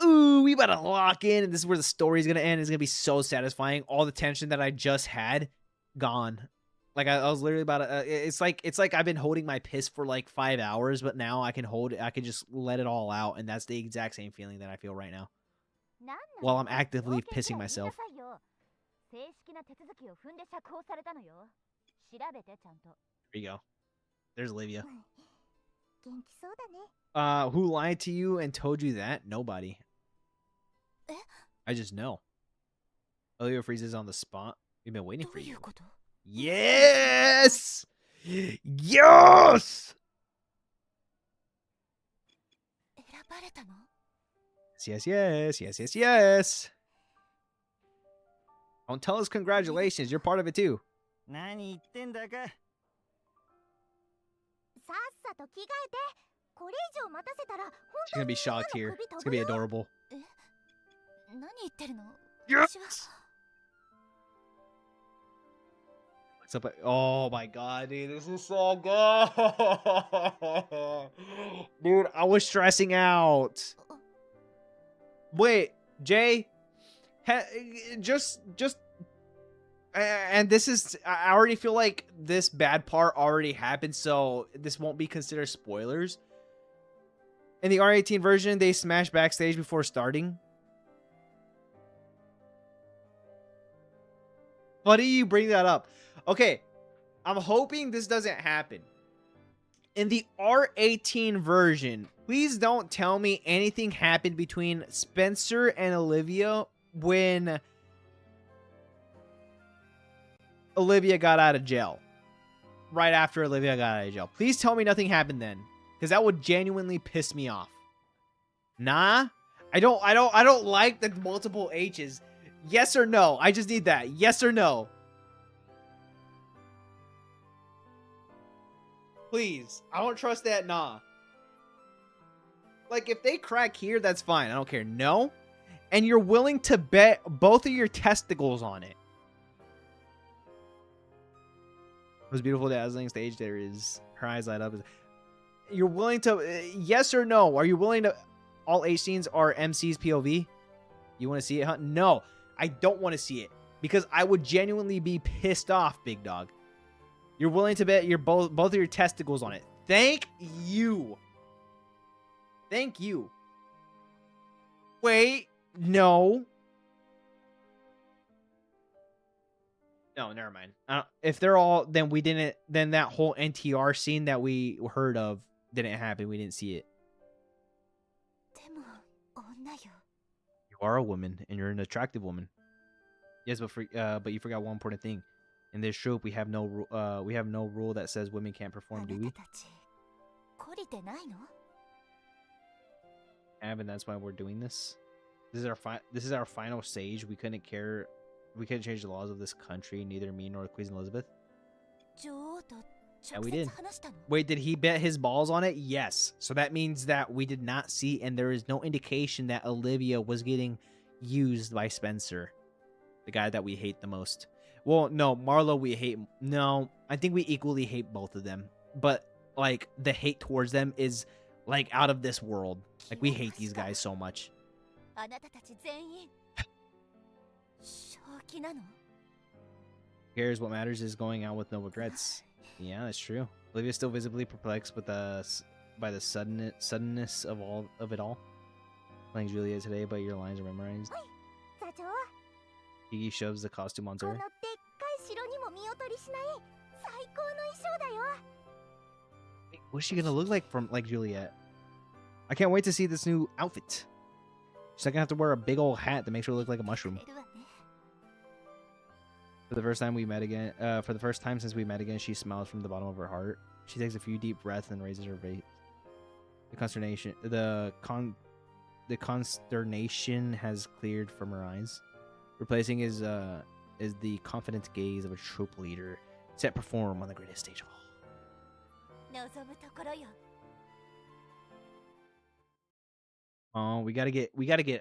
Ooh, we about to lock in. And this is where the story's going to end. It's going to be so satisfying. All the tension that I just had, gone. Like I was literally about to, it's like I've been holding my piss for like 5 hours, but now I can hold it. I can just let it all out, and that's the exact same feeling that I feel right now なんな while の I'm actively 要件 pissing くらい言いな myself. さいよ。正式な手続きを踏んで釈放されたのよ。調べてちゃんと。 There you go. There's Olivia. 元気そうだね。 Who lied to you and told you that? Nobody. え I just know. Olivia freezes on the spot. We've been waiting ど for ういう you. こと Yes! Yes! 選ばれたの Yes, yes, yes, yes, yes. Don't tell us congratulations. You're part of it too. 何言ってんだか。さっさと着替えて。これ以上待たせたら She's gonna be shocked here. It's gonna be adorable. 何言ってるの Yes! 私は What's up? Oh my god, dude, this is so good. Dude, I was stressing out. Wait, Jay, just, and this is, I already feel like this bad part already happened, so this won't be considered spoilers. In the R18 version, they smash backstage before starting. Funny you bring that up. Okay, I'm hoping this doesn't happen. In the R18 version, please don't tell me anything happened between Spencer and Olivia when Olivia got out of jail. Right after Olivia got out of jail. Please tell me nothing happened then, because that would genuinely piss me off. Nah, I don't like the multiple H's. Yes or no? I just need that. Yes or no? Please. I don't trust that. Nah. Like, if they crack here, that's fine. I don't care. No. And you're willing to bet both of your testicles on it. Most beautiful dazzling stage there is. Her eyes light up. You're willing to... yes or no? Are you willing to... all H scenes are MC's POV? You want to see it, huh? No. I don't want to see it. Because I would genuinely be pissed off, big dog. You're willing to bet your both of your testicles on it. Thank you. Thank you. Wait. No. No, never mind. If they're all, then we didn't, then that whole NTR scene that we heard of didn't happen. We didn't see it. でも女よ You are a woman, and you're an attractive woman. Yes, but you forgot one important thing. In this trope, we have no rule that says women can't あ perform, な do we? たたち懲りてないの And that's why we're doing this. This is our final stage. We couldn't change the laws of this country, neither me nor Queen Elizabeth. 女王と Yeah, 直 we 接 did. 話したの Wait, did he bet his balls on it? Yes. So that means that we did not see, and there is no indication that Olivia was getting used by Spencer, the guy that we hate the most. Well, no, Marlo we hate. No, I think we equally hate both of them. But, like, the hate towards them is, like, out of this world. Like, we hate these guys so much. あなたたち全員正気なの Cares what matters is going out with no regrets. Yeah, that's true. Olivia's still visibly perplexed by the suddenness of it all. Playing Juliet today, but your lines are memorized. 座長 Kiki shoves the costume onto この her. でっかい城にも見劣りしない最高の衣装だよ Wait, what's she gonna look like from like Juliet? I can't wait to see this new outfit. She's not gonna have to wear a big old hat that makes her look like a mushroom. くれるわね For the first time since we met again, she smiles from the bottom of her heart. She takes a few deep breaths and raises her face. The consternation has cleared from her eyes. Replacing is the confident gaze of a troop leader set to perform on the greatest stage of all. 望むところよ Oh, we gotta get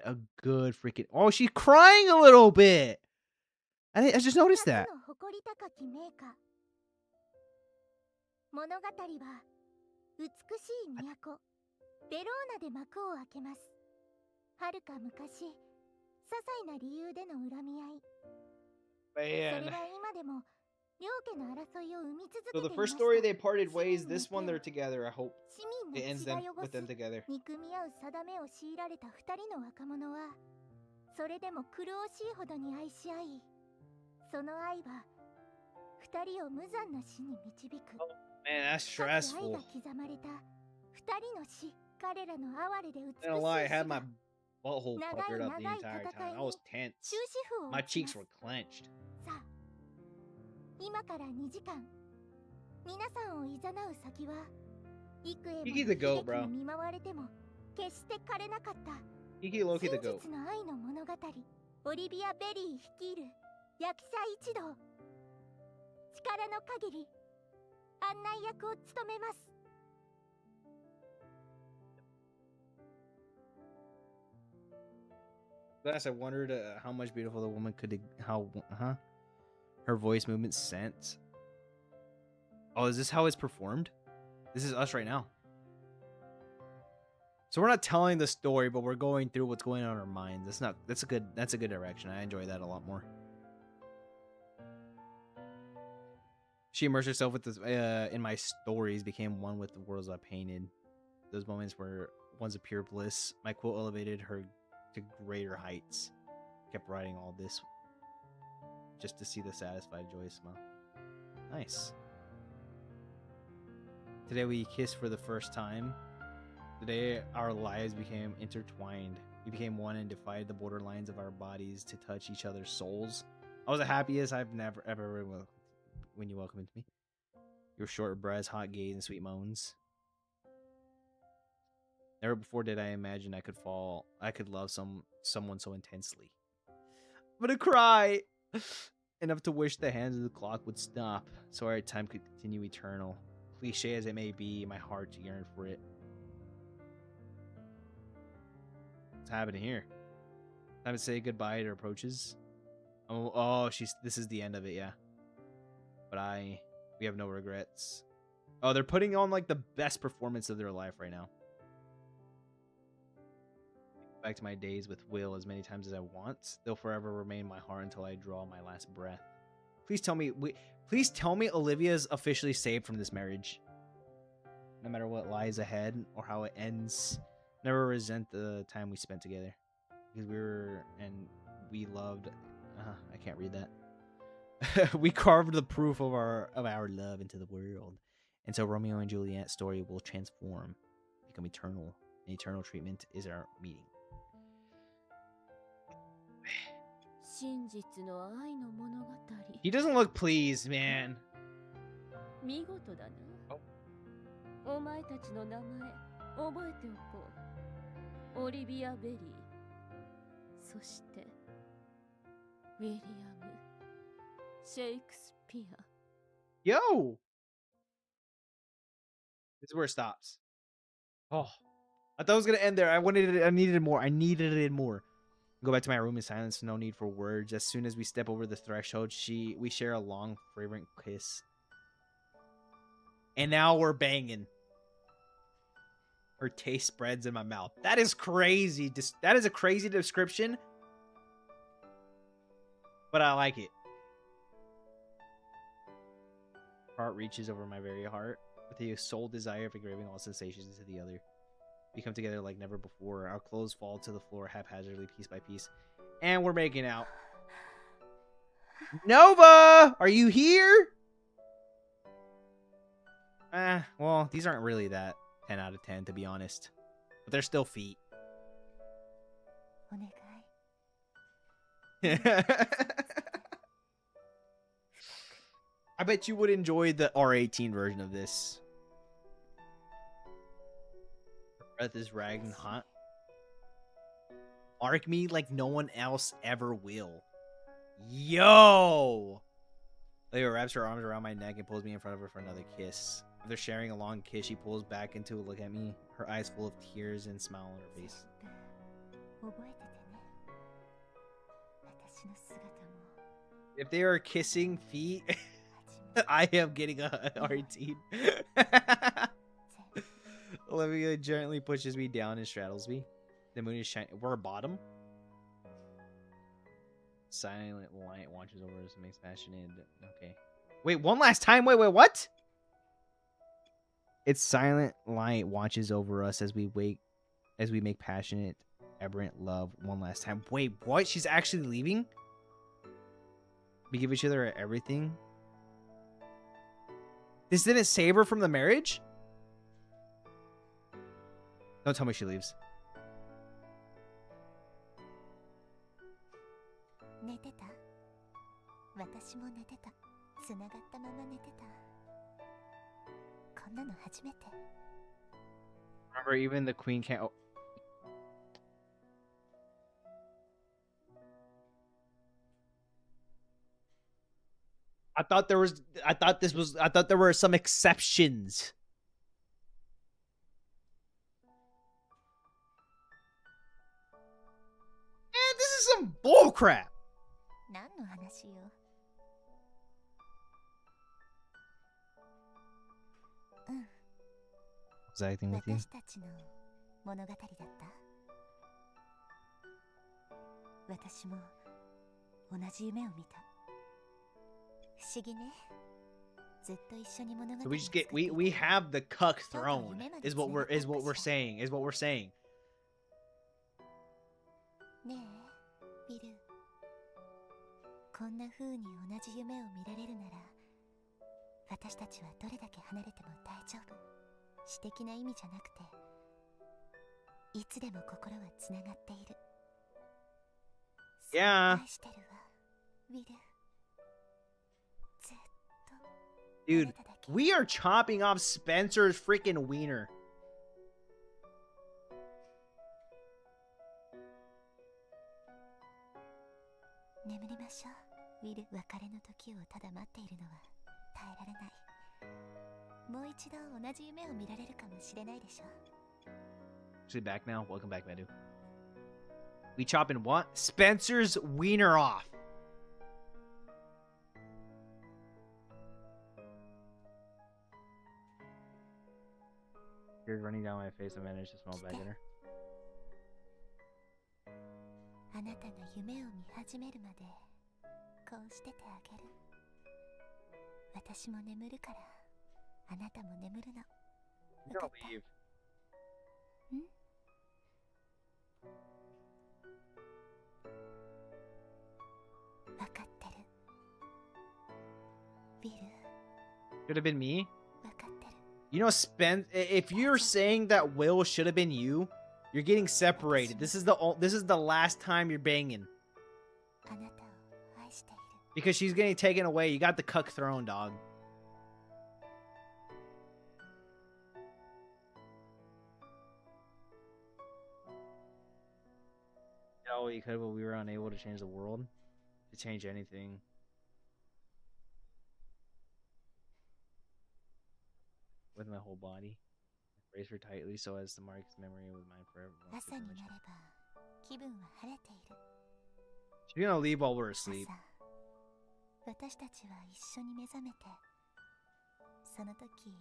a good freaking. Oh, she's crying a little bit. I just noticed that. 夏の誇り高き名家物語は美しい都ベローナで幕を開けます遥か昔些細な理由での恨み合いそれは今でも両家の争いを生み続 So け the ていまし first た。 story they parted 市 ways. 民に This one 手を they're together. I hope 市民 it の ends 血が them 汚 with し them together. 憎み合う定めを強いられた二人の若者はそれでも苦しいほどに愛し合い、その愛は二人を無残な死に導く。 Man, that's 深く愛 stressful. が刻まれた二人の死、彼らの哀れで美しい I don't lie. I 死 had my が butthole 長い puckered up the 長い entire 戦 time. い I was に tense. 終止符を My 打ちま cheeks す。 were clenched. さあ、今から2時間、皆さんをいざなう先は幾重もの Kiki's 悲 the goat, 劇 bro. に見舞われても決して枯れなかった Kiki Loki 真 the goat. 実の愛の物語、オリビア・ベリー率いる役者一同、力の限り案内役を務めます。 Last, I wondered how much beautiful the woman could, her voice movement sent. Oh, is this how it's performed? This is us right now. So we're not telling the story, but we're going through what's going on in our minds. That's a good direction. I enjoy that a lot more. She immersed herself with this in my stories, became one with the worlds I painted. Those moments were ones of pure bliss. My quote elevated her to greater heights. Kept writing all this just to see the satisfied, joyous smile. Nice. Today we kissed for the first time. Today our lives became intertwined. We became one and defied the borderlines of our bodies to touch each other's souls. I was the happiest I've never ever when you welcomed me. Your short breaths, hot gaze, and sweet moans. Never before did I imagine I could love someone so intensely. I'm gonna cry. Enough to wish the hands of the clock would stop, so our time could continue eternal. Cliche as it may be, my heart yearned for it. What's happening here? Time to say goodbye to her approaches. Oh, this is the end of it, yeah. But we have no regrets. Oh, they're putting on like the best performance of their life right now. Back to my days with Will as many times as I want. They'll forever remain in my heart until I draw my last breath. Please tell me Olivia's officially saved from this marriage. No matter what lies ahead or how it ends, never resent the time we spent together. Because we loved. I can't read that. We carved the proof of our love into the world. And so Romeo and Juliet's story will transform, become eternal. An eternal treatment is our meeting. 真実の愛の物語。 He doesn't look pleased, man. 見事だな。お前たちの名前覚えておこう。オリビア・ベリー、そしてウィリアム・シェイクスピア。 Yo! This is where it stops. Oh, I thought it was gonna end there. I needed it more. Go back to my room in silence. No need for words. As soon as we step over the threshold, we share a long, fragrant kiss. And now we're banging. Her taste spreads in my mouth. That is crazy. That is a crazy description. But I like it. Heart reaches over my very heart with the sole desire of engraving all sensations into the other. We come together like never before. Our clothes fall to the floor haphazardly, piece by piece. And we're making out. Nova! Are you here? Well, these aren't really that 10 out of 10, to be honest. But they're still feet. お願い。 I bet you would enjoy the R18 version of this. Her breath is ragged and hot. Arc me like no one else ever will. Yo! Leo wraps her arms around my neck and pulls me in front of her for another kiss. After sharing a long kiss, she pulls back into a look at me, her eyes full of tears and smile on her face. 覚えててね。私の姿も。 If they are kissing feet, I am getting a R18. Olivia gently pushes me down and straddles me. The moon is shining. We're bottom. Silent light watches over us and makes passionate. Okay. Wait, one last time. Wait, what? Its silent light watches over us as we make passionate, aberrant love one last time. Wait, what? She's actually leaving? We give each other everything? This didn't save her from the marriage? Don't tell me she leaves. 寝てた私も寝てた繋がったまま寝てたこんなの初めて Remember, even the queen can't... Oh. I thought there were some exceptions. Man, this is some bullcrap. 何の話よWas I acting with you? 私たちの物語だった私も同じ夢を見た不思議ねずっと一緒に物語 So we just get we have the cuck throne is what we're saying.ねえビルこんな風に同じ夢を見られるなら私たちはどれだけ離れても大丈夫私的な意味じゃなくていつでも心はつながっている Yeah. 愛してるわビルずっと Dude, we are chopping off Spencer's freaking wiener. Actually back now? Welcome back, Medu. We chopping what? Spencer's wiener off. Tears running down my face. I managed to smell back in her. あなたが夢を見始めるまでこうしててあげる私も眠るからあなたも眠るの You don't leave. 分かってるビル Could have been me. 分かってる You know, if you're saying that Will should have been you, you're getting separated. This is the last time you're banging. あなたを愛している Because she's getting taken away. You got the cuck throne, dog. Oh, we could, but we were unable to change the world. To change anything. With my whole body. Brace her tightly so as to mark his memory with mine forever. 朝になれば気分は晴れている She's gonna leave while we're asleep. 朝私たちは一緒に目覚めてその時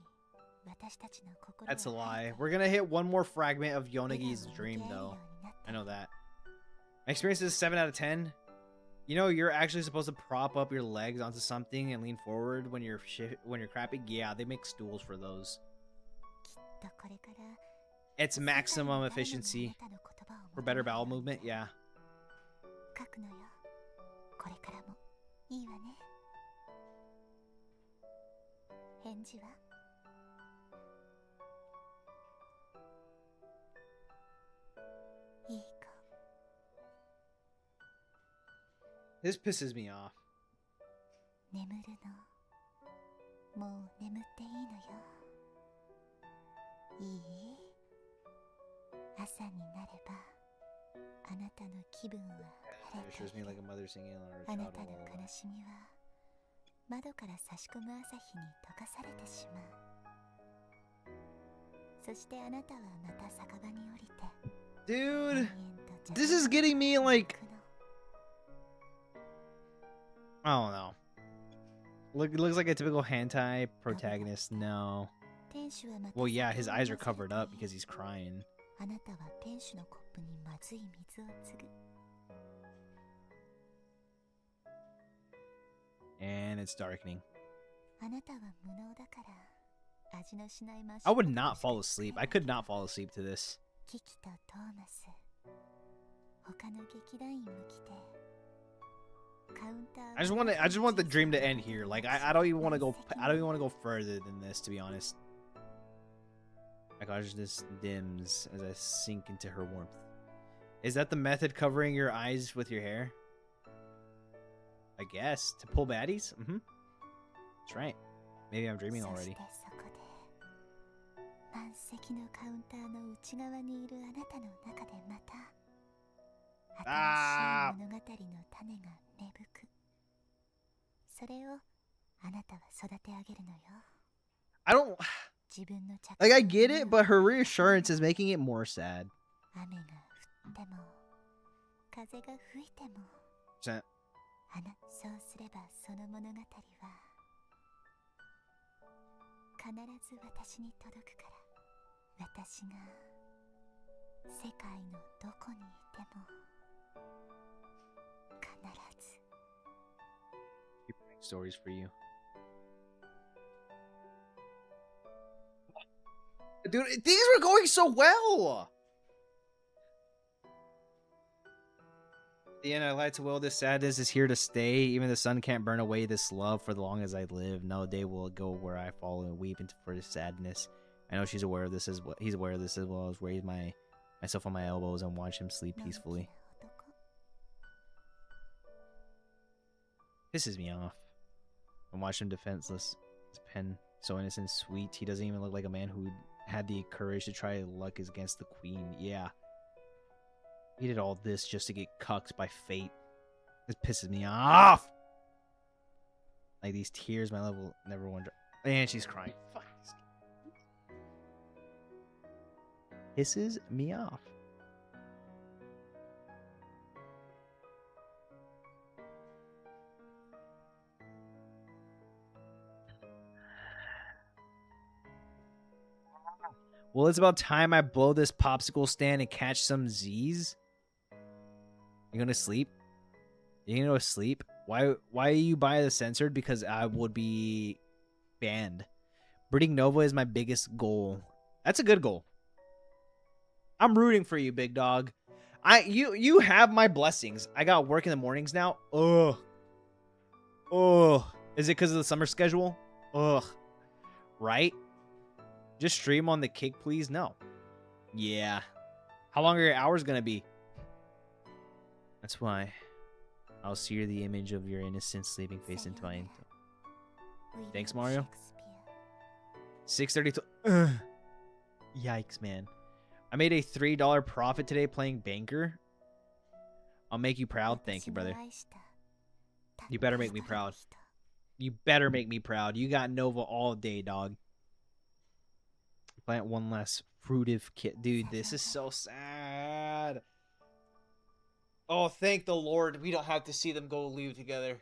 私たちの心は That's a lie. We're gonna hit one more fragment of Yonegi's dream, though. I know that. My experience is 7 out of 10. You know, you're actually supposed to prop up your legs onto something and lean forward when you're crapping. Yeah, they make stools for those. きっとこれから It's maximum efficiency for better bowel movement. Yeah. 書くのよこれからもいいわね返事はいい子 This pisses me off. 眠るのもう眠っていいのよいい朝になればあなたの気分は晴れ It て shows い me る like a mother singing on her あな child. たの悲しみは窓から差し込む朝日に溶かされてしまうそしてあなたはまた酒場に降りて Dude, 延々と this is getting me like 行くの I don't know. It looks like a typical hentai protagonist. No. 店主はまた Well, yeah, his 酒を eyes are 飲ませる covered ため up because he's crying. あなたは店主のコップにまずい水を注ぐ And it's darkening. あなたは無能だから味のしないマシ I would not fall asleep. I could not fall asleep to this. キキとトーマス他の劇団員も来てカウンター I just want the dream to end here. Like I don't even want to go. I don't even want to go further than this, to be honest. My consciousness dims as I sink into her warmth. Is that the method covering your eyes with your hair? I guess to pull baddies. That's right. Maybe I'm dreaming そ already. してそこで満席のカウンターの内側にいるあなたの中でまた新しい物語の種が芽吹く。それをあなたは育て上げるのよ。 I don't 自分の着 like. I get it, but her reassurance is making it more sad. 雨が降っても風が吹いても Percent. そうすればその物語は必ず私に届くから。私が世界のどこにいても必ず Keep writing stories for you. Dude, things were going so well. At the end, I lied to will. This sadness is here to stay. Even the sun can't burn away this love for as long as I live. No day will go where I fall and weep for this sadness. I know she's aware of this as well. He's aware of this as well. As raise myself on my elbows and watch him sleep peacefully. Pisses me off. And watch him defenseless. His pen so innocent, sweet. He doesn't even look like a man who had the courage to try luck against the queen. Yeah. He did all this just to get cucked by fate. This pisses me off. Like these tears, my level never wonder. And she's crying. Fuck this. Pisses me off. Well, it's about time I blow this popsicle stand and catch some Z's. You gonna sleep? You gonna go to sleep? Why you buy the censored? Because I would be banned. Breeding Nova is my biggest goal. That's a good goal. I'm rooting for you, big dog. You have my blessings. I got work in the mornings now. Ugh. Ugh. Is it because of the summer schedule? Ugh. Right? Just stream on the kick, please? No. Yeah. How long are your hours gonna be? That's why I'll sear the image of your innocent sleeping face into my intellect. Thanks, Mario. 6:32. Yikes, man. I made a $3 profit today playing Banker. I'll make you proud. Thank you, brother. You better make me proud. You better make me proud. You got Nova all day, dog. Plant one less fruitive kit. Dude, this is so sad. Oh, thank the Lord. We don't have to see them go leave together.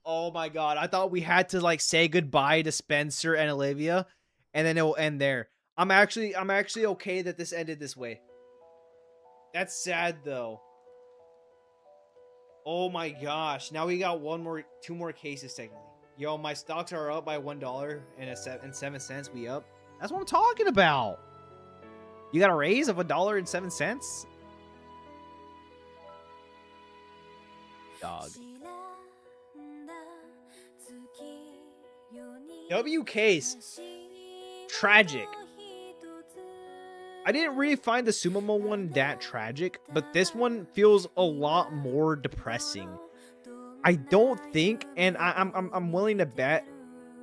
Oh my God. I thought we had to like say goodbye to Spencer and Olivia and then it will end there. I'm actually okay that this ended this way. That's sad though. Oh my gosh. Now we got two more cases technically. Yo, my stocks are up by $1 and 7 cents. We up. That's what I'm talking about. You got a raise of $1.07? Dog. WK's tragic. I didn't really find the Sumomo one that tragic, but this one feels a lot more depressing. I don't think, and I'm willing to bet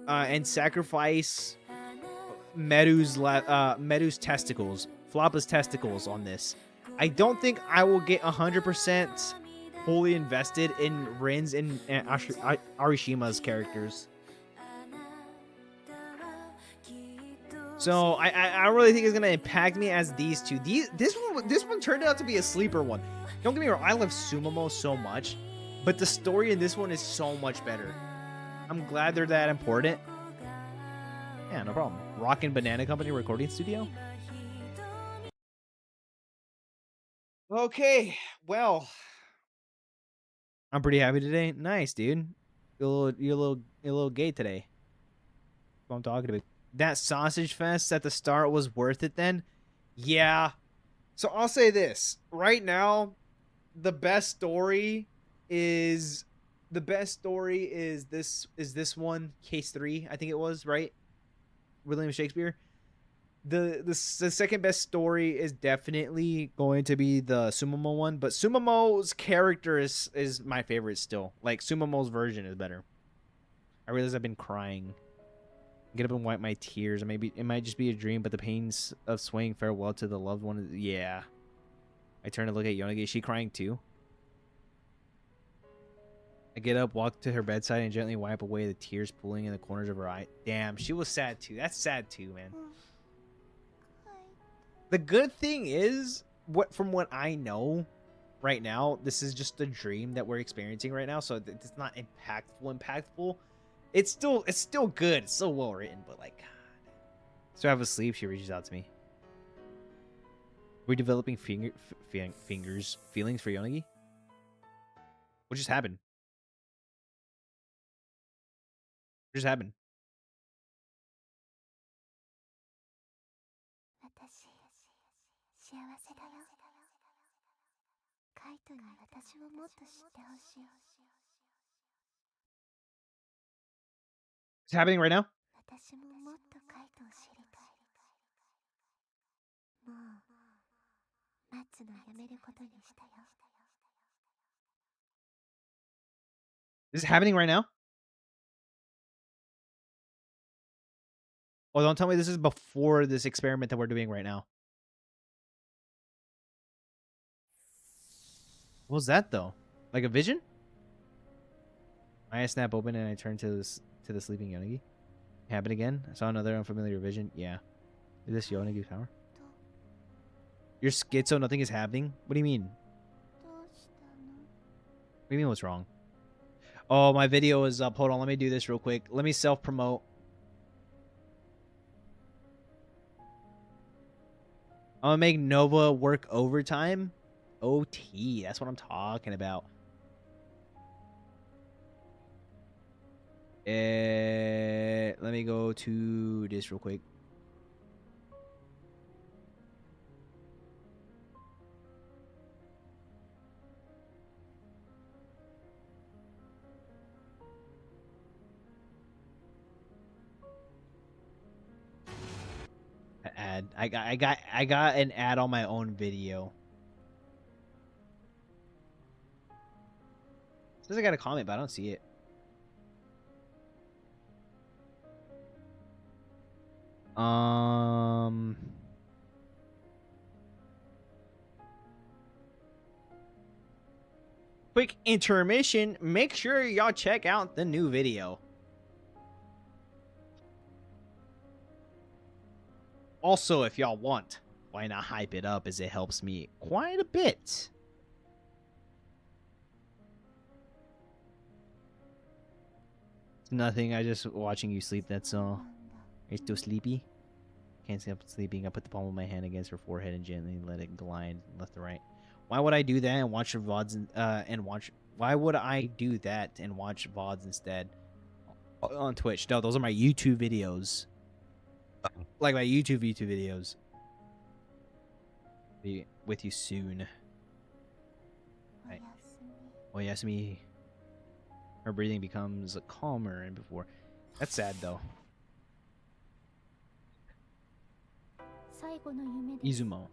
and sacrifice Meru's testicles, Floppa's testicles on this. I don't think I will get 100% fully invested in Rin's and Arishima's characters. So I don't really think it's gonna impact me as these two. This one turned out to be a sleeper one. Don't get me wrong, I love Sumomo so much, but the story in this one is so much better. I'm glad they're that important. Yeah, no problem. Rockin' Banana Company recording studio. Okay, well, I'm pretty happy today. Nice, dude. You're a little gay today. what I'm talking about. That sausage fest at the start was worth it then? Yeah. So I'll say this. Right now, the best story is this one, case 3, I think it was, right? William Shakespeare. The second best story is definitely going to be the Sumomo one, but Sumomo's character is my favorite still. Like Sumomo's version is better. I realize I've been crying. Get up and wipe my tears. Maybe it might just be a dream, but the pains of swaying farewell to the loved one. Yeah. I turn to look at Yonagi. Is she crying too? I get up, walk to her bedside, and gently wipe away the tears pooling in the corners of her eye. Damn, she was sad too. That's sad too, man. The good thing is, from what I know right now, this is just a dream that we're experiencing right now, so it's not impactful. It's still good. It's still well written, but like, God. So I have a sleep. She reaches out to me. We're developing feelings for Yonagi. What just happened? What just happened? 私幸せだよ。カイトに私をもっと知ってほしい。 It's happening right now? 私ももっとカイトを知りたい。もう待つのやめることにしたよ。 This is happening right now? Oh, don't tell me this is before this experiment that we're doing right now. What was that though? Like a vision? My eyes snap open and I turn to the sleeping Yonagi. Happen again? I saw another unfamiliar vision. Yeah. Is this Yonagi's power? You're schizo, nothing is happening? What do you mean? どうしたの? What do you mean what's wrong? Oh, my video is up. Hold on, let me do this real quick. Let me self-promote. I'm gonna make Nova work overtime. OT, that's what I'm talking about. Let me go to this real quick. Ad. I got an ad on my own video. It says I got a comment, but I don't see it. Quick intermission. Make sure y'all check out the new video. Also, if y'all want, why not hype it up, as it helps me quite a bit. It's nothing. I just watching you sleep. That's all. Are you still sleepy? Can't stop sleeping. I put the palm of my hand against her forehead and gently let it glide left to right. Why would I do that and watch your VODs Why would I do that and watch VODs instead on Twitch? No, those are my YouTube videos. Like my YouTube videos. Be with you soon. Right. Oyasumi. Her breathing becomes calmer than before. That's sad though. Izumo.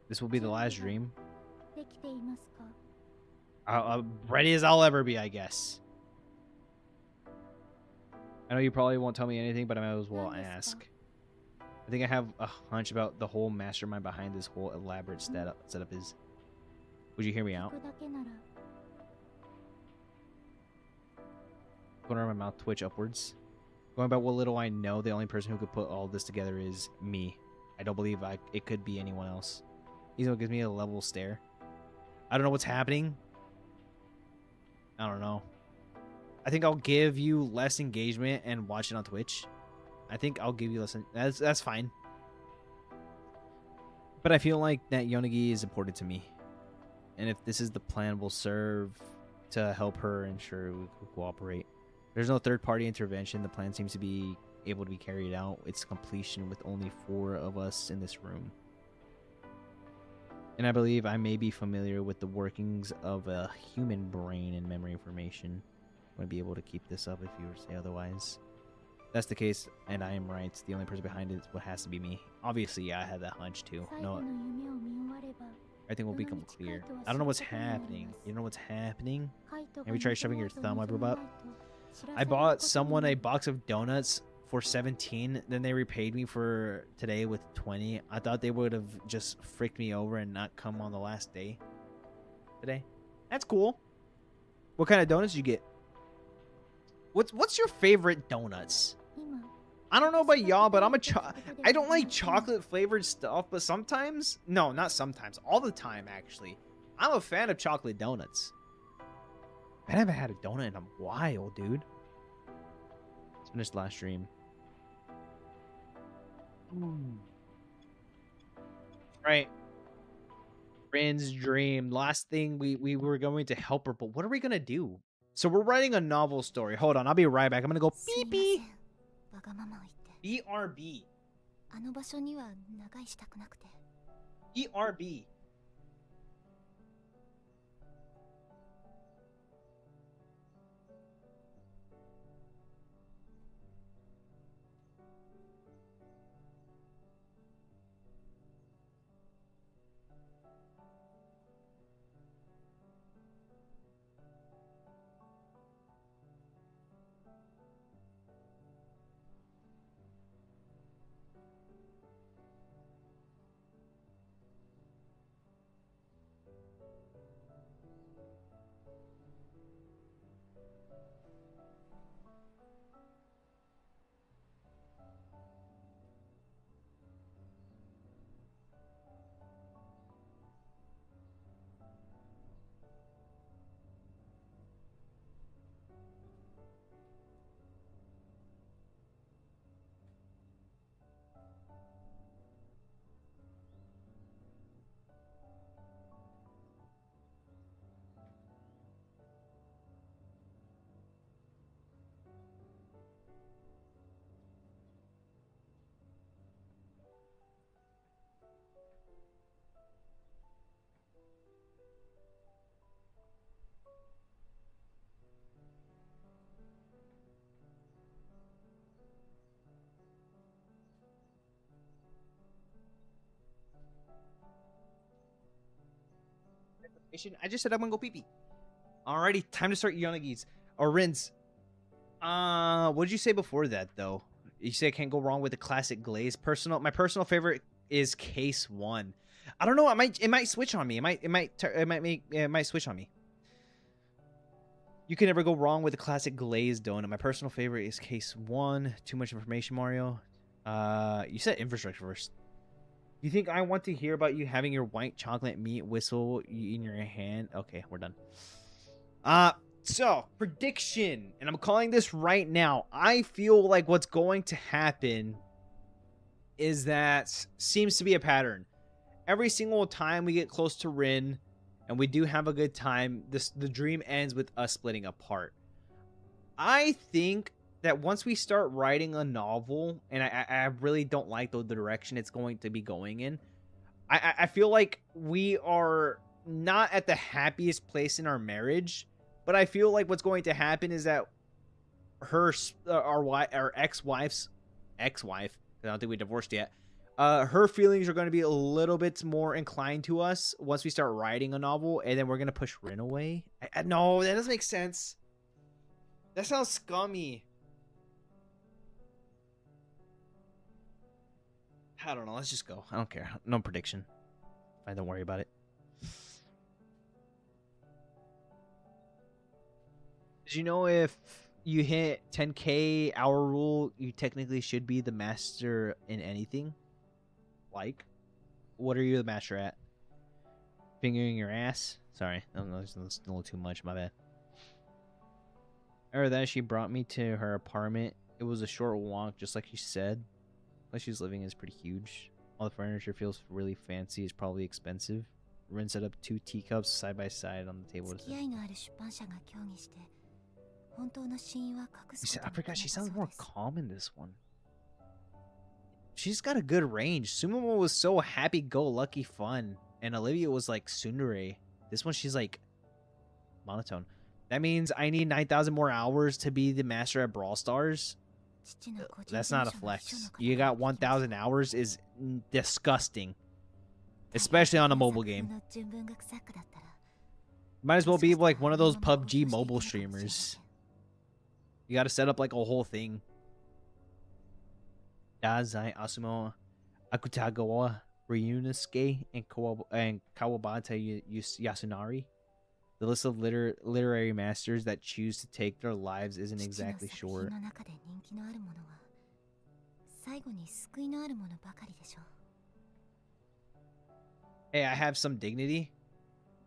This will be the last dream. Ready as I'll ever be, I guess. I know you probably won't tell me anything, but I might as well ask. I think I have a hunch about the whole mastermind behind this whole elaborate setup is. Would you hear me out? Corner of my mouth twitch upwards. Going by what little I know, the only person who could put all this together is me. I don't believe it could be anyone else. Izumo gives me a level stare. I don't know what's happening. I don't know. I think I'll give you less engagement and watch it on Twitch. I think I'll give you less. That's fine. But I feel like that Yonagi is important to me. And if this is the plan, will serve to help her ensure we cooperate. There's no third-party intervention. The plan seems to be able to be carried out its completion with only 4 of us in this room. And I believe I may be familiar with the workings of a human brain and memory information. I'm going to be able to keep this up if you were to say otherwise. If that's the case, and I am right, the only person behind it is what has to be me. Obviously, yeah, I had that hunch too. No, everything will become clear. I don't know what's happening. You know what's happening? Maybe try shoving your thumb up your butt. I bought someone a box of donuts for 17, then they repaid me for today with 20. I thought they would have just fricked me over and not come on the last day today. That's cool. What kind of donuts did you get? What's your favorite donuts? I don't know about y'all, but I don't like chocolate flavored stuff, but sometimes, no, not sometimes, all the time actually, I'm a fan of chocolate donuts. I haven't had a donut in a while, dude. Let's finish the last stream. Right. Rin's dream. Last thing we were going to help her, but what are we gonna do? So we're writing a novel story. Hold on, I'll be right back. I'm gonna go beep beep. BRB. BRB. I just said I'm gonna go pee pee. Alrighty, time to start Yonagis. Or Rins. What did you say before that though? You say I can't go wrong with the classic glaze. My personal favorite is case 1. I don't know. It might switch on me. It might switch on me. You can never go wrong with a classic glazed donut. My personal favorite is case 1. Too much information, Mario. You said infrastructure first. You think I want to hear about you having your white chocolate meat whistle in your hand? Okay, we're done. So prediction, and I'm calling this right now. I feel like what's going to happen is that seems to be a pattern. Every single time we get close to Rin and we do have a good time, the dream ends with us splitting apart. I think that once we start writing a novel, and I really don't like the direction it's going to be going in, I feel like we are not at the happiest place in our marriage, but I feel like what's going to happen is that our ex-wife's ex-wife, I don't think we divorced yet, her feelings are going to be a little bit more inclined to us once we start writing a novel, and then we're going to push Rin away. No, that doesn't make sense. That sounds scummy. I don't know. Let's just go. I don't care. No prediction. Fine, don't worry about it. Did you know if you hit 10k hour rule, you technically should be the master in anything? Like, what are you the master at? Fingering your ass? Sorry, that's a little too much. My bad. Or that she brought me to her apartment. It was a short walk, just like she said. The place she's living is pretty huge. All the furniture feels really fancy. It's probably expensive. Rin set up 2 teacups side by side on the table. I forgot she sounds more calm in this one. she's got a good range. Sumimo was so happy-go-lucky fun, and Olivia was like tsundere. This one, she's like monotone. That means I need 9,000 more hours to be the master at Brawl Stars. That's not a flex. You got 1,000 hours is disgusting, especially on a mobile game. Might as well be like one of those PUBG mobile streamers. You got to set up like a whole thing. Dazai, Asumo, Akutagawa, Ryunosuke, and Kawabata Yasunari. The list of literary masters that choose to take their lives isn't exactly short. Hey, I have some dignity.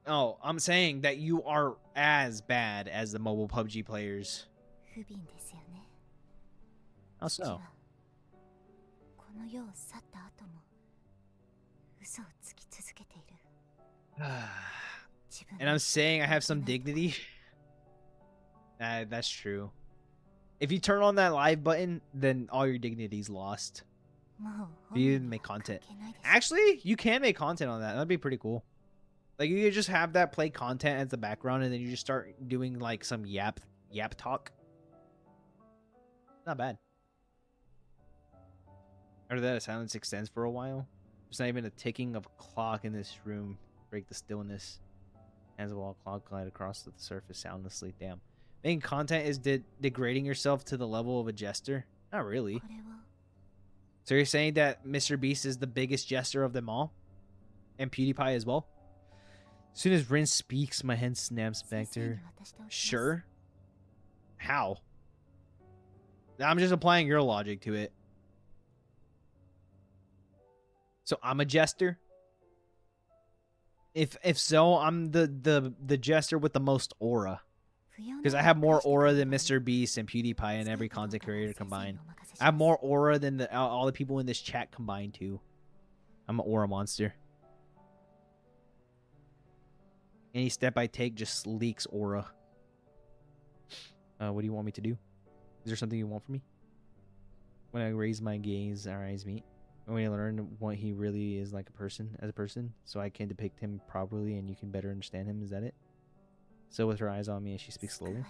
Oh, I'm saying that you are as bad as the mobile PUBG players. How so? And I'm saying I have some dignity. That's true. If you turn on that live button, then all your dignity's lost. You didn't make content. Actually, you can make content on that. That'd be pretty cool. Like, you could just have that play content as the background, and then you just start doing like some yap talk. Not bad. After that, silence extends for a while. There's not even a ticking of a clock in this room. Break the stillness. As a wall clock glide across the surface soundlessly. Damn. Making content is degrading yourself to the level of a jester? Not really. So you're saying that Mr. Beast is the biggest jester of them all? And PewDiePie as well? As soon as Rin speaks, my hand snaps back to her. Sure. How? I'm just applying your logic to it. So I'm a jester? If so, I'm the jester with the most aura. Because I have more aura than Mr. Beast and PewDiePie and every content creator combined. I have more aura than all the people in this chat combined too. I'm an aura monster. Any step I take just leaks aura. What do you want me to do? Is there something you want from me? When I raise my gaze, our eyes meet. When I learn what he really is like as a person, so I can depict him properly and you can better understand him. Is that it? So with her eyes on me, she speaks slowly.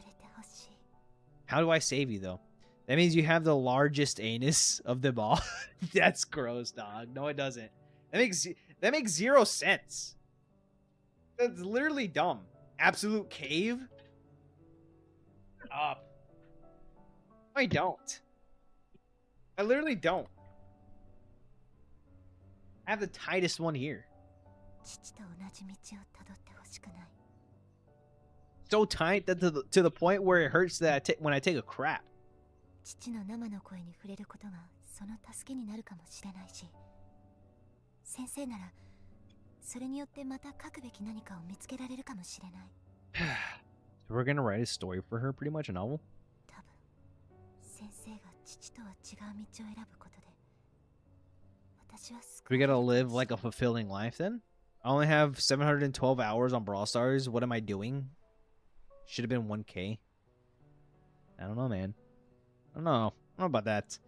How do I save you though? That means you have the largest anus of them all. That's gross, dog. No, it doesn't. That makes zero sense. That's literally dumb. Absolute cave. Shut up. I don't. I literally don't. I have the tightest one here. So tight that to the point where it hurts that when I take a crap. We're gonna write a story for her, pretty much a novel. We gotta live like a fulfilling life then? I only have 712 hours on Brawl Stars. What am I doing? Should have been 1K. I don't know, man. I don't know about that.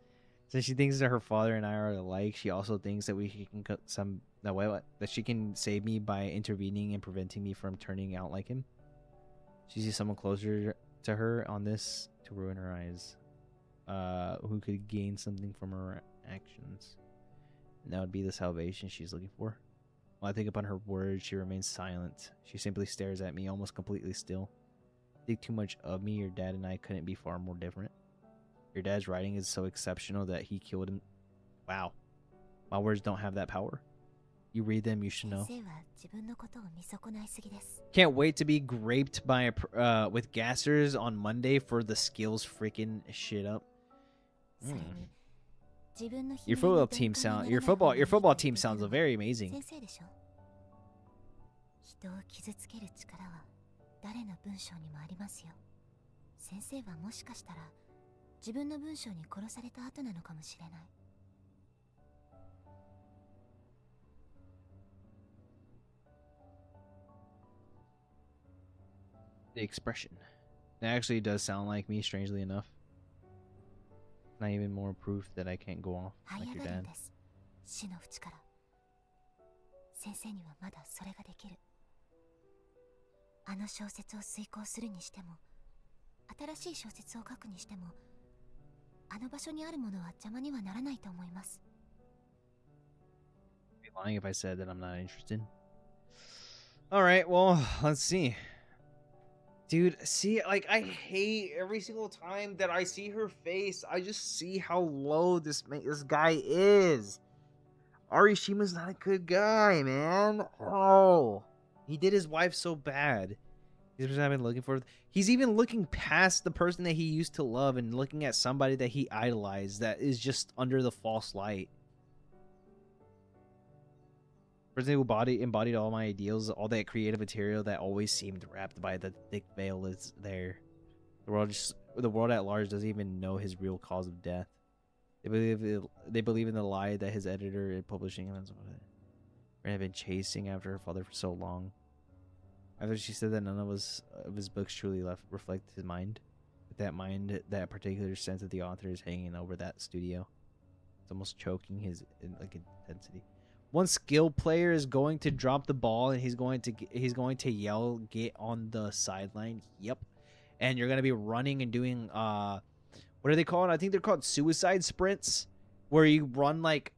Since she thinks that her father and I are alike, she also thinks that that she can save me by intervening and preventing me from turning out like him. She sees someone closer to her on this to ruin her eyes. Who could gain something from her actions. And that would be the salvation she's looking for. While I think upon her words, she remains silent. She simply stares at me, almost completely still. Think too much of me, your dad and I couldn't be far more different. Your dad's writing is so exceptional that he killed him. Wow. My words don't have that power. You read them, you should know. Can't wait to be graped by with gassers on Monday for the skills freaking shit up. Your football team sounds very amazing. The expression. That actually does sound like me, strangely enough. Not even more proof that I can't go off 這 like い your 上がるん dad. です死の淵から先生にはまだそれができるあの小説を遂行するにしても新しい小説を書くにしてもあの場所にあるものは邪魔にはならないと思います I'd be lying if I said that I'm not interested. All right, well, let's see. Dude, see, like, I hate every single time that I see her face. I just see how low this guy is. Arishima's not a good guy, man. Oh, he did his wife so bad. He's the person I've been looking for. He's even looking past the person that he used to love and looking at somebody that he idolized that is just under the false light. Person who embodied all my ideals, all that creative material that always seemed wrapped by the thick veil is there. The world at large doesn't even know his real cause of death. They believe in the lie that his editor and publishing him have been chasing after her father for so long. After she said that none of his books truly reflect his mind, but that mind, that particular sense of the author is hanging over that studio. It's almost choking his intensity. One skilled player is going to drop the ball and he's going to yell, "Get on the sideline." Yep. And you're going to be running and doing what are they called? I think they're called suicide sprints, where you run like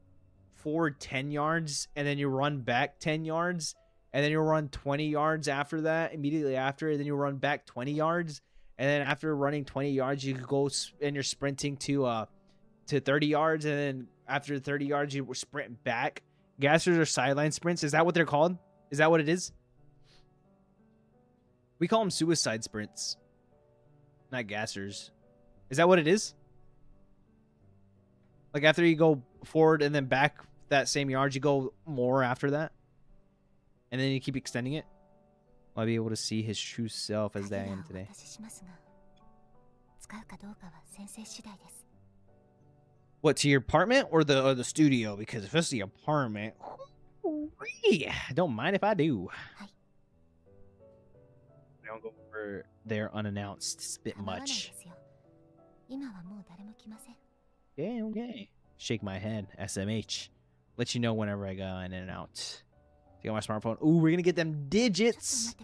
forward 10 yards and then you run back 10 yards and then you run 20 yards after that, immediately after, and then you run back 20 yards, and then after running 20 yards you go and you're sprinting to 30 yards, and then after 30 yards you sprint back. Gassers or sideline sprints. Is that what they're called? Is that what it is? We call them suicide sprints. Not gassers. Is that what it is? Like after you go forward and then back that same yard, you go more after that? And then you keep extending it? Will I be able to see his true self as I am today? What, to your apartment or the studio? Because if it's the apartment, don't mind if I do. I don't go over there unannounced. It's a bit much. Yeah, okay. Shake my head. SMH. Let you know whenever I go in and out. Take out my smartphone. Ooh, we're gonna get them digits.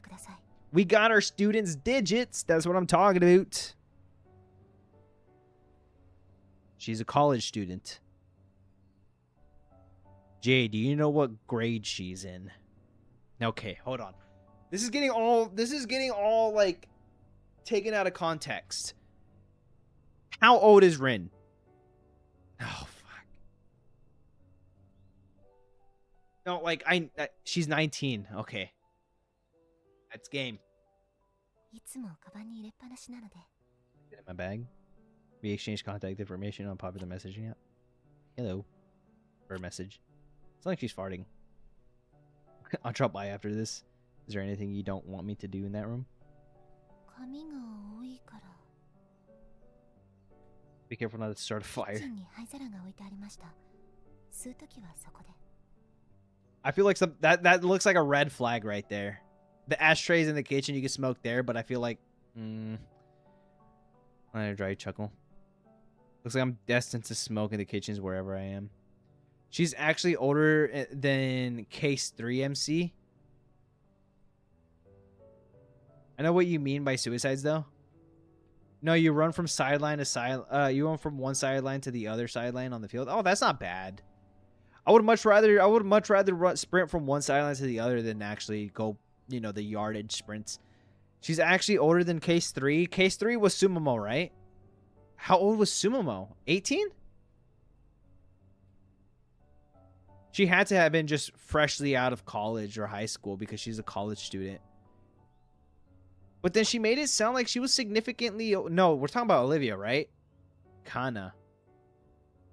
We got our students' digits. That's what I'm talking about. She's a college student. Jay, do you know what grade she's in? Okay, hold on. This is getting all like taken out of context. How old is Rin? Oh fuck. No, like she's 19. Okay. That's game. Get in my bag. We exchange contact information on popular messaging app. Hello. Or a message. It's like she's farting. I'll drop by after this. Is there anything you don't want me to do in that room? Be careful not to start a fire. I feel like that looks like a red flag right there. The ashtrays in the kitchen, you can smoke there, but I feel like I dry chuckle. Looks like I'm destined to smoke in the kitchens wherever I am. She's actually older than Case 3 MC. I know what you mean by suicides, though. No, you run from sideline to side. You run from one sideline to the other sideline on the field. Oh, that's not bad. I would much rather sprint from one sideline to the other than actually go, you know, the yardage sprints. She's actually older than Case 3. Case 3 was Sumomo, right? How old was Sumomo? 18? She had to have been just freshly out of college or high school because she's a college student. But then she made it sound like she was significantly... No, we're talking about Olivia, right? Kana.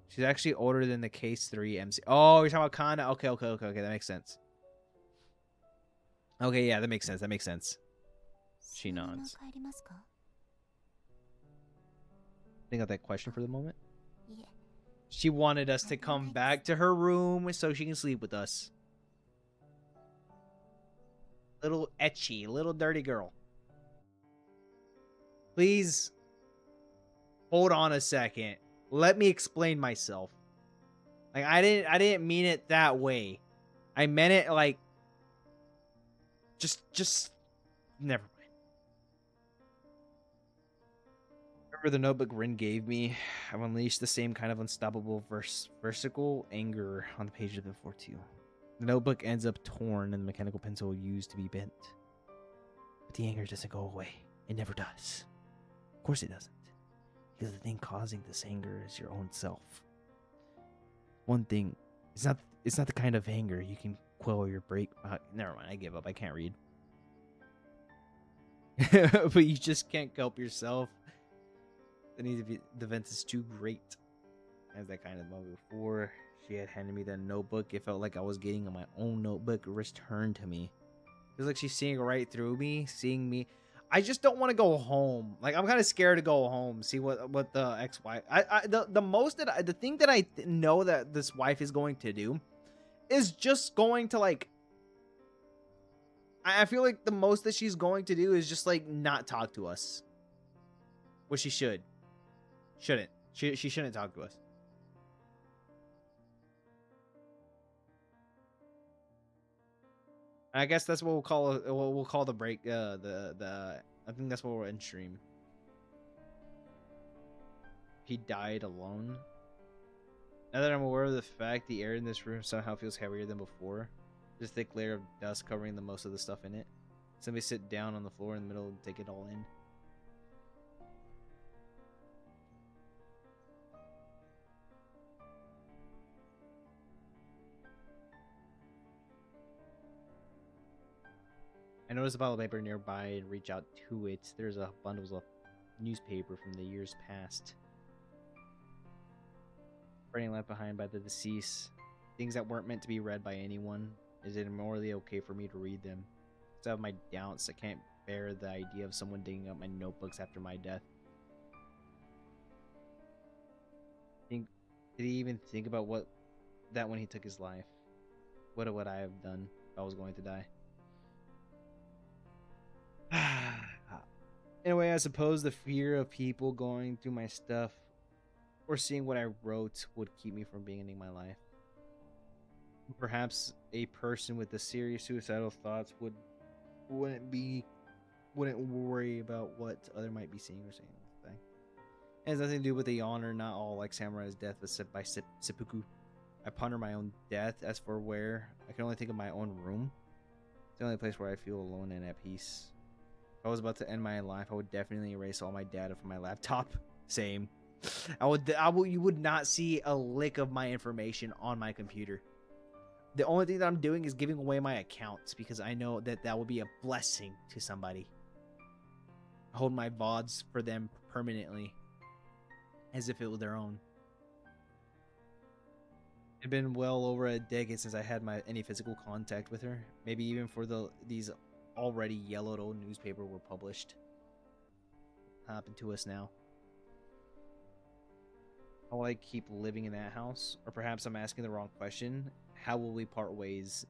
She's actually older than the Case 3 MC. Oh, you're talking about Kana. Okay. That makes sense. Okay, yeah, that makes sense. She nods. Think of that question for the moment. She wanted us to come back to her room so she can sleep with us. Little etchy, little dirty girl. Please hold on a second. Let me explain myself. Like I didn't mean it that way. I meant it like just never mind. Remember the notebook Rin gave me? I've unleashed the same kind of unstoppable versical anger on the pages before too. The notebook ends up torn and the mechanical pencil used to be bent. But the anger doesn't go away. It never does. Of course it doesn't. Because the thing causing this anger is your own self. One thing, it's not the kind of anger you can quell your break. Never mind, I give up. I can't read. But you just can't help yourself. The vent is too great. As that kind of moment before, she had handed me that notebook. It felt like I was getting my own notebook returned to me. It was like she's seeing right through me, seeing me. I just don't want to go home. Like I'm kind of scared to go home. See what the ex-wife. The thing that I know that this wife is going to do is just going to like. I feel like the most that she's going to do is just like not talk to us. Which she shouldn't. She shouldn't talk to us. I guess that's what we'll call the break. I think that's what we're in stream. He died alone. Now that I'm aware of the fact, the air in this room somehow feels heavier than before. There's a thick layer of dust covering the most of the stuff in it. Somebody sit down on the floor in the middle and take it all in. I noticed a pile of paper nearby and reach out to it. There's a bundles of newspaper from the years past. Burning left behind by the deceased. Things that weren't meant to be read by anyone. Is it morally okay for me to read them? I have my doubts. I can't bear the idea of someone digging up my notebooks after my death. Did he even think about that when he took his life? What would I have done if I was going to die? In a way, I suppose the fear of people going through my stuff or seeing what I wrote would keep me from beginning my life. Perhaps a person with the serious suicidal thoughts wouldn't worry about what other might be seeing or saying. It has nothing to do with the honor. Not all like Samurai's death was set by seppuku. I ponder my own death. As for where, I can only think of my own room. It's the only place where I feel alone and at peace. If I was about to end my life, I would definitely erase all my data from my laptop. Same. You would not see a lick of my information on my computer. The only thing that I'm doing is giving away my accounts because I know that would be a blessing to somebody. I hold my VODs for them permanently, as if it were their own. It's been well over a decade since I had any physical contact with her. Maybe even for these already yellowed old newspaper were published. What happened to us now? How will I keep living in that house? Or perhaps I'm asking the wrong question. How will we part ways?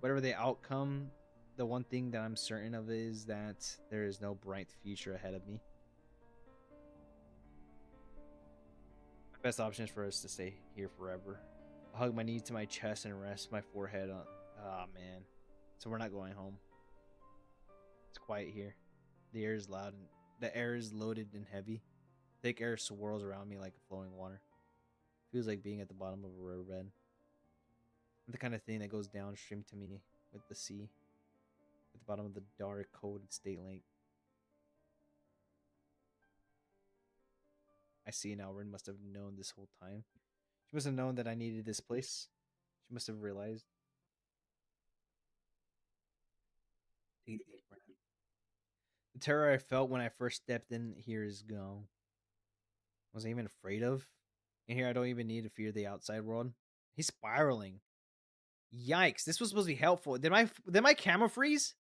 Whatever the outcome, the one thing that I'm certain of is that there is no bright future ahead of me. My best option is for us to stay here forever. I'll hug my knees to my chest and rest my forehead on... Oh, man. So we're not going home. It's quiet here. The air is loud and the air is loaded and heavy. Thick air swirls around me like flowing water. Feels like being at the bottom of a riverbed. The kind of thing that goes downstream to me with the sea. At the bottom of the dark, cold state lake. I see now. Rin must have known this whole time. She must have known that I needed this place. She must have realized. The terror I felt when I first stepped in here is gone. Wasn't even afraid of. In here, I don't even need to fear the outside world. He's spiraling. Yikes! This was supposed to be helpful. Did my camera freeze?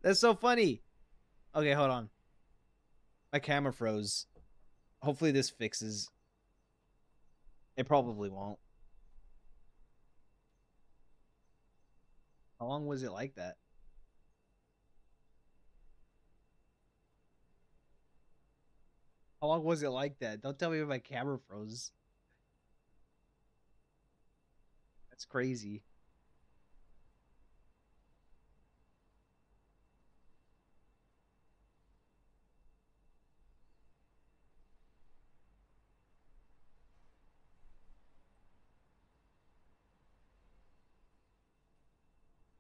That's so funny. Okay, hold on. My camera froze. Hopefully this fixes. It probably won't. How long was it like that? How long was it like that? Don't tell me if my camera froze. That's crazy.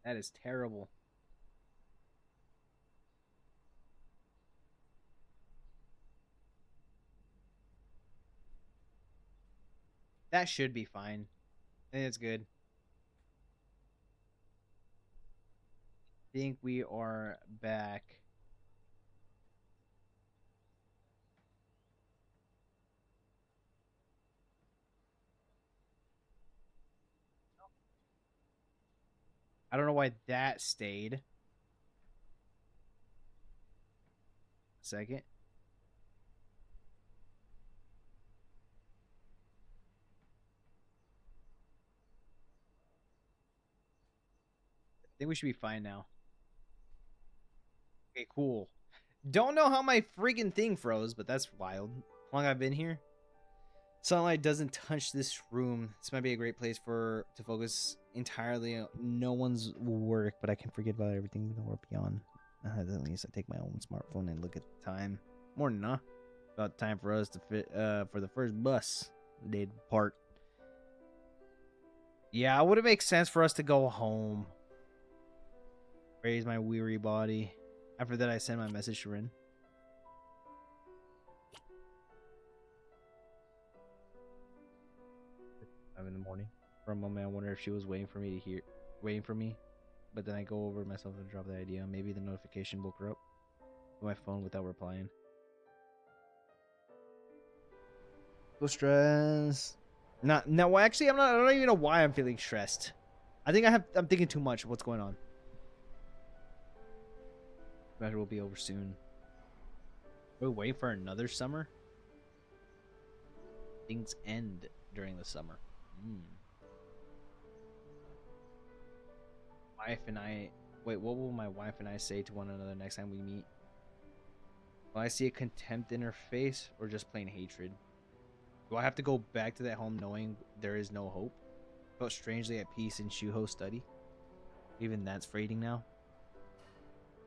That is terrible. That should be fine. I think it's good. I think we are back. I don't know why that stayed. Second. I think we should be fine now. Okay, cool. Don't know how my freaking thing froze, but that's wild. How long I've been here? Sunlight doesn't touch this room. This might be a great place to focus entirely on no one's work, but I can forget about everything or beyond. At least I take my own smartphone and look at the time. More than enough. About time for us to fit for the first bus day to depart. Yeah, would it make sense for us to go home? Raise my weary body. After that, I send my message to Rin. 5 in the morning. For a moment, I wonder if she was waiting for me. But then I go over myself and drop the idea. Maybe the notification woke her up. My phone without replying. No stress. No. Actually, I'm not. I don't even know why I'm feeling stressed. I think I'm thinking too much of what's going on. Matter will be over soon. Are we waiting for another summer? Things end during the summer. Wife and I. Wait, what will my wife and I say to one another next time we meet? Will I see a contempt in her face or just plain hatred? Do I have to go back to that home knowing there is no hope? Felt strangely at peace in Shuho's study. Even that's fading now.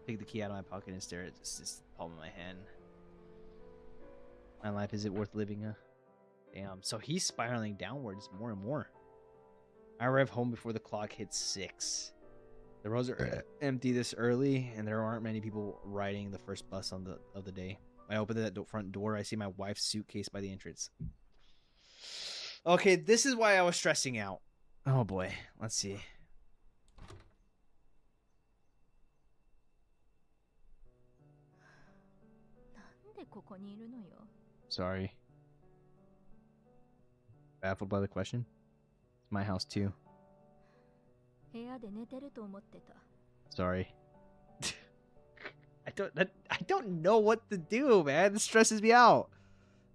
Take the key out of my pocket and stare at the palm of my hand. My life, is it worth living? Damn, so he's spiraling downwards more and more. I arrive home before the clock hits 6. The roads are empty this early, and there aren't many people riding the first bus of the day. I open that front door. I see my wife's suitcase by the entrance. Okay, this is why I was stressing out. Oh boy, let's see. Sorry. Baffled by the question? It's my house too. Sorry. I don't know what to do, man. This stresses me out.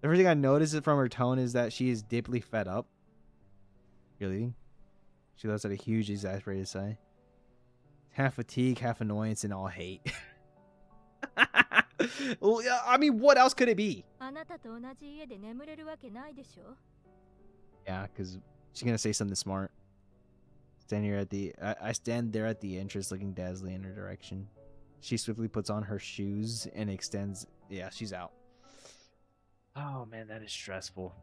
Everything I notice from her tone is that she is deeply fed up. You're leaving? She lets out a huge, exasperated sigh. Half fatigue, half annoyance, and all hate. Well, I mean, what else could it be? Yeah, because she's gonna say something smart. I stand there at the entrance, looking dazzling in her direction. She swiftly puts on her shoes and extends. Yeah, she's out. Oh man, that is stressful.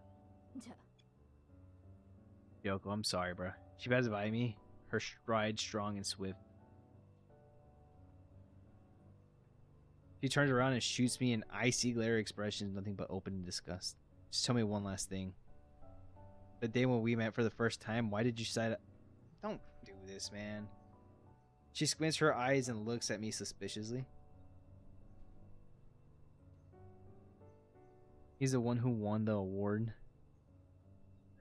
Yoko, I'm sorry, bro. She passes by me, her stride strong and swift. She turns around and shoots me an icy glare expression, nothing but open disgust. Just tell me one last thing. The day when we met for the first time, why did you decide? Don't do this, man. She squints her eyes and looks at me suspiciously. He's the one who won the award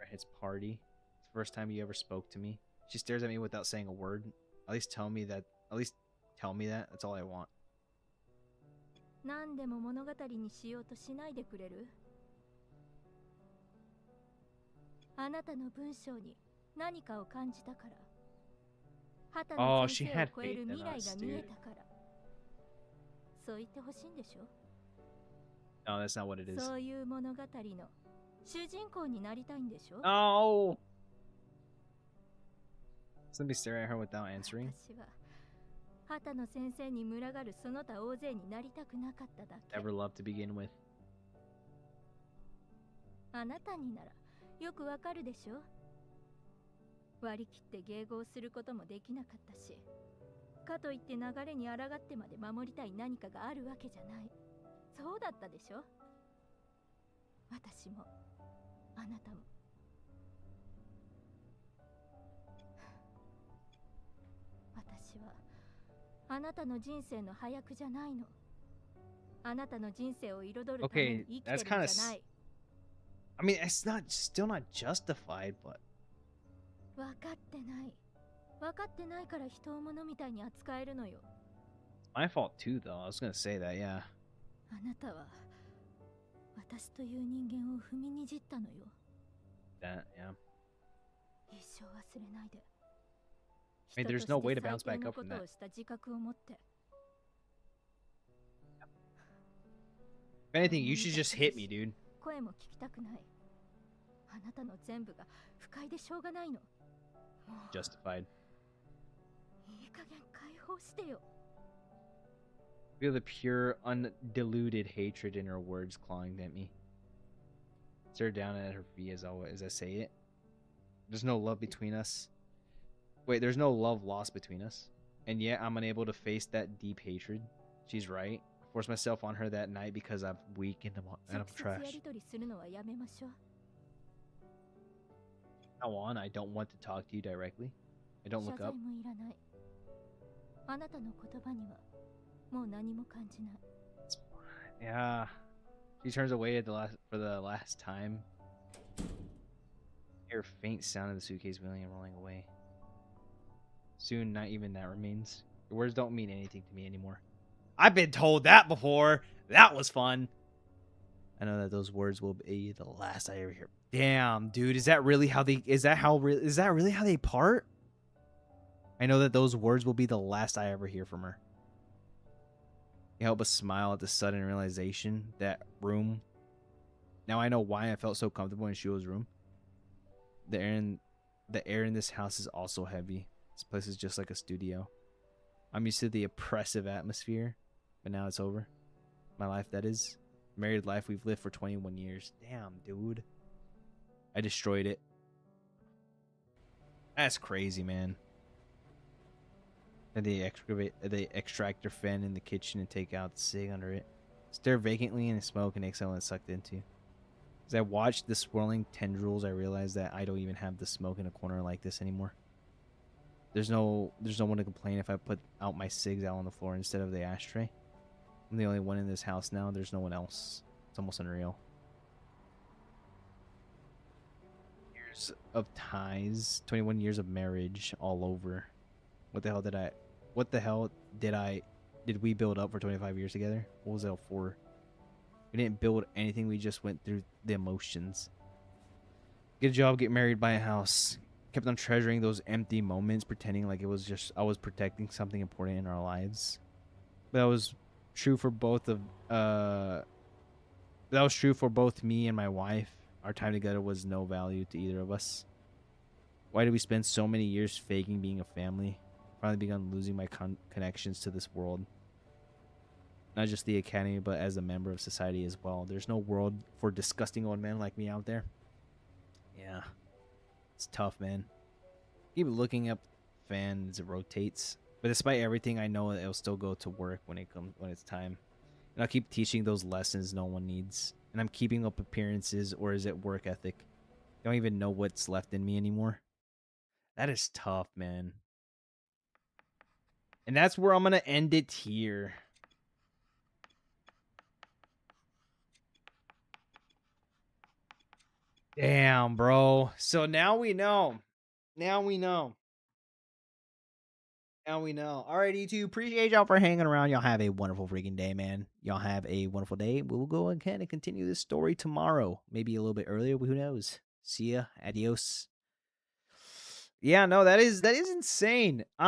at his party. It's the first time you ever spoke to me. She stares at me without saying a word. At least tell me that. That's all I want. 何でも物語にしようとしないでくれる？あなたの文章に何かを感じたから。畑 Oh, の she 先生を had 超える faith in 未来 us, が見え dude. たからそう言ってほしいんでしょ No, that's not what it is. そういう物語の主人公になりたいんでしょ Oh! Let me stare at her without answering. 私は畑の先生に群がるその他大勢になりたくなかっただけ Never loved to begin with. あなたにならよくわかるでしょ割り切って迎合することもできなかったしかといって流れに抗ってまで守りたい何かがあるわけじゃないそうだったでしょ私もあなたも私はあなたの人生の配役じゃないのあなたの人生を彩るために生きてるんじゃない I mean, it's still not justified, but 分かってない分かってないから人を物みたいに扱えるのよ my fault too, though. I was gonna say that, yeah. あなたは私という人間を踏みにじったのよ That, yeah. 一生忘れないで I mean, there's no way to bounce back up from that. 人として最低のことをした自覚を持って If anything, you should just hit me, dude. 声も聞きたくないあなたの全部が不快でしょうがないのもう Justified. いい加減解放してよ Feel the pure, undiluted hatred in her words clawing at me. Stare down at her feet as I say it. There's no love between us. Wait, there's no love lost between us. And yet I'm unable to face that deep hatred. She's right. I forced myself on her that night because I'm weak and I'm 直接や trash. り取りするのはやめましょう Now on, I don't want to talk to you directly. I don't 謝 look 罪 up. もいらないあなたの言葉にはもう何も感じない Yeah. She turns away for the last time. Hear a faint sound of the suitcase wheeling and rolling away. Soon, not even that remains. Your words don't mean anything to me anymore. I've been told that before. That was fun. I know that those words will be the last I ever hear. Damn, dude, is that really how they? Is that really how they part? I know that those words will be the last I ever hear from her. You help us smile at the sudden realization that room. Now I know why I felt so comfortable in Shio's room. The air in this house is also heavy. This place is just like a studio. I'm used to the oppressive atmosphere, but now it's over. My life, that is. Married life we've lived for 21 years. Damn, dude. I destroyed it. That's crazy, man. And they extract their fan in the kitchen and take out the cig under it. Stare vacantly in the smoke and exhale and sucked into. As I watched the swirling tendrils, I realized that I don't even have the smoke in a corner like this anymore. There's no one to complain if I put out my cigs out on the floor instead of the ashtray. I'm the only one in this house now. There's no one else. It's almost unreal. Years of ties, 21 years of marriage all over. What the hell did we build up for 25 years together? What was that for? We didn't build anything. We just went through the emotions. Get a job, get married, buy a house. Kept on treasuring those empty moments, pretending like it was just I was protecting something important in our lives. But that was true for both me and my wife. Our time together was no value to either of us. Why did we spend so many years faking being a family? Finally begun losing my connections to this world. Not just the academy, but as a member of society as well. There's no world for disgusting old men like me out there. Yeah. It's tough, man. Keep looking up fan as it rotates. But despite everything, I know that it'll still go to work when it's time. And I'll keep teaching those lessons no one needs. And I'm keeping up appearances, or is it work ethic? I don't even know what's left in me anymore. That is tough, man. And that's where I'm going to end it here. Damn, bro. So now we know. Now we know. All right, E2. Appreciate y'all for hanging around. Y'all have a wonderful freaking day, man. Y'all have a wonderful day. We will go ahead and continue this story tomorrow. Maybe a little bit earlier. Who knows? See ya. Adios. Yeah, no, that is insane.